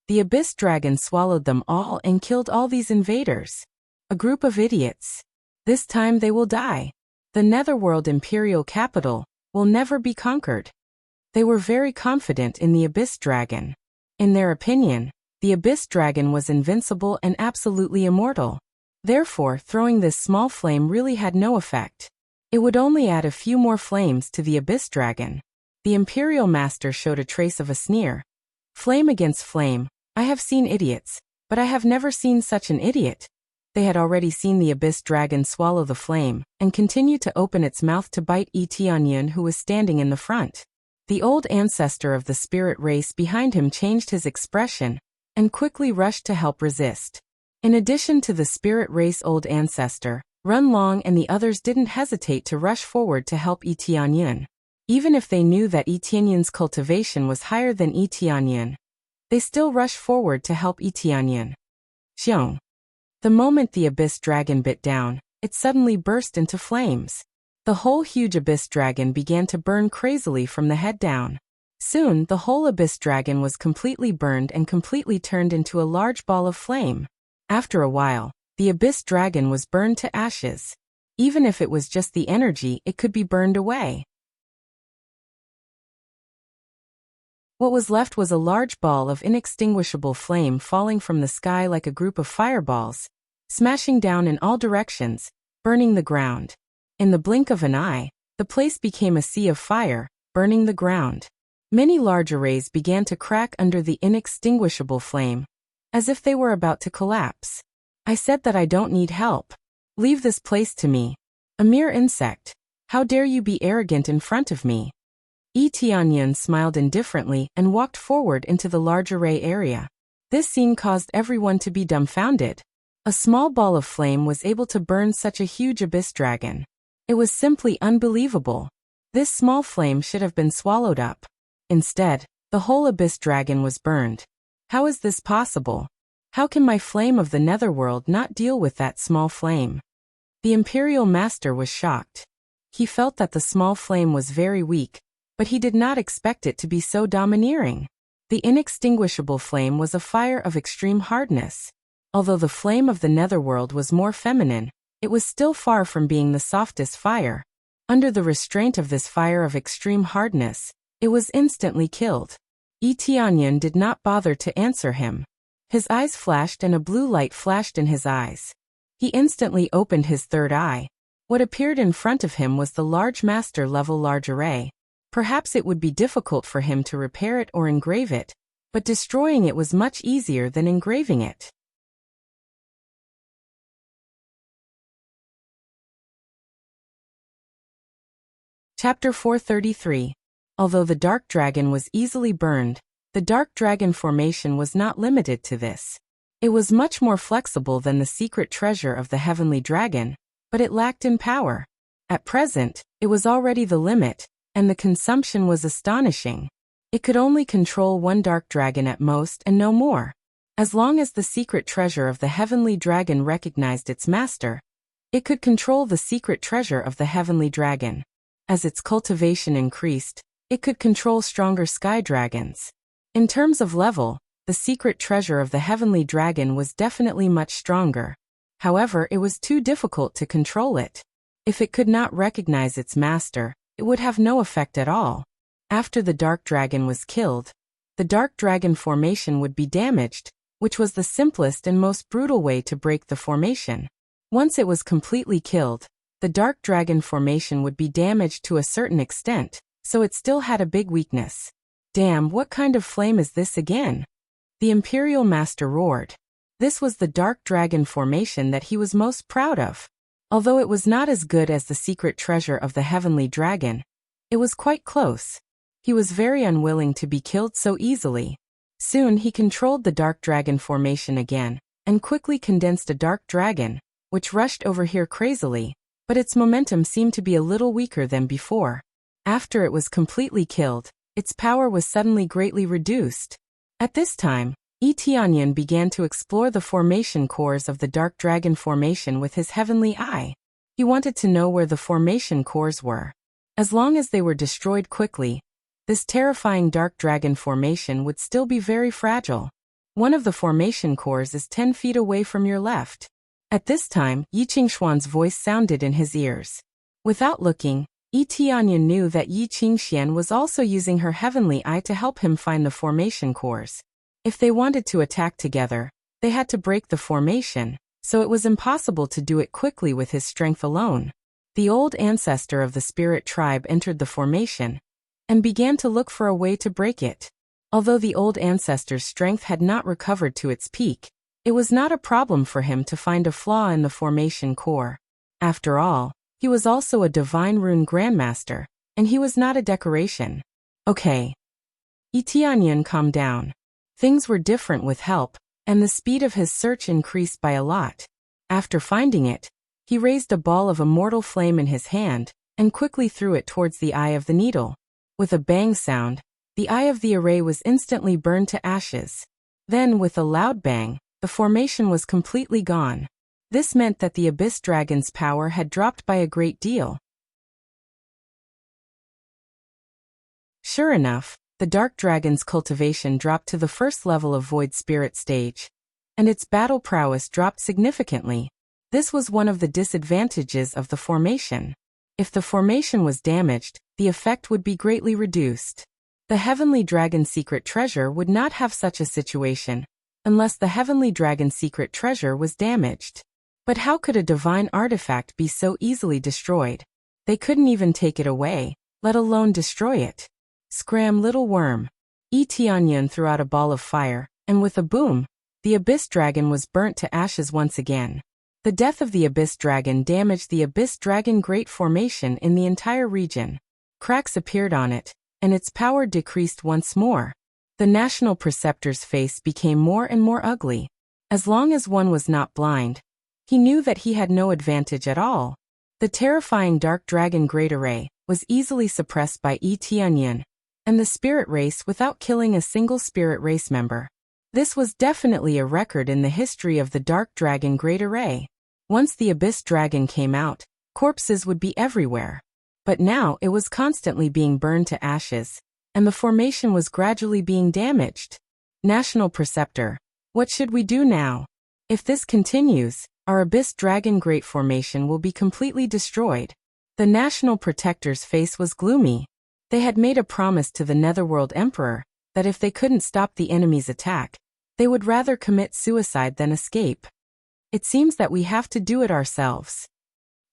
The Abyss Dragon swallowed them all and killed all these invaders. A group of idiots. This time they will die. The Netherworld Imperial Capital will never be conquered. They were very confident in the Abyss Dragon. In their opinion, the Abyss Dragon was invincible and absolutely immortal. Therefore, throwing this small flame really had no effect. It would only add a few more flames to the Abyss Dragon. The Imperial Master showed a trace of a sneer. Flame against flame, I have seen idiots, but I have never seen such an idiot. They had already seen the Abyss Dragon swallow the flame, and continue to open its mouth to bite Tianyan, who was standing in the front. The old ancestor of the spirit race behind him changed his expression, and quickly rushed to help resist. In addition to the spirit race old ancestor, Renlong and the others didn't hesitate to rush forward to help Tianyan. Even if they knew that Tianyan's cultivation was higher than Tianyan, they still rushed forward to help Tianyan. Xiong. The moment the Abyss Dragon bit down, it suddenly burst into flames. The whole huge Abyss Dragon began to burn crazily from the head down. Soon, the whole Abyss Dragon was completely burned and completely turned into a large ball of flame. After a while, the Abyss Dragon was burned to ashes. Even if it was just the energy, it could be burned away. What was left was a large ball of inextinguishable flame falling from the sky like a group of fireballs, smashing down in all directions, burning the ground. In the blink of an eye, the place became a sea of fire, burning the ground. Many large arrays began to crack under the inextinguishable flame, as if they were about to collapse. I said that I don't need help. Leave this place to me. A mere insect. How dare you be arrogant in front of me? Tianyan smiled indifferently and walked forward into the large array area. This scene caused everyone to be dumbfounded. A small ball of flame was able to burn such a huge Abyss Dragon. It was simply unbelievable. This small flame should have been swallowed up. Instead, the whole Abyss Dragon was burned. How is this possible? How can my flame of the Netherworld not deal with that small flame? The Imperial Master was shocked. He felt that the small flame was very weak, but he did not expect it to be so domineering. The inextinguishable flame was a fire of extreme hardness. Although the flame of the Netherworld was more feminine, it was still far from being the softest fire. Under the restraint of this fire of extreme hardness, It was instantly killed. Tianyan did not bother to answer him. His eyes flashed and a blue light flashed in his eyes. He instantly opened his third eye. What appeared in front of him was the large master-level large array. Perhaps it would be difficult for him to repair it or engrave it, but destroying it was much easier than engraving it. Chapter 433. Although the Dark Dragon was easily burned, the Dark Dragon formation was not limited to this. It was much more flexible than the secret treasure of the Heavenly Dragon, but it lacked in power. At present, it was already the limit, and the consumption was astonishing. It could only control one Dark Dragon at most and no more. As long as the secret treasure of the Heavenly Dragon recognized its master, it could control the secret treasure of the Heavenly Dragon. As its cultivation increased, it could control stronger sky dragons. In terms of level, the secret treasure of the Heavenly Dragon was definitely much stronger. However, it was too difficult to control it. If it could not recognize its master, it would have no effect at all. After the Dark Dragon was killed, the Dark Dragon formation would be damaged, which was the simplest and most brutal way to break the formation. Once it was completely killed, the Dark Dragon formation would be damaged to a certain extent, so it still had a big weakness. Damn, what kind of flame is this again? The Imperial Master roared. This was the Dark Dragon formation that he was most proud of. Although it was not as good as the secret treasure of the Heavenly Dragon, it was quite close. He was very unwilling to be killed so easily. Soon he controlled the Dark Dragon formation again, and quickly condensed a Dark Dragon, which rushed over here crazily, but its momentum seemed to be a little weaker than before. After it was completely killed, its power was suddenly greatly reduced. At this time, Tianyan began to explore the formation cores of the Dark Dragon formation with his heavenly eye. He wanted to know where the formation cores were. As long as they were destroyed quickly, this terrifying Dark Dragon formation would still be very fragile. One of the formation cores is 10 feet away from your left. At this time, Yi Qingshuan's voice sounded in his ears. Without looking, Tianyan knew that Yi Qingxian was also using her heavenly eye to help him find the formation cores. If they wanted to attack together, they had to break the formation, so it was impossible to do it quickly with his strength alone. The old ancestor of the spirit tribe entered the formation and began to look for a way to break it. Although the old ancestor's strength had not recovered to its peak, it was not a problem for him to find a flaw in the formation core. After all, he was also a divine rune grandmaster, and he was not a decoration. Okay. Tianyan calmed down. Things were different with help, and the speed of his search increased by a lot. After finding it, he raised a ball of immortal flame in his hand, and quickly threw it towards the eye of the needle. With a bang sound, the eye of the array was instantly burned to ashes. Then, with a loud bang, the formation was completely gone. This meant that the Abyss Dragon's power had dropped by a great deal. Sure enough, the Dark Dragon's cultivation dropped to the first level of Void Spirit stage, and its battle prowess dropped significantly. This was one of the disadvantages of the formation. If the formation was damaged, the effect would be greatly reduced. The Heavenly Dragon's secret treasure would not have such a situation, unless the Heavenly Dragon's secret treasure was damaged. But how could a divine artifact be so easily destroyed? They couldn't even take it away, let alone destroy it. Scram, little worm. Tianyan threw out a ball of fire, and with a boom, the Abyss Dragon was burnt to ashes once again. The death of the Abyss Dragon damaged the Abyss Dragon Great Formation in the entire region. Cracks appeared on it, and its power decreased once more. The National Preceptor's face became more and more ugly. As long as one was not blind, he knew that he had no advantage at all. The terrifying Dark Dragon Great Array was easily suppressed by Tianyan and the Spirit Race without killing a single Spirit Race member. This was definitely a record in the history of the Dark Dragon Great Array. Once the Abyss Dragon came out, corpses would be everywhere. But now it was constantly being burned to ashes, and the formation was gradually being damaged. National Preceptor, what should we do now? If this continues, our Abyss Dragon Great Formation will be completely destroyed. The National Protector's face was gloomy. They had made a promise to the Netherworld Emperor that if they couldn't stop the enemy's attack, they would rather commit suicide than escape. It seems that we have to do it ourselves.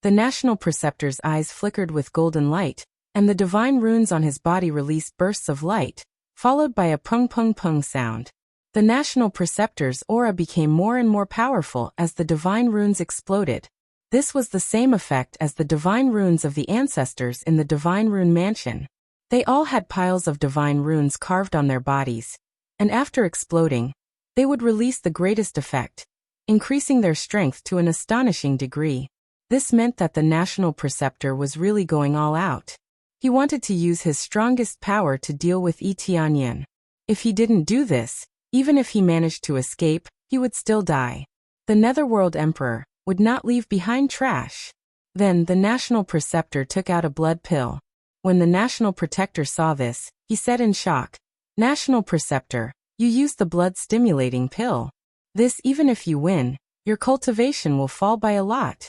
The National Preceptor's eyes flickered with golden light, and the divine runes on his body released bursts of light, followed by a pung-pung-pung sound. The National Preceptor's aura became more and more powerful as the divine runes exploded. This was the same effect as the divine runes of the ancestors in the Divine Rune Mansion. They all had piles of divine runes carved on their bodies, and after exploding, they would release the greatest effect, increasing their strength to an astonishing degree. This meant that the National Preceptor was really going all out. He wanted to use his strongest power to deal with Etianyan. If he didn't do this, even if he managed to escape, he would still die. The Netherworld Emperor would not leave behind trash. Then the National Preceptor took out a blood pill. When the National Protector saw this, he said in shock, "National Preceptor, you used the blood-stimulating pill. This, even if you win, your cultivation will fall by a lot."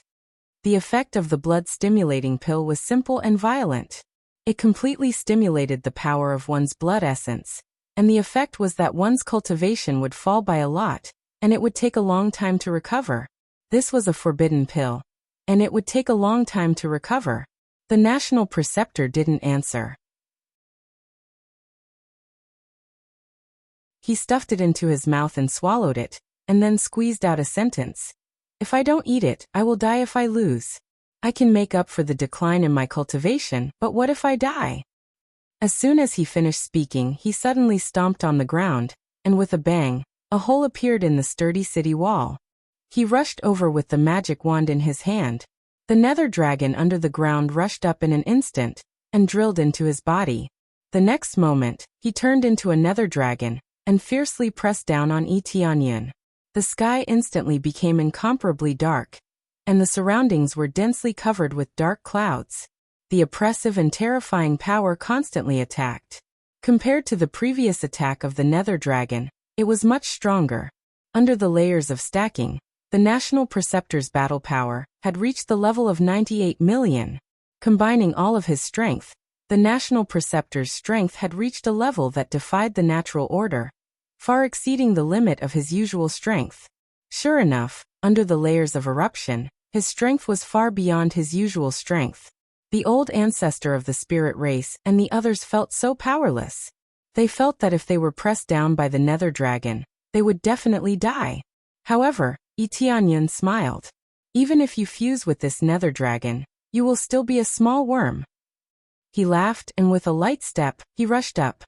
The effect of the blood-stimulating pill was simple and violent. It completely stimulated the power of one's blood essence, and the effect was that one's cultivation would fall by a lot, and it would take a long time to recover. This was a forbidden pill, and it would take a long time to recover. The National Preceptor didn't answer. He stuffed it into his mouth and swallowed it, and then squeezed out a sentence. "If I don't eat it, I will die if I lose. I can make up for the decline in my cultivation, but what if I die?" As soon as he finished speaking, he suddenly stomped on the ground, and with a bang, a hole appeared in the sturdy city wall. He rushed over with the magic wand in his hand. The nether dragon under the ground rushed up in an instant, and drilled into his body. The next moment, he turned into a nether dragon, and fiercely pressed down on Etianyan. The sky instantly became incomparably dark, and the surroundings were densely covered with dark clouds. The oppressive and terrifying power constantly attacked. Compared to the previous attack of the nether dragon, it was much stronger. Under the layers of stacking, the National Preceptor's battle power had reached the level of 98 million. Combining all of his strength, the National Preceptor's strength had reached a level that defied the natural order, far exceeding the limit of his usual strength. Sure enough, under the layers of eruption, his strength was far beyond his usual strength. The old ancestor of the spirit race and the others felt so powerless. They felt that if they were pressed down by the nether dragon, they would definitely die. However, Etianyan smiled. "Even if you fuse with this nether dragon, you will still be a small worm." He laughed, and with a light step, he rushed up.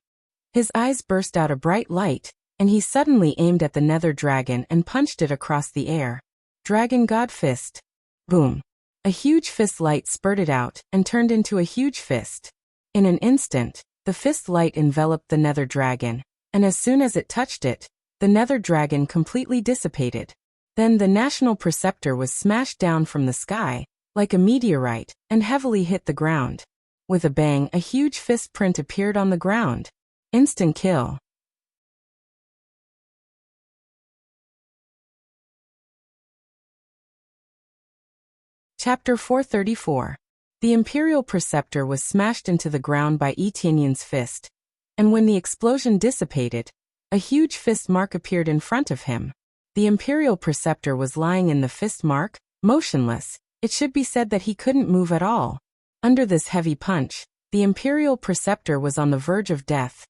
His eyes burst out a bright light, and he suddenly aimed at the nether dragon and punched it across the air. Dragon God Fist. Boom. A huge fist light spurted out and turned into a huge fist. In an instant, the fist light enveloped the nether dragon, and as soon as it touched it, the nether dragon completely dissipated. Then the National Preceptor was smashed down from the sky, like a meteorite, and heavily hit the ground. With a bang, a huge fist print appeared on the ground. Instant kill. Chapter 434. The Imperial Preceptor was smashed into the ground by Etianyan's fist, and when the explosion dissipated, a huge fist mark appeared in front of him. The Imperial Preceptor was lying in the fist mark, motionless. It should be said that he couldn't move at all. Under this heavy punch, the Imperial Preceptor was on the verge of death.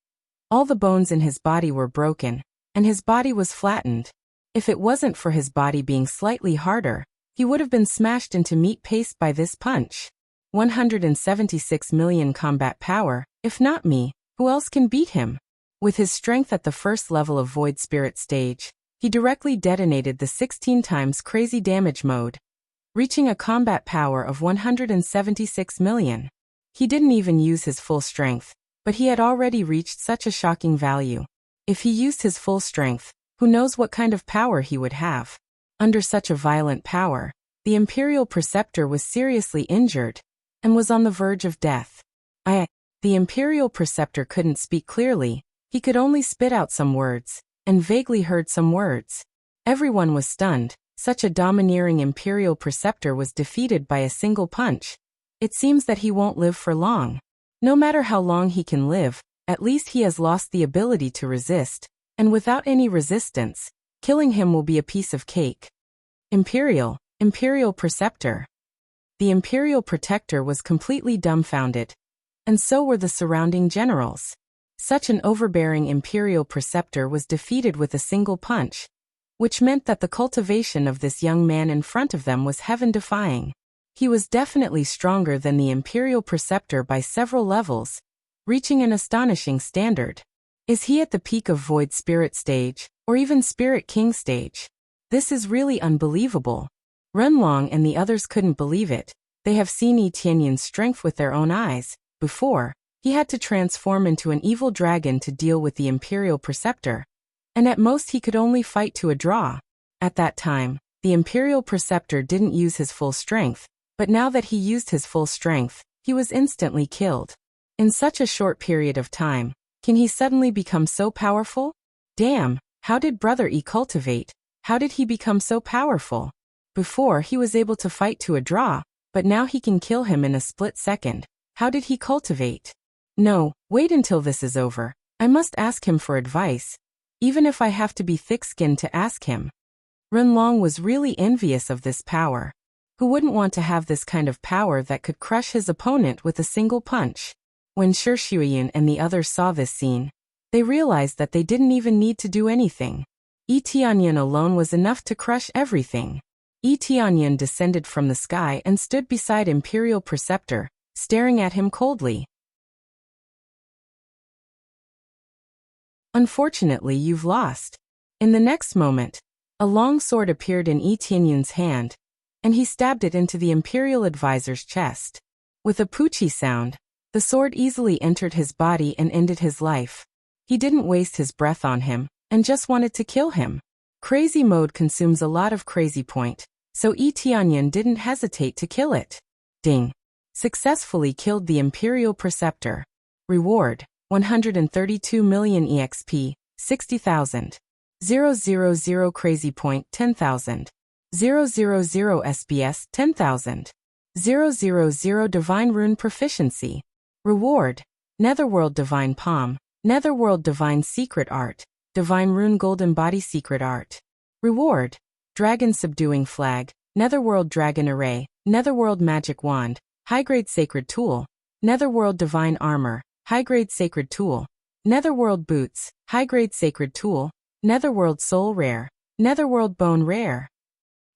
All the bones in his body were broken, and his body was flattened. If it wasn't for his body being slightly harder, he would have been smashed into meat paste by this punch. 176 million combat power. If not me, who else can beat him? With his strength at the first level of Void Spirit stage, he directly detonated the 16 times crazy damage mode, reaching a combat power of 176 million. He didn't even use his full strength, but he had already reached such a shocking value. If he used his full strength, who knows what kind of power he would have. Under such a violent power, the Imperial Preceptor was seriously injured, and was on the verge of death. The Imperial Preceptor couldn't speak clearly, he could only spit out some words, and vaguely heard some words. Everyone was stunned. Such a domineering Imperial Preceptor was defeated by a single punch. It seems that he won't live for long. No matter how long he can live, at least he has lost the ability to resist, and without any resistance, killing him will be a piece of cake. Imperial Preceptor. The Imperial Protector was completely dumbfounded, and so were the surrounding generals. Such an overbearing Imperial Preceptor was defeated with a single punch, which meant that the cultivation of this young man in front of them was heaven-defying. He was definitely stronger than the Imperial Preceptor by several levels, reaching an astonishing standard. Is he at the peak of Void Spirit stage, or even Spirit King stage? This is really unbelievable. Renlong and the others couldn't believe it. They have seen Yi Tianyun's strength with their own eyes. Before, he had to transform into an evil dragon to deal with the Imperial Preceptor, and at most he could only fight to a draw. At that time, the Imperial Preceptor didn't use his full strength, but now that he used his full strength, he was instantly killed. In such a short period of time, can he suddenly become so powerful? Damn, how did Brother E cultivate? How did he become so powerful? Before he was able to fight to a draw, but now he can kill him in a split second. How did he cultivate? No, wait until this is over. I must ask him for advice, even if I have to be thick-skinned to ask him. Renlong was really envious of this power. Who wouldn't want to have this kind of power that could crush his opponent with a single punch? When Shi Shuiyun and the others saw this scene, they realized that they didn't even need to do anything. Yi Tianyun alone was enough to crush everything. Yi Tianyun descended from the sky and stood beside Imperial Preceptor, staring at him coldly. Unfortunately, you've lost. In the next moment, a long sword appeared in Yi Tianyun's hand, and he stabbed it into the Imperial Advisor's chest. With a poochie sound, the sword easily entered his body and ended his life. He didn't waste his breath on him, and just wanted to kill him. Crazy mode consumes a lot of crazy point, so Yi Tianyun didn't hesitate to kill it. Ding. Successfully killed the Imperial Preceptor. Reward, 132 million EXP, 60,000. 000 crazy point, 10,000. 000 SBS, 10,000. 000 Divine Rune Proficiency. Reward, Netherworld Divine Palm, Netherworld Divine Secret Art, Divine Rune Golden Body Secret Art. Reward, Dragon Subduing Flag, Netherworld Dragon Array, Netherworld Magic Wand, High-Grade Sacred Tool, Netherworld Divine Armor, High-Grade Sacred Tool, Netherworld Boots, High-Grade Sacred Tool, Netherworld Soul Rare, Netherworld Bone Rare.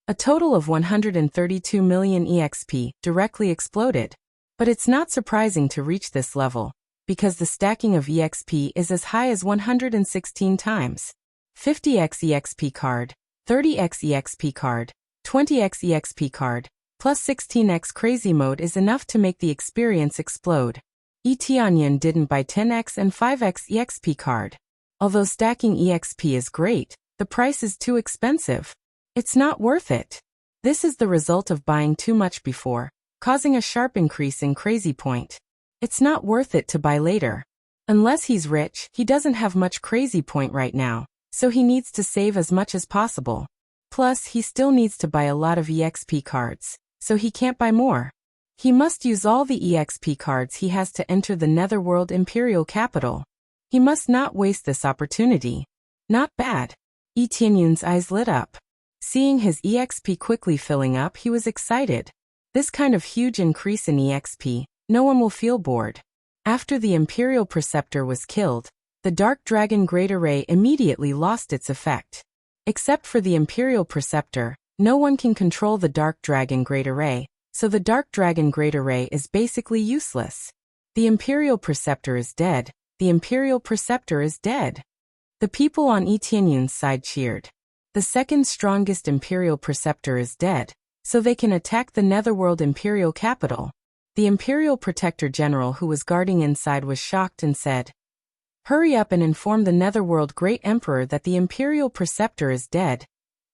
A total of 132 million EXP directly exploded. But it's not surprising to reach this level, because the stacking of EXP is as high as 116 times. 50x EXP card, 30x EXP card, 20x EXP card, plus 16x crazy mode is enough to make the experience explode. Yi Tianyun didn't buy 10x and 5x EXP card. Although stacking EXP is great, the price is too expensive. It's not worth it. This is the result of buying too much before, causing a sharp increase in crazy point. It's not worth it to buy later. Unless he's rich, he doesn't have much crazy point right now, so he needs to save as much as possible. Plus, he still needs to buy a lot of EXP cards, so he can't buy more. He must use all the EXP cards he has to enter the Netherworld Imperial Capital. He must not waste this opportunity. Not bad. Yi Tianyun's eyes lit up. Seeing his EXP quickly filling up, he was excited. This kind of huge increase in EXP, no one will feel bored. After the Imperial Preceptor was killed, the Dark Dragon Great Array immediately lost its effect. Except for the Imperial Preceptor, no one can control the Dark Dragon Great Array, so the Dark Dragon Great Array is basically useless. The Imperial Preceptor is dead. The Imperial Preceptor is dead. The people on Yi Tianyun's side cheered. The second strongest Imperial Preceptor is dead, so they can attack the Netherworld Imperial Capital. The Imperial Protector General who was guarding inside was shocked and said, "Hurry up and inform the Netherworld Great Emperor that the Imperial Preceptor is dead.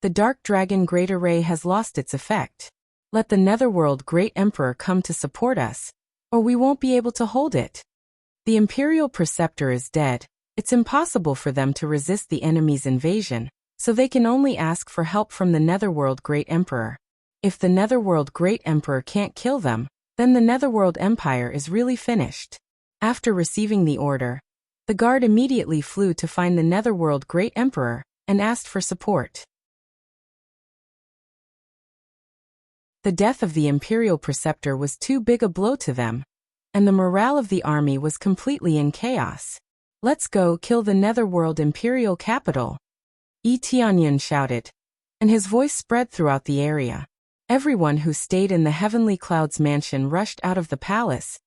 The Dark Dragon Great Array has lost its effect. Let the Netherworld Great Emperor come to support us, or we won't be able to hold it. The Imperial Preceptor is dead. It's impossible for them to resist the enemy's invasion, so they can only ask for help from the Netherworld Great Emperor. If the Netherworld Great Emperor can't kill them, then the Netherworld Empire is really finished." After receiving the order, the guard immediately flew to find the Netherworld Great Emperor and asked for support. The death of the Imperial Preceptor was too big a blow to them, and the morale of the army was completely in chaos. "Let's go kill the Netherworld Imperial capital," Tianyan shouted, and his voice spread throughout the area. Everyone who stayed in the Heavenly Clouds mansion rushed out of the palace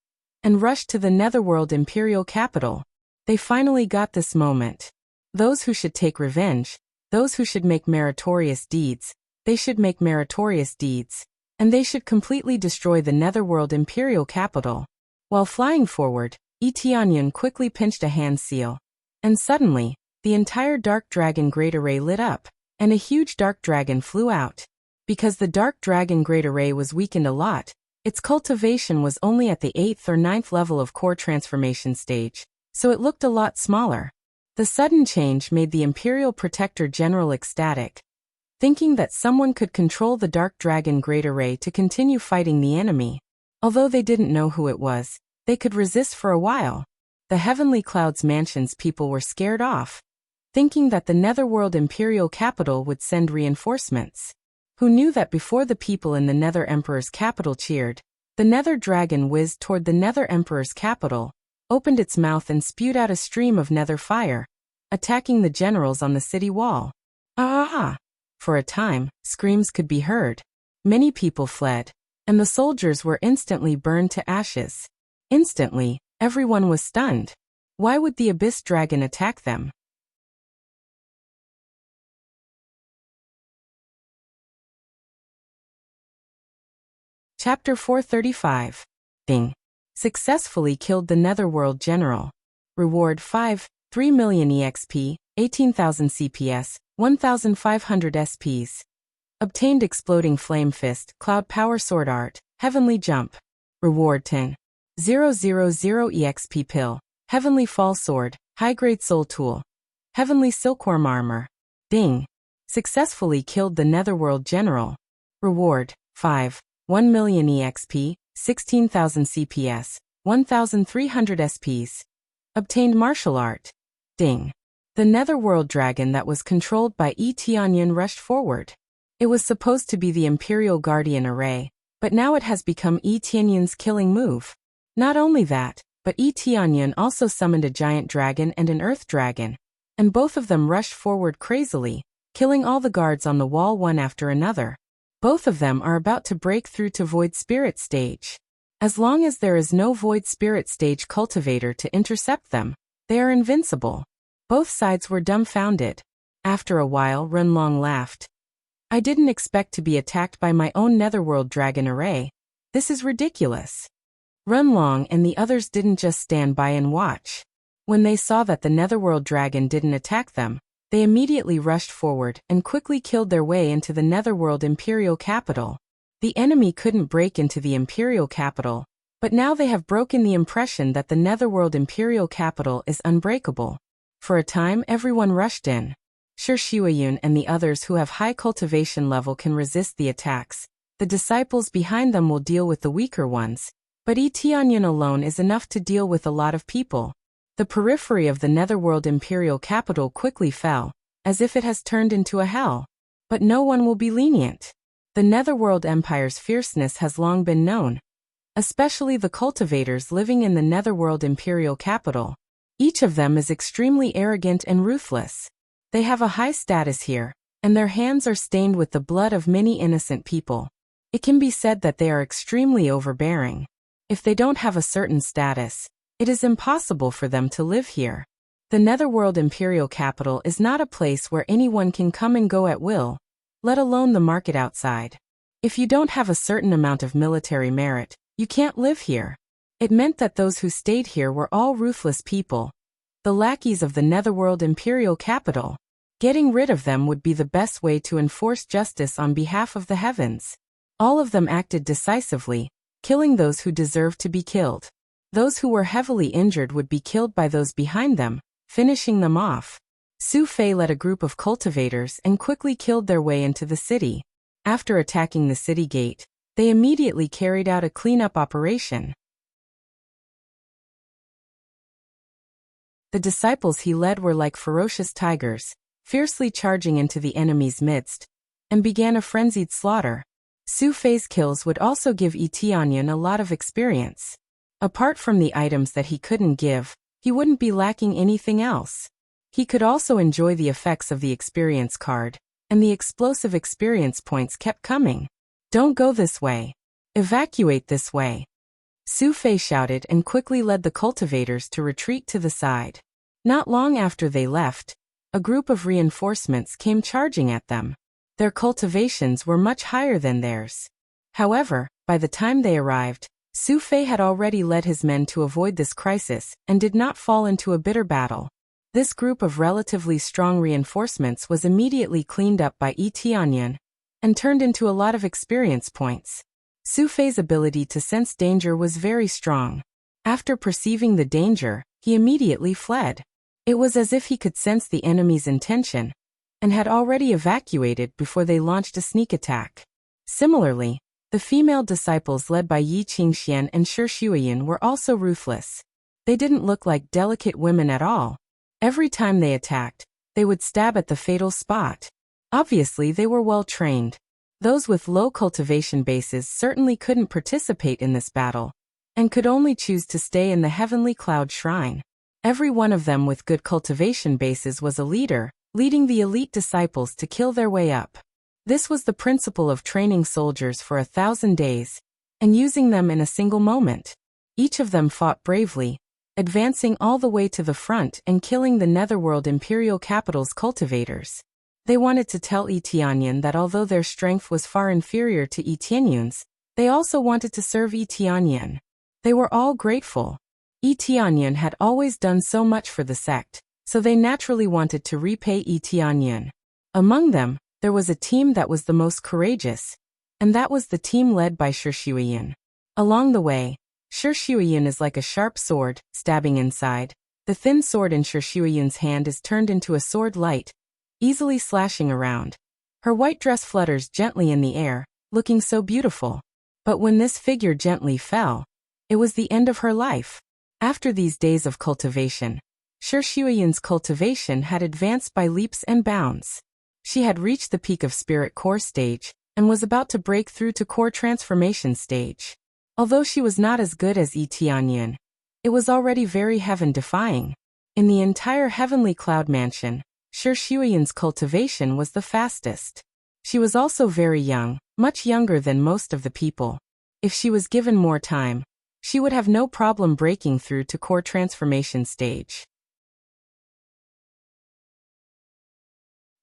and rushed to the Netherworld Imperial capital. They finally got this moment. Those who should take revenge, those who should make meritorious deeds, they should make meritorious deeds, and they should completely destroy the Netherworld Imperial capital. While flying forward, Tianyan quickly pinched a hand seal, and suddenly, the entire Dark Dragon Great Array lit up, and a huge Dark Dragon flew out. Because the Dark Dragon Great Array was weakened a lot, its cultivation was only at the 8th or 9th level of core transformation stage, so it looked a lot smaller. The sudden change made the Imperial Protector General ecstatic, thinking that someone could control the Dark Dragon Great Array to continue fighting the enemy. Although they didn't know who it was, they could resist for a while. The Heavenly Clouds mansion's people were scared off, thinking that the Netherworld Imperial capital would send reinforcements. Who knew that before the people in the Nether Emperor's capital cheered, the Nether Dragon whizzed toward the Nether Emperor's capital, opened its mouth and spewed out a stream of nether fire, attacking the generals on the city wall. Ah! For a time, screams could be heard. Many people fled, and the soldiers were instantly burned to ashes. Instantly, everyone was stunned. Why would the Abyss Dragon attack them? Chapter 435. Bing. Successfully killed the Netherworld General. Reward 5, 3 million EXP, 18,000 CPS, 1,500 SPs. Obtained Exploding Flame Fist, Cloud Power Sword Art, Heavenly Jump. Reward 10. 000 EXP Pill, Heavenly Fall Sword, High-Grade Soul Tool. Heavenly Silkworm Armor. Ding. Successfully killed the Netherworld General. Reward 5. 1 million EXP, 16,000 CPS, 1,300 SPs. Obtained Martial Art. Ding. The Netherworld Dragon that was controlled by Tianyan rushed forward. It was supposed to be the Imperial Guardian Array, but now it has become Tianyan's killing move. Not only that, but Tianyan also summoned a giant dragon and an earth dragon, and both of them rushed forward crazily, killing all the guards on the wall one after another. Both of them are about to break through to Void Spirit stage. As long as there is no Void Spirit stage cultivator to intercept them, they are invincible. Both sides were dumbfounded. After a while, Renlong laughed. I didn't expect to be attacked by my own Netherworld Dragon Array. This is ridiculous. Renlong and the others didn't just stand by and watch. When they saw that the Netherworld Dragon didn't attack them, they immediately rushed forward and quickly killed their way into the Netherworld Imperial capital. The enemy couldn't break into the Imperial capital, but now they have broken the impression that the Netherworld Imperial capital is unbreakable. For a time, everyone rushed in. Sure, Shuayun and the others who have high cultivation level can resist the attacks. The disciples behind them will deal with the weaker ones, but Tianyan alone is enough to deal with a lot of people. The periphery of the Netherworld Imperial capital quickly fell, as if it has turned into a hell. But no one will be lenient. The Netherworld Empire's fierceness has long been known, especially the cultivators living in the Netherworld Imperial capital. Each of them is extremely arrogant and ruthless. They have a high status here, and their hands are stained with the blood of many innocent people. It can be said that they are extremely overbearing. If they don't have a certain status, it is impossible for them to live here. The Netherworld Imperial capital is not a place where anyone can come and go at will, let alone the market outside. If you don't have a certain amount of military merit, you can't live here. It meant that those who stayed here were all ruthless people, the lackeys of the Netherworld Imperial capital. Getting rid of them would be the best way to enforce justice on behalf of the heavens. All of them acted decisively, killing those who deserved to be killed. Those who were heavily injured would be killed by those behind them, finishing them off. Su Fei led a group of cultivators and quickly killed their way into the city. After attacking the city gate, they immediately carried out a cleanup operation. The disciples he led were like ferocious tigers, fiercely charging into the enemy's midst, and began a frenzied slaughter. Su Fei's kills would also give Tianyan a lot of experience. Apart from the items that he couldn't give, he wouldn't be lacking anything else. He could also enjoy the effects of the experience card, and the explosive experience points kept coming. Don't go this way. Evacuate this way. Su Fei shouted and quickly led the cultivators to retreat to the side. Not long after they left, a group of reinforcements came charging at them. Their cultivations were much higher than theirs. However, by the time they arrived, Su Fei had already led his men to avoid this crisis and did not fall into a bitter battle. This group of relatively strong reinforcements was immediately cleaned up by Tianyan and turned into a lot of experience points. Su Fei's ability to sense danger was very strong. After perceiving the danger, he immediately fled. It was as if he could sense the enemy's intention and had already evacuated before they launched a sneak attack. Similarly, the female disciples led by Yi Qingxian and Shi Shuiyan were also ruthless. They didn't look like delicate women at all. Every time they attacked, they would stab at the fatal spot. Obviously, they were well trained. Those with low cultivation bases certainly couldn't participate in this battle, and could only choose to stay in the heavenly cloud shrine. Every one of them with good cultivation bases was a leader, leading the elite disciples to kill their way up. This was the principle of training soldiers for 1,000 days, and using them in a single moment. Each of them fought bravely, advancing all the way to the front and killing the Netherworld Imperial Capital's cultivators. They wanted to tell Tianyan that although their strength was far inferior to Tianyun's, they also wanted to serve Tianyan. They were all grateful. Tianyan had always done so much for the sect, so they naturally wanted to repay Tianyan. Among them, there was a team that was the most courageous, and that was the team led by Shi Shuiyan. Along the way, Shi Shuiyan is like a sharp sword, stabbing inside. The thin sword in Shi Shuiyan's hand is turned into a sword light, easily slashing around. Her white dress flutters gently in the air, looking so beautiful. But when this figure gently fell, it was the end of her life. After these days of cultivation, Shi Shuiyan's cultivation had advanced by leaps and bounds. She had reached the peak of Spirit Core stage, and was about to break through to Core Transformation stage. Although she was not as good as Tianyan, it was already very heaven-defying. In the entire heavenly cloud mansion, Shi Shuiyan's cultivation was the fastest. She was also very young, much younger than most of the people. If she was given more time, she would have no problem breaking through to Core Transformation stage.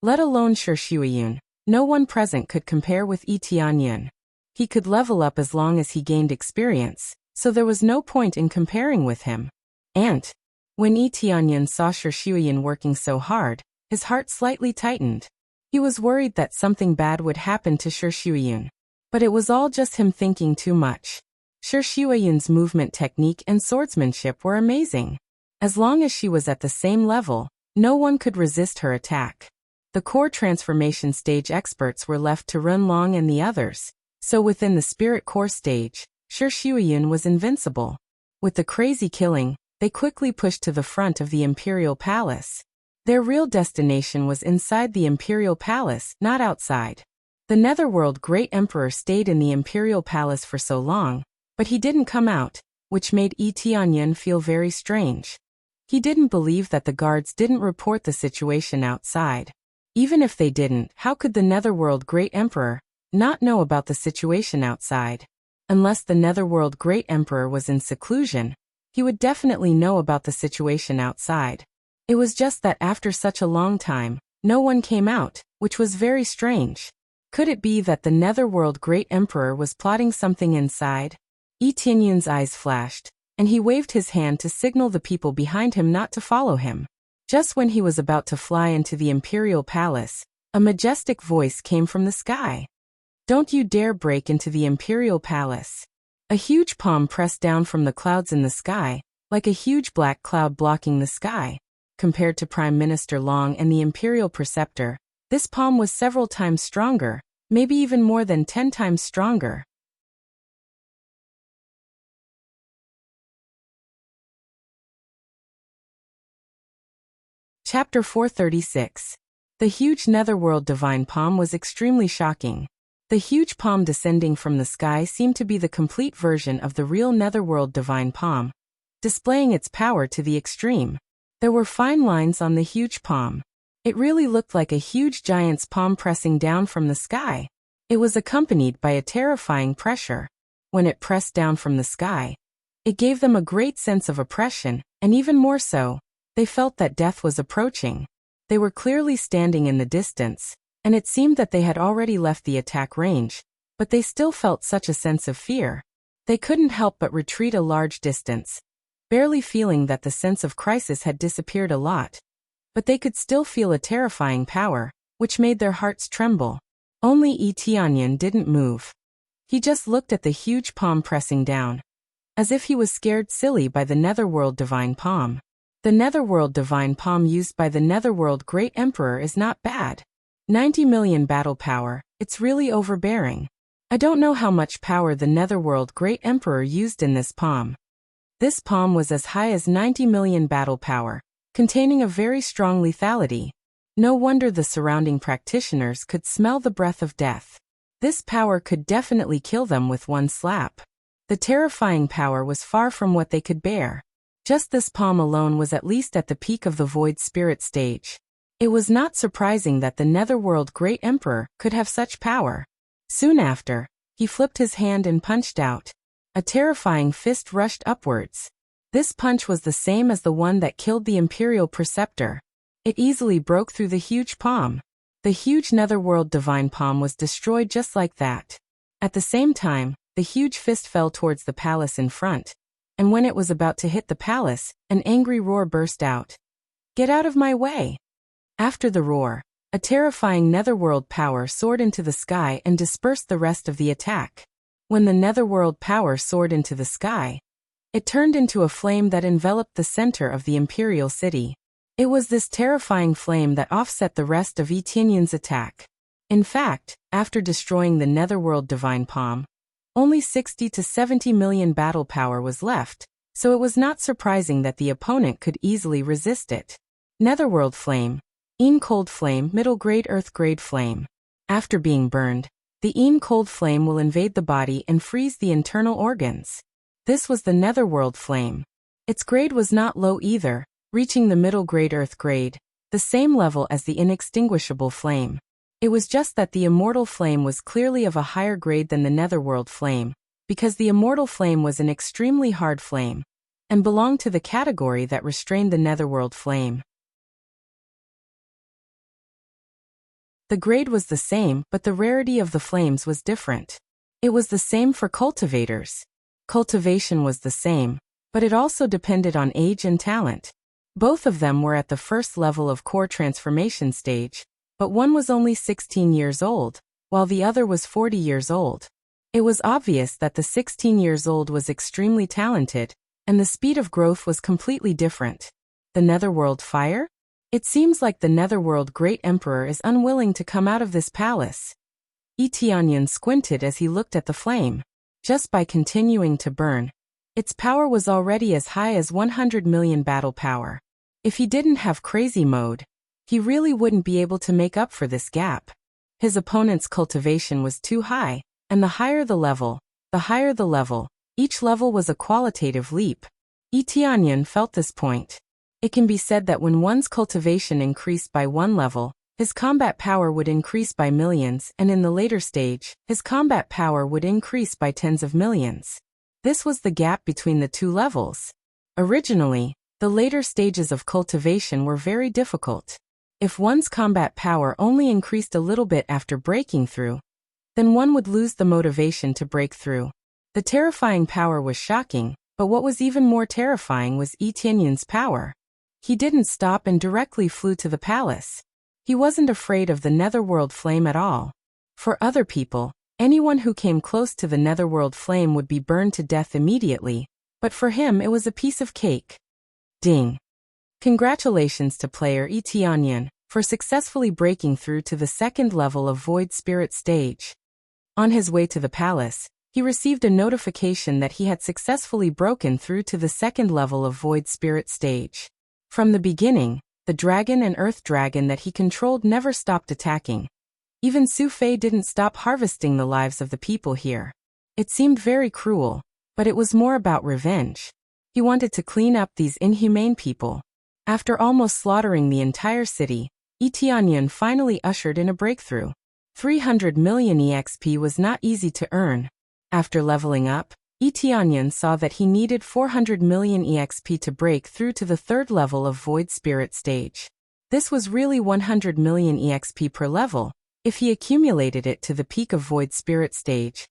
Let alone Shi Shuiyan, no one present could compare with Tianyan. He could level up as long as he gained experience, so there was no point in comparing with him. And when Tianyan saw Shi Shuiyan working so hard, his heart slightly tightened. He was worried that something bad would happen to Shi Shuiyan. But it was all just him thinking too much. Shi Shuiyan's movement technique and swordsmanship were amazing. As long as she was at the same level, no one could resist her attack. The Core Transformation stage experts were left to Renlong and the others, so within the Spirit Core stage, Shi Shuiyan was invincible. With the crazy killing, they quickly pushed to the front of the Imperial Palace. Their real destination was inside the Imperial Palace, not outside. The Netherworld Great Emperor stayed in the Imperial Palace for so long, but he didn't come out, which made Tianyan feel very strange. He didn't believe that the guards didn't report the situation outside. Even if they didn't, how could the Netherworld Great Emperor not know about the situation outside? Unless the Netherworld Great Emperor was in seclusion, he would definitely know about the situation outside. It was just that after such a long time, no one came out, which was very strange. Could it be that the Netherworld Great Emperor was plotting something inside? Tianyan's eyes flashed, and he waved his hand to signal the people behind him not to follow him. Just when he was about to fly into the Imperial Palace, a majestic voice came from the sky. "Don't you dare break into the Imperial Palace." A huge palm pressed down from the clouds in the sky, like a huge black cloud blocking the sky. Compared to Prime Minister Long and the Imperial Preceptor, this palm was several times stronger, maybe even more than 10 times stronger. Chapter 436. The huge netherworld divine palm was extremely shocking. The huge palm descending from the sky seemed to be the complete version of the real netherworld divine palm, displaying its power to the extreme. There were fine lines on the huge palm. It really looked like a huge giant's palm pressing down from the sky. It was accompanied by a terrifying pressure. When it pressed down from the sky, it gave them a great sense of oppression, and even more so, they felt that death was approaching. They were clearly standing in the distance, and it seemed that they had already left the attack range, but they still felt such a sense of fear. They couldn't help but retreat a large distance, barely feeling that the sense of crisis had disappeared a lot. But they could still feel a terrifying power, which made their hearts tremble. Only Tianyan didn't move. He just looked at the huge palm pressing down, as if he was scared silly by the netherworld divine palm. The netherworld divine palm used by the netherworld great emperor is not bad. 90 million battle power, it's really overbearing. I don't know how much power the netherworld great emperor used in this palm. This palm was as high as 90 million battle power, containing a very strong lethality. No wonder the surrounding practitioners could smell the breath of death. This power could definitely kill them with one slap. The terrifying power was far from what they could bear. Just this palm alone was at least at the peak of the void spirit stage. It was not surprising that the netherworld great emperor could have such power. Soon after, he flipped his hand and punched out. A terrifying fist rushed upwards. This punch was the same as the one that killed the imperial preceptor. It easily broke through the huge palm. The huge netherworld divine palm was destroyed just like that. At the same time, the huge fist fell towards the palace in front, and when it was about to hit the palace, an angry roar burst out. "Get out of my way!" After the roar, a terrifying netherworld power soared into the sky and dispersed the rest of the attack. When the netherworld power soared into the sky, it turned into a flame that enveloped the center of the imperial city. It was this terrifying flame that offset the rest of Tianyan's attack. In fact, after destroying the netherworld divine palm, only 60 to 70 million battle power was left, so it was not surprising that the opponent could easily resist it. Netherworld flame. Cold flame, middle grade earth grade flame. After being burned, the cold flame will invade the body and freeze the internal organs. This was the netherworld flame. Its grade was not low either, reaching the middle grade earth grade, the same level as the inextinguishable flame. It was just that the immortal flame was clearly of a higher grade than the netherworld flame, because the immortal flame was an extremely hard flame, and belonged to the category that restrained the netherworld flame. The grade was the same, but the rarity of the flames was different. It was the same for cultivators. Cultivation was the same, but it also depended on age and talent. Both of them were at the first level of core transformation stage, but one was only 16 years old, while the other was 40 years old. It was obvious that the 16 years old was extremely talented, and the speed of growth was completely different. The netherworld fire? It seems like the netherworld great emperor is unwilling to come out of this palace. Tianyan squinted as he looked at the flame. Just by continuing to burn, its power was already as high as 100 million battle power. If he didn't have crazy mode, he really wouldn't be able to make up for this gap. His opponent's cultivation was too high, and the higher the level, each level was a qualitative leap. Tianyan felt this point. It can be said that when one's cultivation increased by one level, his combat power would increase by millions, and in the later stage, his combat power would increase by tens of millions. This was the gap between the two levels. Originally, the later stages of cultivation were very difficult. If one's combat power only increased a little bit after breaking through, then one would lose the motivation to break through. The terrifying power was shocking, but what was even more terrifying was Tianyan's power. He didn't stop and directly flew to the palace. He wasn't afraid of the netherworld flame at all. For other people, anyone who came close to the netherworld flame would be burned to death immediately, but for him it was a piece of cake. Ding! Congratulations to player Tianyan for successfully breaking through to the second level of Void Spirit stage. On his way to the palace, he received a notification that he had successfully broken through to the second level of Void Spirit stage. From the beginning, The dragon and earth dragon that he controlled never stopped attacking. Even Su Fei didn't stop harvesting the lives of the people here. It seemed very cruel, but it was more about revenge. He wanted to clean up these inhumane people. After almost slaughtering the entire city, Tianyan finally ushered in a breakthrough. 300 million EXP was not easy to earn. After leveling up, Tianyan saw that he needed 400 million EXP to break through to the third level of Void Spirit stage. This was really 100 million EXP per level. If he accumulated it to the peak of Void Spirit stage,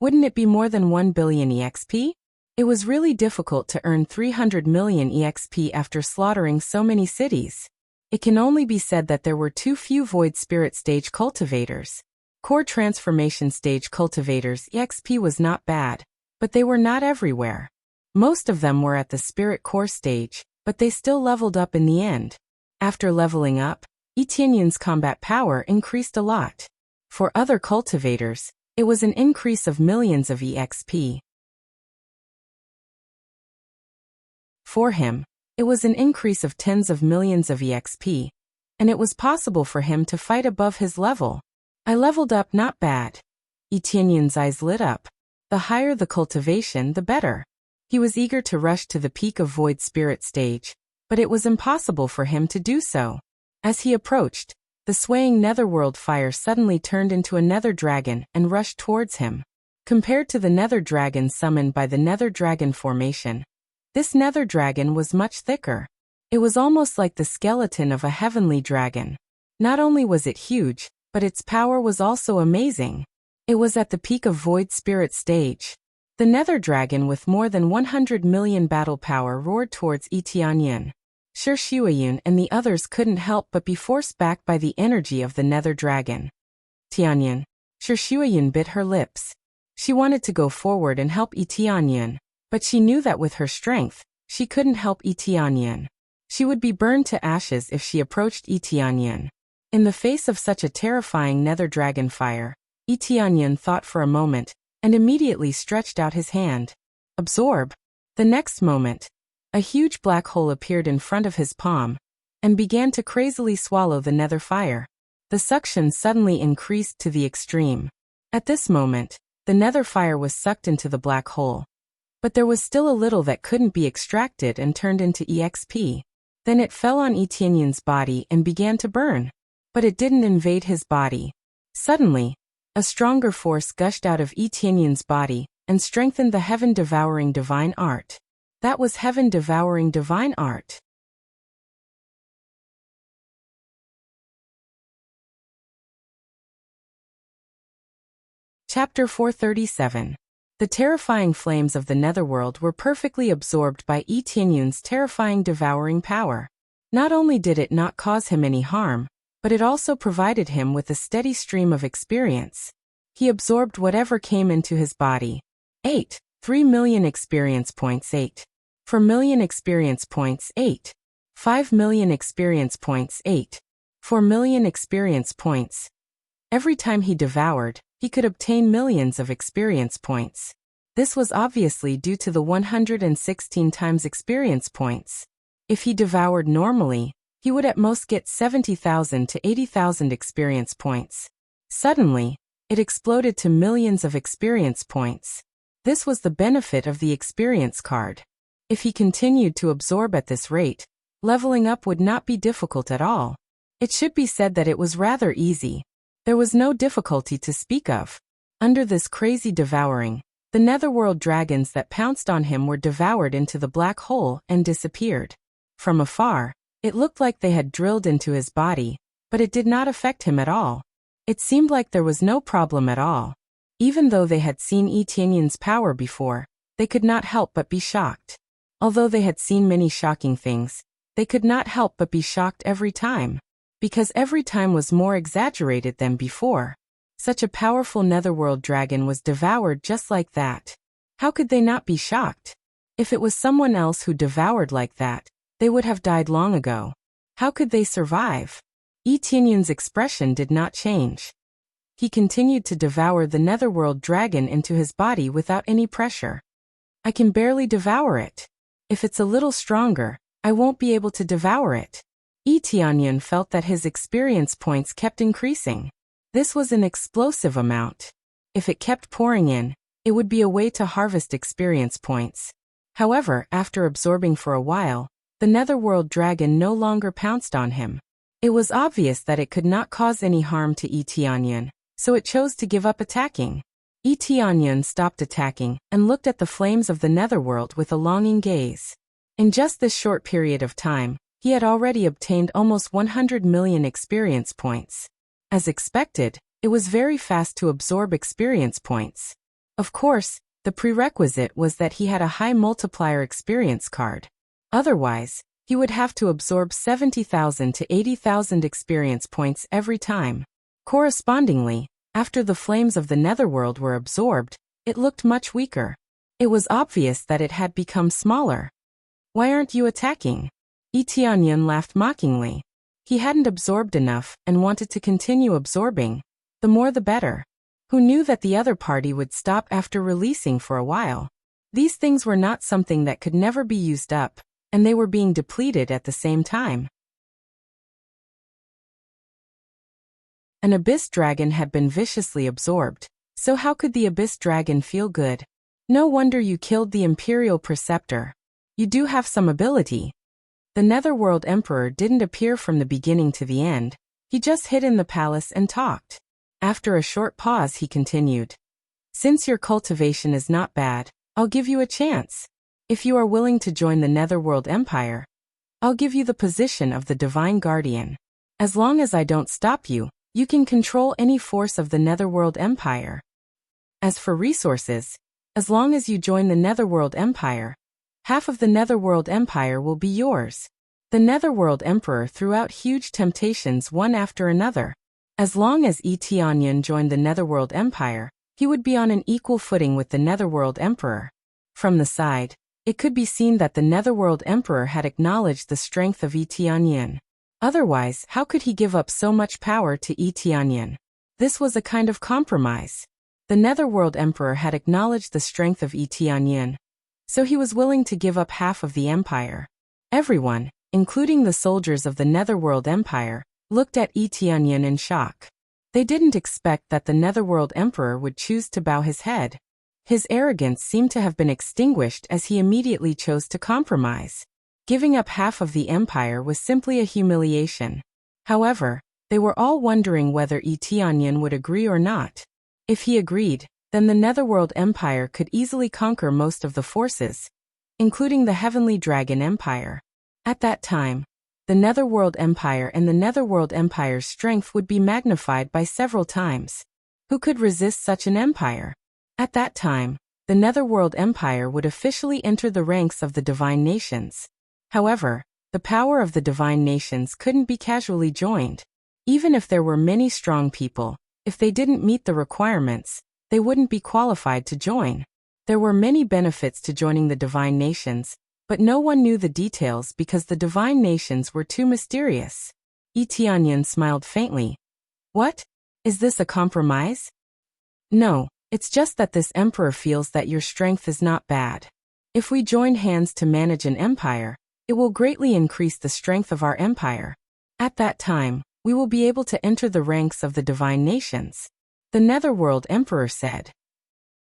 wouldn't it be more than 1 billion EXP? It was really difficult to earn 300 million EXP after slaughtering so many cities. It can only be said that there were too few Void Spirit stage cultivators. Core Transformation stage cultivators EXP was not bad, but they were not everywhere. Most of them were at the Spirit Core stage, but they still leveled up in the end. After leveling up, Tianyan's combat power increased a lot. For other cultivators, it was an increase of millions of EXP. For him, it was an increase of tens of millions of EXP, and it was possible for him to fight above his level. I leveled up not bad. Tianyan's eyes lit up. The higher the cultivation, the better. He was eager to rush to the peak of Void Spirit stage, but it was impossible for him to do so. As he approached, the swaying netherworld fire suddenly turned into a nether dragon and rushed towards him. Compared to the nether dragon summoned by the nether dragon formation, this nether dragon was much thicker. It was almost like the skeleton of a heavenly dragon. Not only was it huge, but its power was also amazing. It was at the peak of Void Spirit stage. The nether dragon with more than 100 million battle power roared towards Tianyan. Shi Shuiyun and the others couldn't help but be forced back by the energy of the nether dragon. Tianyan. Shi Shuiyun bit her lips. She wanted to go forward and help Tianyan, but she knew that with her strength, she couldn't help Tianyan. She would be burned to ashes if she approached Tianyan. In the face of such a terrifying nether dragon fire, Tianyan thought for a moment, and immediately stretched out his hand. Absorb. The next moment, a huge black hole appeared in front of his palm, and began to crazily swallow the nether fire. The suction suddenly increased to the extreme. At this moment, the nether fire was sucked into the black hole. But there was still a little that couldn't be extracted and turned into EXP. Then it fell on Tianyan's body and began to burn. But it didn't invade his body. Suddenly, a stronger force gushed out of Tianyan's body and strengthened the heaven-devouring divine art. That was heaven-devouring divine art. Chapter 437. The terrifying flames of the netherworld were perfectly absorbed by Tianyan's terrifying devouring power. Not only did it not cause him any harm, but it also provided him with a steady stream of experience. He absorbed whatever came into his body. 3 million experience points 8. 4 million experience points 8. 5 million experience points 8. 4 million experience points. Every time he devoured, he could obtain millions of experience points. This was obviously due to the 116 times experience points. If he devoured normally, he would at most get 70,000 to 80,000 experience points. Suddenly, it exploded to millions of experience points. This was the benefit of the experience card. If he continued to absorb at this rate, leveling up would not be difficult at all. It should be said that it was rather easy. There was no difficulty to speak of. Under this crazy devouring, the netherworld dragons that pounced on him were devoured into the black hole and disappeared. From afar, it looked like they had drilled into his body, but it did not affect him at all. It seemed like there was no problem at all. Even though they had seen Tianyan's power before, they could not help but be shocked. Although they had seen many shocking things, they could not help but be shocked every time. Because every time was more exaggerated than before. Such a powerful netherworld dragon was devoured just like that. How could they not be shocked? If it was someone else who devoured like that, they would have died long ago. How could they survive? Tianyan's expression did not change. He continued to devour the netherworld dragon into his body without any pressure. I can barely devour it. If it's a little stronger, I won't be able to devour it. Tianyan felt that his experience points kept increasing. This was an explosive amount. If it kept pouring in, it would be a way to harvest experience points. However, after absorbing for a while, the Netherworld dragon no longer pounced on him. It was obvious that it could not cause any harm to Tianyan, so it chose to give up attacking. Tianyan stopped attacking and looked at the flames of the Netherworld with a longing gaze. In just this short period of time, he had already obtained almost 100 million experience points. As expected, it was very fast to absorb experience points. Of course, the prerequisite was that he had a high multiplier experience card. Otherwise, he would have to absorb 70,000 to 80,000 experience points every time. Correspondingly, after the flames of the Netherworld were absorbed, it looked much weaker. It was obvious that it had become smaller. "Why aren't you attacking?" Tianyan laughed mockingly. He hadn't absorbed enough and wanted to continue absorbing. The more the better. Who knew that the other party would stop after releasing for a while? These things were not something that could never be used up, and they were being depleted at the same time. An abyss dragon had been viciously absorbed, so how could the abyss dragon feel good? No wonder you killed the Imperial Preceptor. You do have some ability. The Netherworld Emperor didn't appear from the beginning to the end. He just hid in the palace and talked. After a short pause, he continued. "Since your cultivation is not bad, I'll give you a chance. If you are willing to join the Netherworld Empire, I'll give you the position of the Divine Guardian. As long as I don't stop you, you can control any force of the Netherworld Empire. As for resources, as long as you join the Netherworld Empire, half of the Netherworld Empire will be yours." The Netherworld Emperor threw out huge temptations one after another. As long as Tianyan joined the Netherworld Empire, he would be on an equal footing with the Netherworld Emperor. From the side, it could be seen that the Netherworld Emperor had acknowledged the strength of Tianyan. Otherwise, how could he give up so much power to Tianyan? This was a kind of compromise. The Netherworld Emperor had acknowledged the strength of Tianyan, so he was willing to give up half of the empire. Everyone, including the soldiers of the Netherworld Empire, looked at Tianyan in shock. They didn't expect that the Netherworld Emperor would choose to bow his head. His arrogance seemed to have been extinguished as he immediately chose to compromise. Giving up half of the empire was simply a humiliation. However, they were all wondering whether Tianyan would agree or not. If he agreed, then the Netherworld Empire could easily conquer most of the forces, including the Heavenly Dragon Empire. At that time, the Netherworld Empire and the Netherworld Empire's strength would be magnified by several times. Who could resist such an empire? At that time, the Netherworld Empire would officially enter the ranks of the Divine Nations. However, the power of the Divine Nations couldn't be casually joined. Even if there were many strong people, if they didn't meet the requirements, they wouldn't be qualified to join. There were many benefits to joining the Divine Nations, but no one knew the details because the Divine Nations were too mysterious. Tianyan smiled faintly. "What? Is this a compromise?" "No, it's just that this emperor feels that your strength is not bad. If we join hands to manage an empire, it will greatly increase the strength of our empire. At that time, we will be able to enter the ranks of the Divine Nations," the Netherworld Emperor said.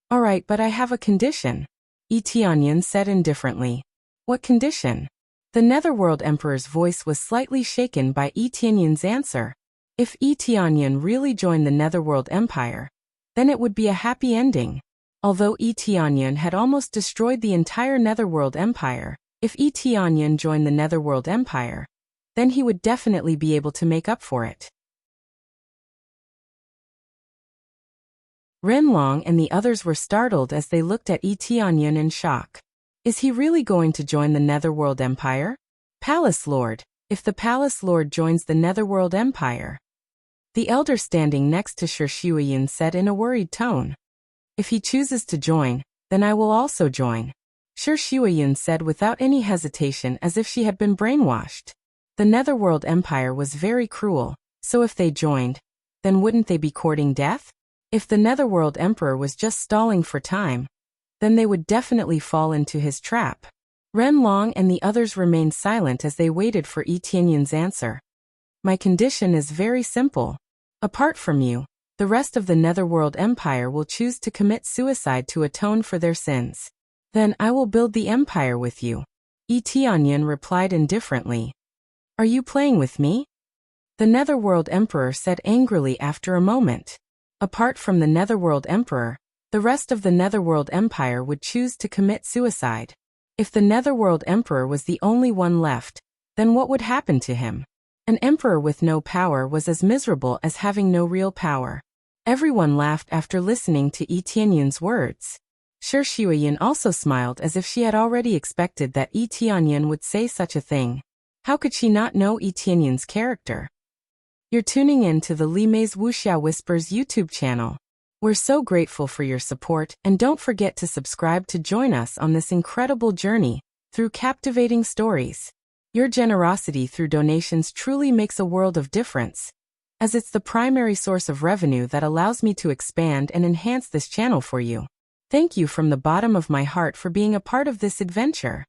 "All right, but I have a condition," Tianyan said indifferently. "What condition?" The Netherworld Emperor's voice was slightly shaken by Tianyan's answer. If Tianyan really joined the Netherworld Empire, then it would be a happy ending. Although Tianyan had almost destroyed the entire Netherworld Empire, if Tianyan joined the Netherworld Empire, then he would definitely be able to make up for it. Renlong and the others were startled as they looked at Tianyan in shock. Is he really going to join the Netherworld Empire? Palace Lord, if the Palace Lord joins the Netherworld Empire. The elder standing next to Shuoyun said in a worried tone. If he chooses to join, then I will also join. Shuoyun said without any hesitation as if she had been brainwashed. The Netherworld Empire was very cruel, so if they joined, then wouldn't they be courting death? If the Netherworld Emperor was just stalling for time, then they would definitely fall into his trap. Renlong and the others remained silent as they waited for Tianyan's answer. My condition is very simple. Apart from you, the rest of the Netherworld Empire will choose to commit suicide to atone for their sins. Then I will build the empire with you. Tianyan replied indifferently. Are you playing with me? The Netherworld Emperor said angrily after a moment. Apart from the Netherworld Emperor, the rest of the Netherworld Empire would choose to commit suicide. If the Netherworld Emperor was the only one left, then what would happen to him? An emperor with no power was as miserable as having no real power. Everyone laughed after listening to Tianyan's words. Shi Xueyan also smiled as if she had already expected that Tianyan would say such a thing. How could she not know Tianyan's character? You're tuning in to the Li Mei's Wuxia Whispers YouTube channel. We're so grateful for your support, and don't forget to subscribe to join us on this incredible journey through captivating stories. Your generosity through donations truly makes a world of difference, as it's the primary source of revenue that allows me to expand and enhance this channel for you. Thank you from the bottom of my heart for being a part of this adventure.